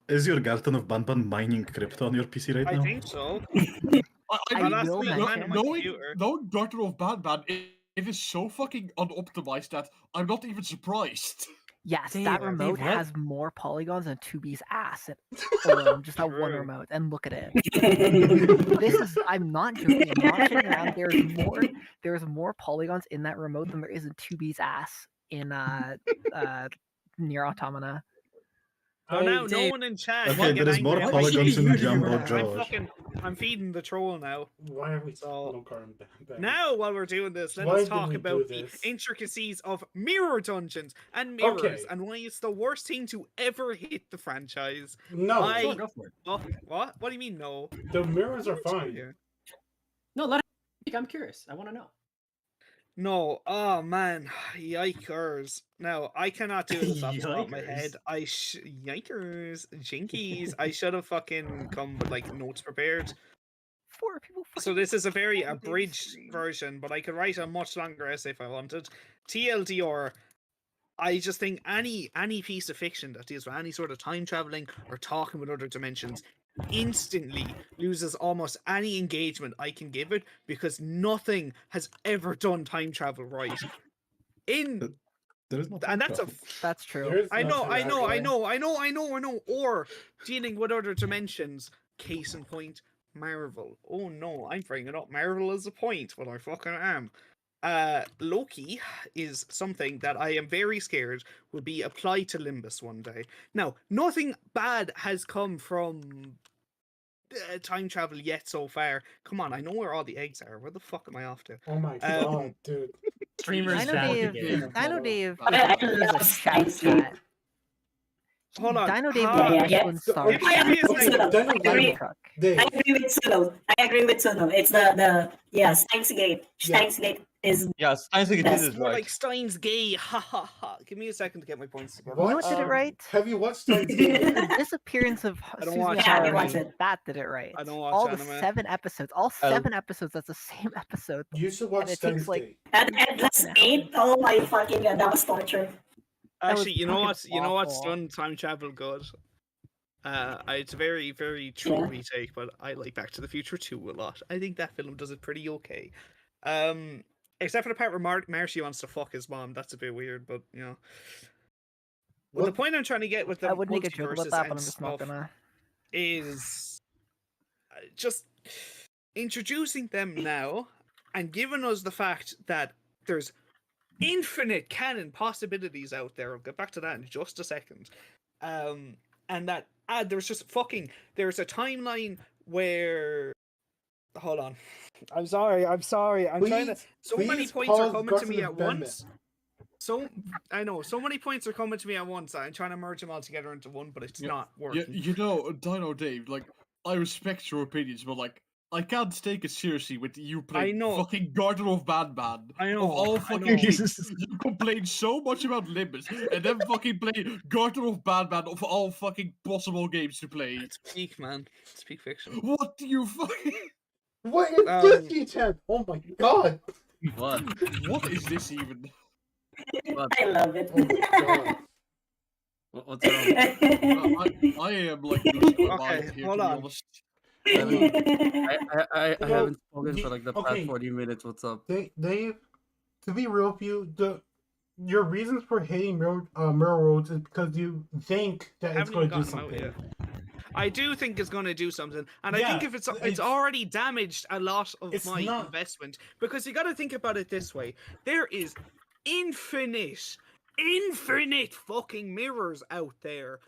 is your Garden of Banban mining crypto on your PC right I now? think so. I last will week, mention- man, on my computer. knowing Garden of Batman, it is so fucking unoptimized that I'm not even surprised. Yes, Dave, that Dave, remote what? has more polygons than 2B's ass alone, just that one True. remote. And look at it. This is I'm not joking, I'm not kidding around. There's more polygons in that remote than there is in 2B's ass in Near Automata. Oh, now no Dave. one in chat. Okay, can get there is more angry at polygons me. in Jumbo I'm Josh. I'm feeding the troll now. why are we So, no Garden Banban? Now, while we're doing this, let Why us did talk we about do the this? intricacies of mirror dungeons and mirrors, Okay. and why it's the worst thing to ever hit the franchise. No, I- Sure, go for it. Oh, what? What do you mean, no? the mirrors are fine. Yeah. No, let it. I'm curious. I want to know. No, oh man, yikers! No, I cannot do this off the top of my Yikers. head. Yikers, jinkies! I should have fucking come with like notes prepared. 4 people. So this is a very abridged version, but I could write a much longer essay if I wanted. TLDR, I just think any piece of fiction that deals with any sort of time traveling or talking with other dimensions instantly loses almost any engagement I can give it because nothing has ever done time travel right. There is no And that's a That's true. There is I know, nothing I know, I actually. know. Or dealing with other dimensions. Case in point, Marvel. Oh no, I'm bringing it up. Marvel is a point, but I fucking am. Loki is something that I am very scared will be applied to Limbus one day. Now, nothing bad has come from time travel yet so far. Come on, I know where all the eggs are. Where the fuck am I off to? Oh my god, dude. Streamers Dino validate. Dave. Dino Dave. I is love a chat science chat. Hold on. Dino Dave Ah, was yeah, when so- Star Give me a second. Dino Dave, Truck. Dave, I agree with Suno. It's the Steins Gate. Yeah. Steins Gate is Yeah, Steins Gate That's is More right. like Steins Gay. Ha ha ha. Give me a second to get my points together. what? You know what did it right? Have you watched Steins Gate? The disappearance of I don't Susan watch Yeah, I Sarandon, watch it. that did it right. I don't watch all anime. the 7 episodes. All Oh. 7 episodes. That's the same episode. You should watch And it Steins takes, like, Gate. and Endless 8. Oh my fucking god, that was torture. That was Actually, you know fucking what's what's awful. done time travel good? It's a very, very true retake, but I like Back to the Future 2 a lot. I think that film does it pretty okay. Except for the part where Marcy wants to fuck his mom. That's a bit weird, but you know. Well, the What? point I'm trying to get with the I would make a joke about multiverses that, and but I'm just not stuff gonna. is just introducing them now and giving us the fact that there's infinite canon possibilities out there. I'll get back to that in just a second. And that there's a timeline where hold on. I'm sorry. I'm trying to so many Please points are pause coming to Garden me of at Banban. once. So I know so many points are coming to me at once. I'm trying to merge them all together into one, but it's Yeah, not Yeah, working. you know, Dino Dave, like, I respect your opinions, but, like, I can't take it seriously with you playing know. fucking Garden of Batman. I know, Of all I fucking know. things. You complain so much about Limbus, and then fucking play Garden of Batman of all fucking possible games to play. It's peak, man. It's peak fiction. What do you fucking... What is this, D10? Oh my god. What? What is this even? I love it. Oh my god. What's wrong? I am, like, losing my Okay, mind here, hold to be on. honest. I Well, haven't spoken for like the okay. past 40 minutes. What's up? Dave, to be real with you, your reasons for hating Mirror Worlds is because you think that it's Haven't going even to do gotten them out something. yet. I do think it's going to do something, and I think Yeah, if it's it's- already damaged a lot of it's my not- investment, because you got to think about it this way: there is infinite fucking mirrors out there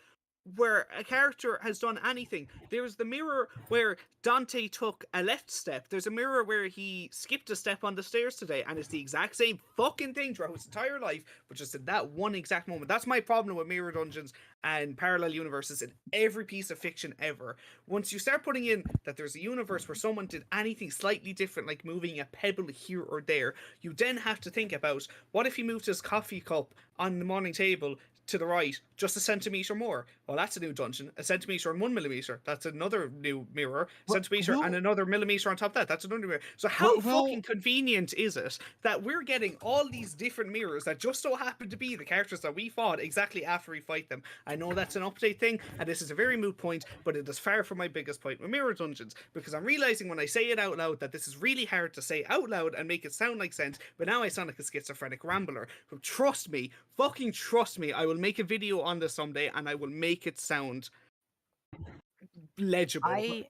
where a character has done anything. There's the mirror where Dante took a left step. There's a mirror where he skipped a step on the stairs today, and it's the exact same fucking thing throughout his entire life, but just in that one exact moment. That's my problem with mirror dungeons and parallel universes in every piece of fiction ever. Once you start putting in that there's a universe where someone did anything slightly different, like moving a pebble here or there, you then have to think about, what if he moved his coffee cup on the morning table to the right just a centimeter more? Well, that's a new dungeon. A centimeter and 1 millimeter, that's another new mirror. Centimeter and another millimeter on top of that, that's another mirror. So how fucking convenient is it that we're getting all these different mirrors that just so happen to be the characters that we fought exactly after we fight them? I know that's an update thing, and this is a very moot point, but it is far from my biggest point with mirror dungeons, because I'm realizing when I say it out loud that this is really hard to say out loud and make it sound like sense, but now I sound like a schizophrenic rambler. But trust me, fucking trust me, I will make a video on this someday, and I will make it sound legible. I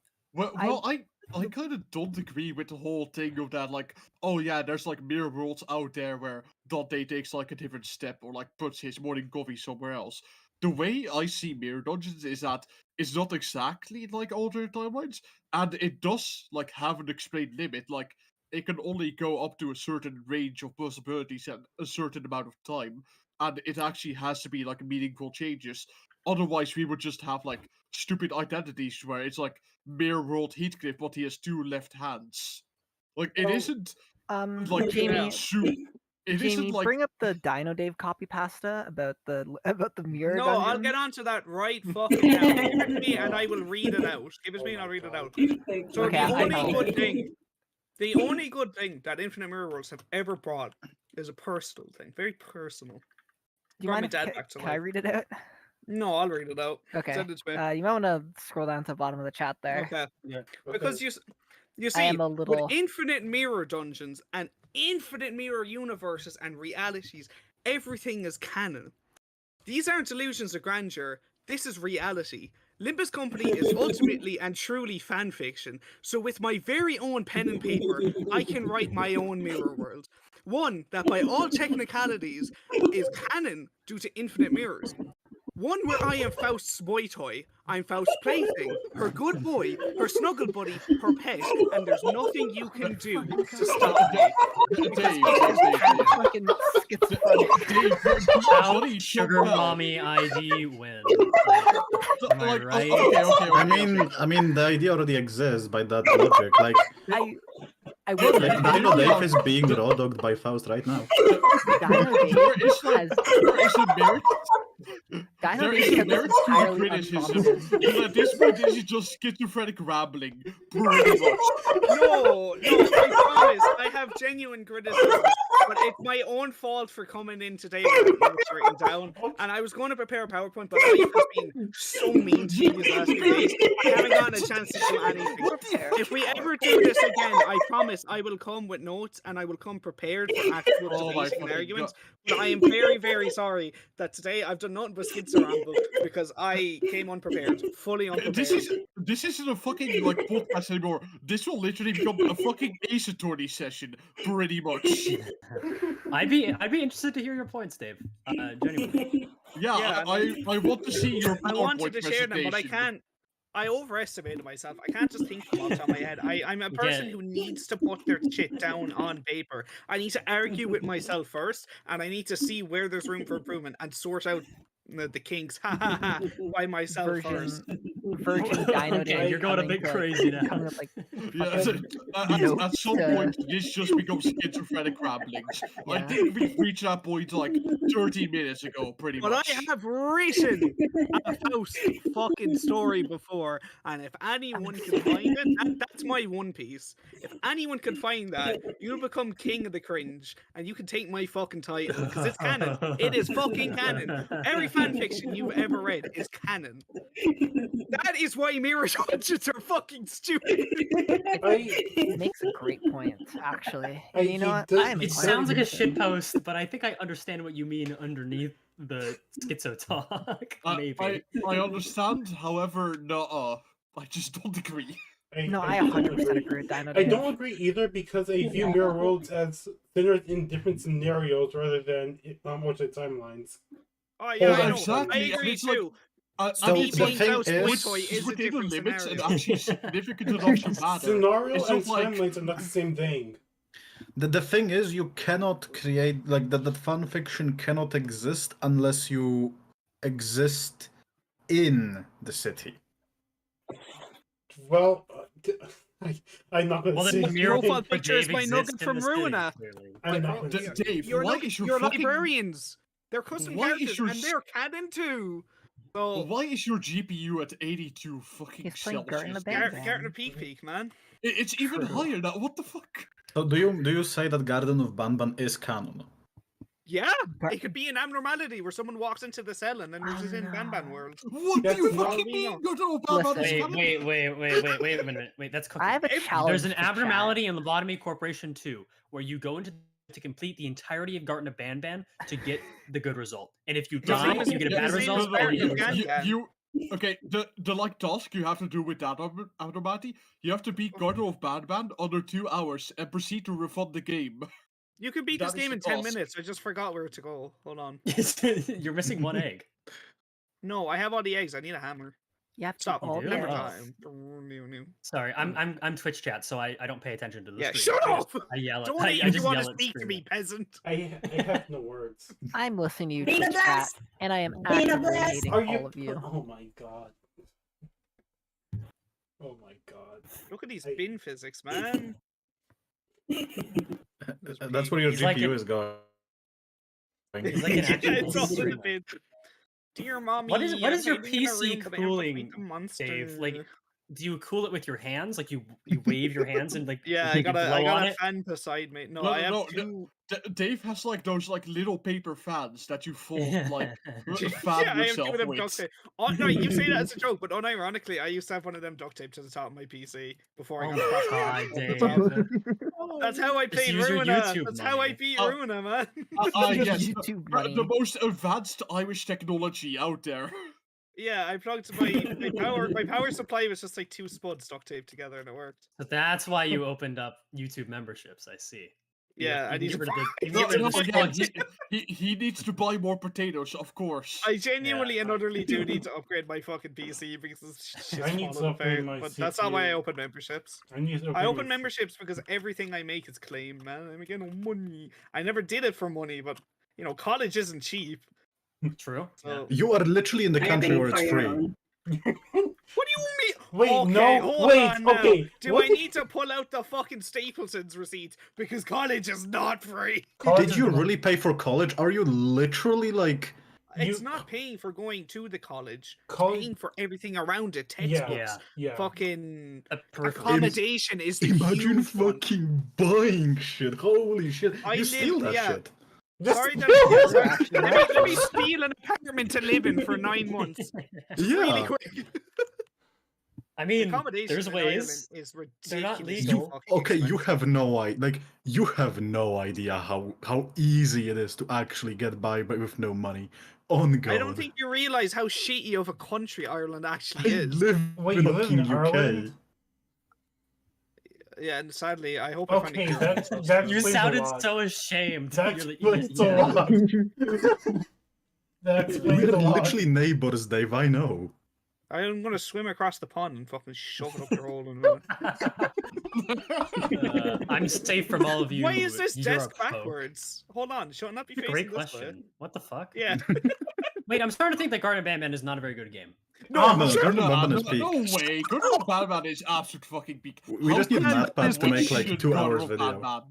kind of don't agree with the whole thing of that, like, oh yeah, there's like mirror worlds out there where Dante takes like a different step or like puts his morning coffee somewhere else. The way I see mirror dungeons is that it's not exactly like alternate timelines, and it does like have an explained limit. Like, it can only go up to a certain range of possibilities at a certain amount of time, and it actually has to be like meaningful changes. Otherwise, we would just have like stupid identities where it's like Mirror World Heathcliff, but he has 2 left hands. Like, it isn't like Jamie, it Jamie, isn't like bring up the Dino Dave copy pasta about the mirror No, dungeon. I'll get onto that right fucking now. Give it to me and I will read it out. Give it to me and I'll read it out. So Okay, the only good thing that Infinite Mirror Worlds have ever brought is a personal thing. Very personal. Do you Brought mind my if, dad back to can I life. read it out? No, I'll read it out. Okay. Send it to me. You might want to scroll down to the bottom of the chat there. Okay. Yeah. Because you I see, am a little... with infinite mirror dungeons and infinite mirror universes and realities, everything is canon. These aren't illusions of grandeur. This is reality. Limbus Company is ultimately and truly fan fiction. So with my very own pen and paper, I can write my own mirror world. One that by all technicalities is canon due to infinite mirrors. One where I am Faust's boy toy, I'm Faust's plaything, her good boy, her snuggle buddy, her pet, and there's nothing you can do to stop me. Fucking schizophrenic. Out sugar mommy ID win. Am I right? I mean, the idea already exists by that logic. Like, I will like Dino Dave is being raw dogged by Faust right now. Dino Dave has... There is a merit to criticism, but at this point this is just schizophrenic rambling, pretty much. No, I promise, I have genuine criticism, but it's my own fault for coming in today with notes written down, and I was going to prepare a PowerPoint, but life has been so mean to me these last few days, I haven't gotten a chance to do anything. If we ever do this again, I promise I will come with notes, and I will come prepared for actual debating and arguments, but I am very, very sorry that today I've done nothing but skid ramble because I came unprepared, fully unprepared. This isn't a fucking like podcast anymore. This will literally become a fucking Ace Attorney session, pretty much. I'd be interested to hear your points, Dave. Genuinely. Yeah, I want to see your PowerPoint I wanted to share them, but I presentation. can't. I overestimated myself. I can't just think them off the top of my head. I'm a person who needs to put their shit down on paper. I need to argue with myself first, and I need to see where there's room for improvement and sort out the kinks by myself first. Virgin Dino Okay, Dave you're going a coming bit to, crazy now. coming with, like, Yeah, fucking at some point, this just becomes schizophrenic ramblings. I think we've reached that point like 30 minutes ago, pretty But much. I have written a Faust fucking story before, and if anyone can find it, that's my one piece. If anyone can find that, you'll become king of the cringe, and you can take my fucking title, because it's canon. It is fucking canon. Every fan fiction you've ever read is canon. That is why mirror dungeons are fucking stupid. It makes a great point, actually. And you know what? I am It inclined sounds to like a agree with him. shitpost, but I think I understand what you mean underneath the schizo talk. Maybe. I understand, however, no, I just don't agree. No, I 100% agree with Dino. I don't agree either because I view mirror worlds as sinners in different scenarios rather than alternate timelines. Oh yeah, I know. Exactly. I agree It's like, too. So Me the being thing Klaus is, Boytoy is a within the different limits scenario. and actually significant enough to matter. Scenario It's and not like- timelines are not the same thing. the thing is, you cannot create like that fan fiction cannot exist unless you exist in the city. Well, I'm not going to Well, say then the mural Profile for picture is Dave my exists nugget in from the city, Ruina. clearly. I'm not going to say Dave, You're why like is your you're fucking librarians. They're custom Why is characters your and they're canon too. So why is your GPU at 82 fucking He's playing Gert in the Celsius? Band. Garten of Peak, man. It's even True. higher now. What the fuck? So do you say that Garden of Banban is canon? Yeah, Gar- it could be an abnormality where someone walks into the cell and then I lives in don't Banban know. world. What do That's you not- fucking we mean? know. You don't know about Listen. this Wait a minute. Wait, that's cooking. I have a challenge. There's an for chat. abnormality in Lobotomy Corporation 2 where you go into to complete the entirety of Garten of Banban to get the good result. And if you The same die, as- you get a the bad same result. as or Garten you of get a Gan- result. Okay, the like task you have to do with that abnormality, you have to beat Garden of Banban under 2 hours and proceed to refund the game. You could beat That this is game the in 10 task. minutes. I just forgot where to go. Hold on. You're missing one egg. No, I have all the eggs. I need a hammer. You have to Stop. keep all do? the Hammer Oh. eggs. time. Sorry, I'm Twitch chat, so I don't pay attention to the Yeah, stream. shut I up! just- I yell at. Don't I even just want yell to at speak to me, stream. peasant. I have no words. I'm listening to you, Beta Twitch chat, Blast! and I am Beta actively Blast! hating Are you? all of you. Oh my god. Oh my god. Look at these I- bin physics, man. That's where your He's like GPU an- is going. He's like an Yeah, actual it's all in the streamer. bin. Dear mommy, What is I'm your hiding in a PC room, but I have to cooling, fight the monster. Dave? Like, do you cool it with your hands? Like you wave your hands and like yeah, I you got blow on a it? fan beside me. No, No, I have no, two. Dave has like those like little paper fans that you fold like Yeah, fan I have yourself two of them with. duct tape. Oh, no, you say that as a joke, but unironically, I used to have one of them duct taped to the top of my PC before I Oh got a my processor god, on top of Dave. it. That's how I played use your Ruina. YouTube That's how I money. beat Oh. Ruina, man. Yes, YouTube the money. most advanced Irish technology out there. Yeah, I plugged my power supply was just like two spuds duct taped together and it worked. So that's why you opened up YouTube memberships. I see. Yeah, I you need get to rid of the, you No, get rid no, of the again, spuds. he needs to buy more potatoes, of course. I genuinely and utterly do need to upgrade my fucking PC because this shit's I need to falling upgrade apart. my But that's not why I CPU. open memberships. I need to I upgrade open my- memberships because everything I make is claimed, man. I'm getting money. I never did it for money, but you know, college isn't cheap. True. So You are literally in the country where it's free. what do you mean? Wait, okay, no, hold wait, on now. okay, Do what I the- need to pull out the fucking Stapleton's receipt because college is not free? College Did you is not- really pay for college? Are you literally like? It's You- not paying for going to the college. It's College- paying for everything around it. Yeah, Textbooks, yeah. fucking A peripheral. accommodation is the Imagine huge one. fucking buying shit. Holy shit! I You live- steal that yeah. shit. Sorry, Just- that, sorry. Actually, Let me steal an apartment to live in for 9 months. Really Yeah. quick. I mean, Accommodation there's in Ireland ways. is They're not ridiculous. legal. Okay, you have no idea. Like you have no idea how easy it is to actually get by with no money. On God. I don't think you realize how shitty of a country Ireland actually I is. live Wait, in you live in fucking UK. Ireland? Yeah, and sadly, I hope I find Okay, it. that You explains a sounded lot. so ashamed. That You're like, explains a yeah. lot. That explains We're a lot. literally neighbors, Dave. I know. I'm gonna swim across the pond and fucking shove it up your hole in a minute. I'm safe from all of you. Why is this desk Europe folk. backwards? Hold on, shouldn't that be facing Great this way? question. What the fuck? Yeah. Wait, I'm starting to think that Garden of Banban is not a very good game. No, no, shut Garden of up. Banban is No peak. way. Garden of Banban is absolute fucking peak. We How just need could you math pads to make like question 2 Garden hours of video. Banban? I'm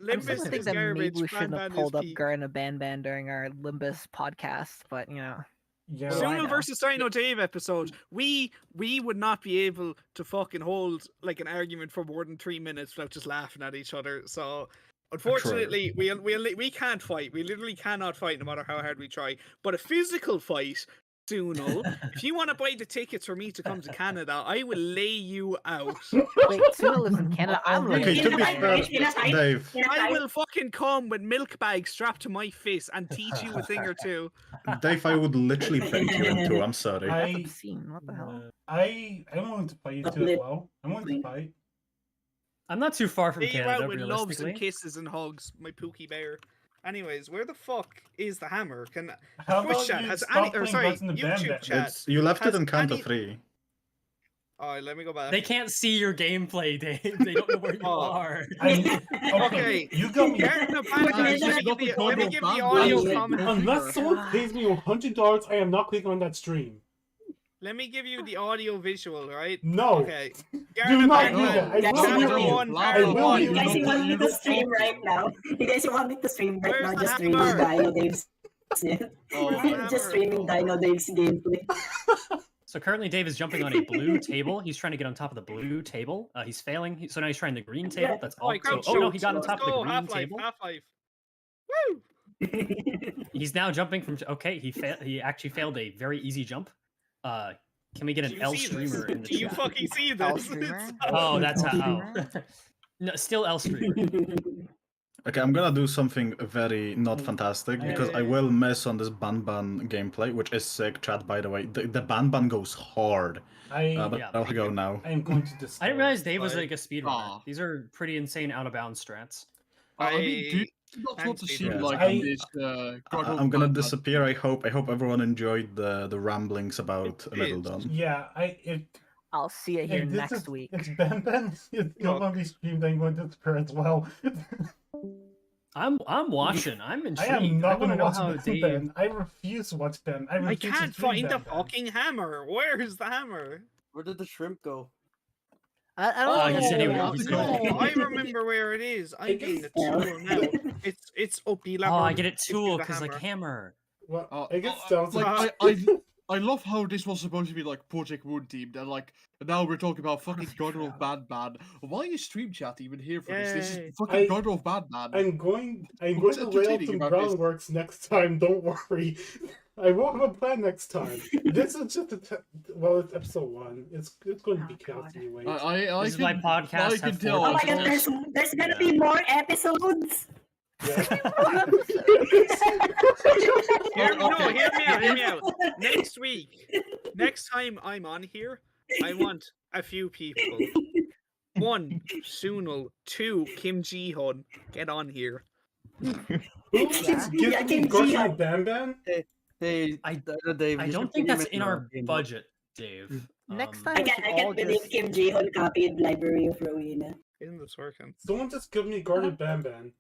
Limbus starting to think is that maybe garbage. we shouldn't have Banban pulled is up peak. Garten of Banban during our Limbus podcast, but you know. Yeah. What do I Sunil know? versus Dino Dave episode. We would not be able to fucking hold like an argument for more than 3 minutes without just laughing at each other. So Unfortunately, we can't fight. We literally cannot fight no matter how hard we try. But a physical fight, Sunil, if you want to buy the tickets for me to come to Canada, I will lay you out. Wait, Suna lives in Canada. I'm living Okay, in to be Canada. fair, Dave. I will fucking come with milk bags strapped to my face and teach you a thing or two. Dave, I would literally paint you in two. I'm sorry. That's obscene. What the hell? I'm willing to fight you too as well. I'm willing to fight. I'm not too far from Lay you Canada, out with loves realistically. and kisses and hugs, my pookie bear. Anyways, where the fuck is the hammer? Can How Twitch about chat you has stop any? Or playing sorry, Guns N' the Band YouTube Band? chat. You left it has in count any- of 3. Oh, let me go back. They can't see your gameplay, Dave. They don't know where you are. Okay, you got me. Garden of Paradise, let me give the audio comment. Unless someone pays me $100, I am not clicking on that stream. Let me give you the audio visual, right? No. Okay. Do not do that. I will Chapter mute you. 1, I part will 1. mute You guys you. want me to stream right now? You guys want me to stream right Where's now? the Just streaming hammer? Dino Dave's. Just streaming Dino Dave's gameplay. So currently, Dave is jumping on a blue table. He's trying to get on top of the blue table. He's failing. So now he's trying the green table. That's all. So, oh no, he got on top of the green Half-Life, table. Half-Life. Woo! He's now jumping from. Okay, he actually failed a very easy jump. Can we get Do an you L see streamer this? in the Do you chat? fucking see L this? streamer? Oh, that's how. Oh. No, still L streamer. Okay, I'm gonna do something very not fantastic because I will mess on this Banban gameplay, which is sick. Chat, by the way, the Banban goes hard. But Yeah, I'll go now. I am going to discuss. I didn't realize Dave was but- like a speedrunner. These are pretty insane out of bounds strats. I mean, do you not want to seem like this? I'm gonna disappear. I hope everyone enjoyed the ramblings about Little Dawn. Yeah, I'll see you here next week. It's Ben. It's going to be streamed. I'm going to disappear as well. I'm watching. I'm I intrigued. am not going wanna to know watch how Ben. Dave. Ben. I refuse to watch Ben. I I refuse to can't stream find the Ben. fucking hammer. Where is the hammer? Where did the shrimp go? I don't he said he know. was- No, I remember where it is. I'm getting the tool now. It's up the Oh, I get it tool because like hammer. Well, I guess sounds like I love how this was supposed to be like Project Moon themed, and like now we're talking about fucking God of Bad Man. Why is Stream Chat even here for this? This is fucking God of Bad Man. I'm going What's to lay out entertaining some about this? groundworks next time. Don't worry. I will have a plan next time. This is just it's episode 1. It's going to be chaos anyway. I This is my podcast. I can have tell. four Oh my god, episodes. there's gonna be more episodes. Hear me out. Next week, next time I'm on here, I want a few people. 1, Sunil. 2, Kim Ji-hun. Get on here. Who keeps giving me Goshen Bam Bam? Hey, I Dave, I you don't should think put him that's in our game. budget, Dave. Next Um, time I we should can't all believe just. Kim Ji-hun copied Library of Rowena. Isn't this working? Someone just give me Gordon Bam Bam.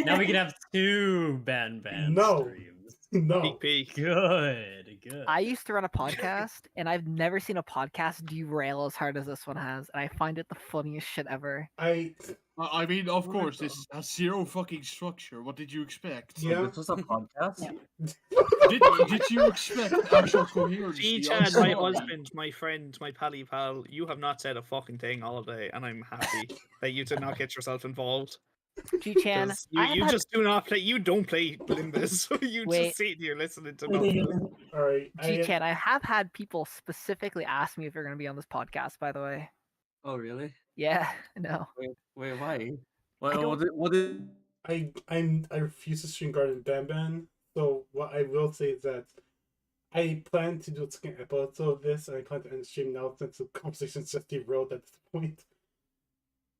Now we can have 2 Ban No. streams. No. Peek peek. Good. I used to run a podcast, and I've never seen a podcast derail as hard as this one has, and I find it the funniest shit ever. I mean, of course, this has zero fucking structure. What did you expect? Yeah. This was a podcast? Did you expect actual coherence? G-Chad, my husband, my friend, my pally pal, you have not said a fucking thing all day, and I'm happy that you did not get yourself involved. G-Chan, 'Cause you just do not play. You don't play Limbus. You Wait. just sit here listening to nothing. Alright. G-Chan, I have had people specifically ask me if you're going to be on this podcast, by the way. Oh, really? Yeah, no. Wait, why? don't- What did... I refuse to stream Garden Bam Bam. So what I will say is that I plan to do a second episode of this, and I plan to end the stream now since the conversation's just derailed at this point.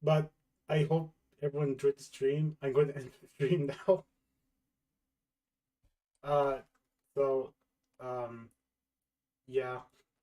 But I hope everyone enjoyed the stream. I'm going to end the stream now. Yeah.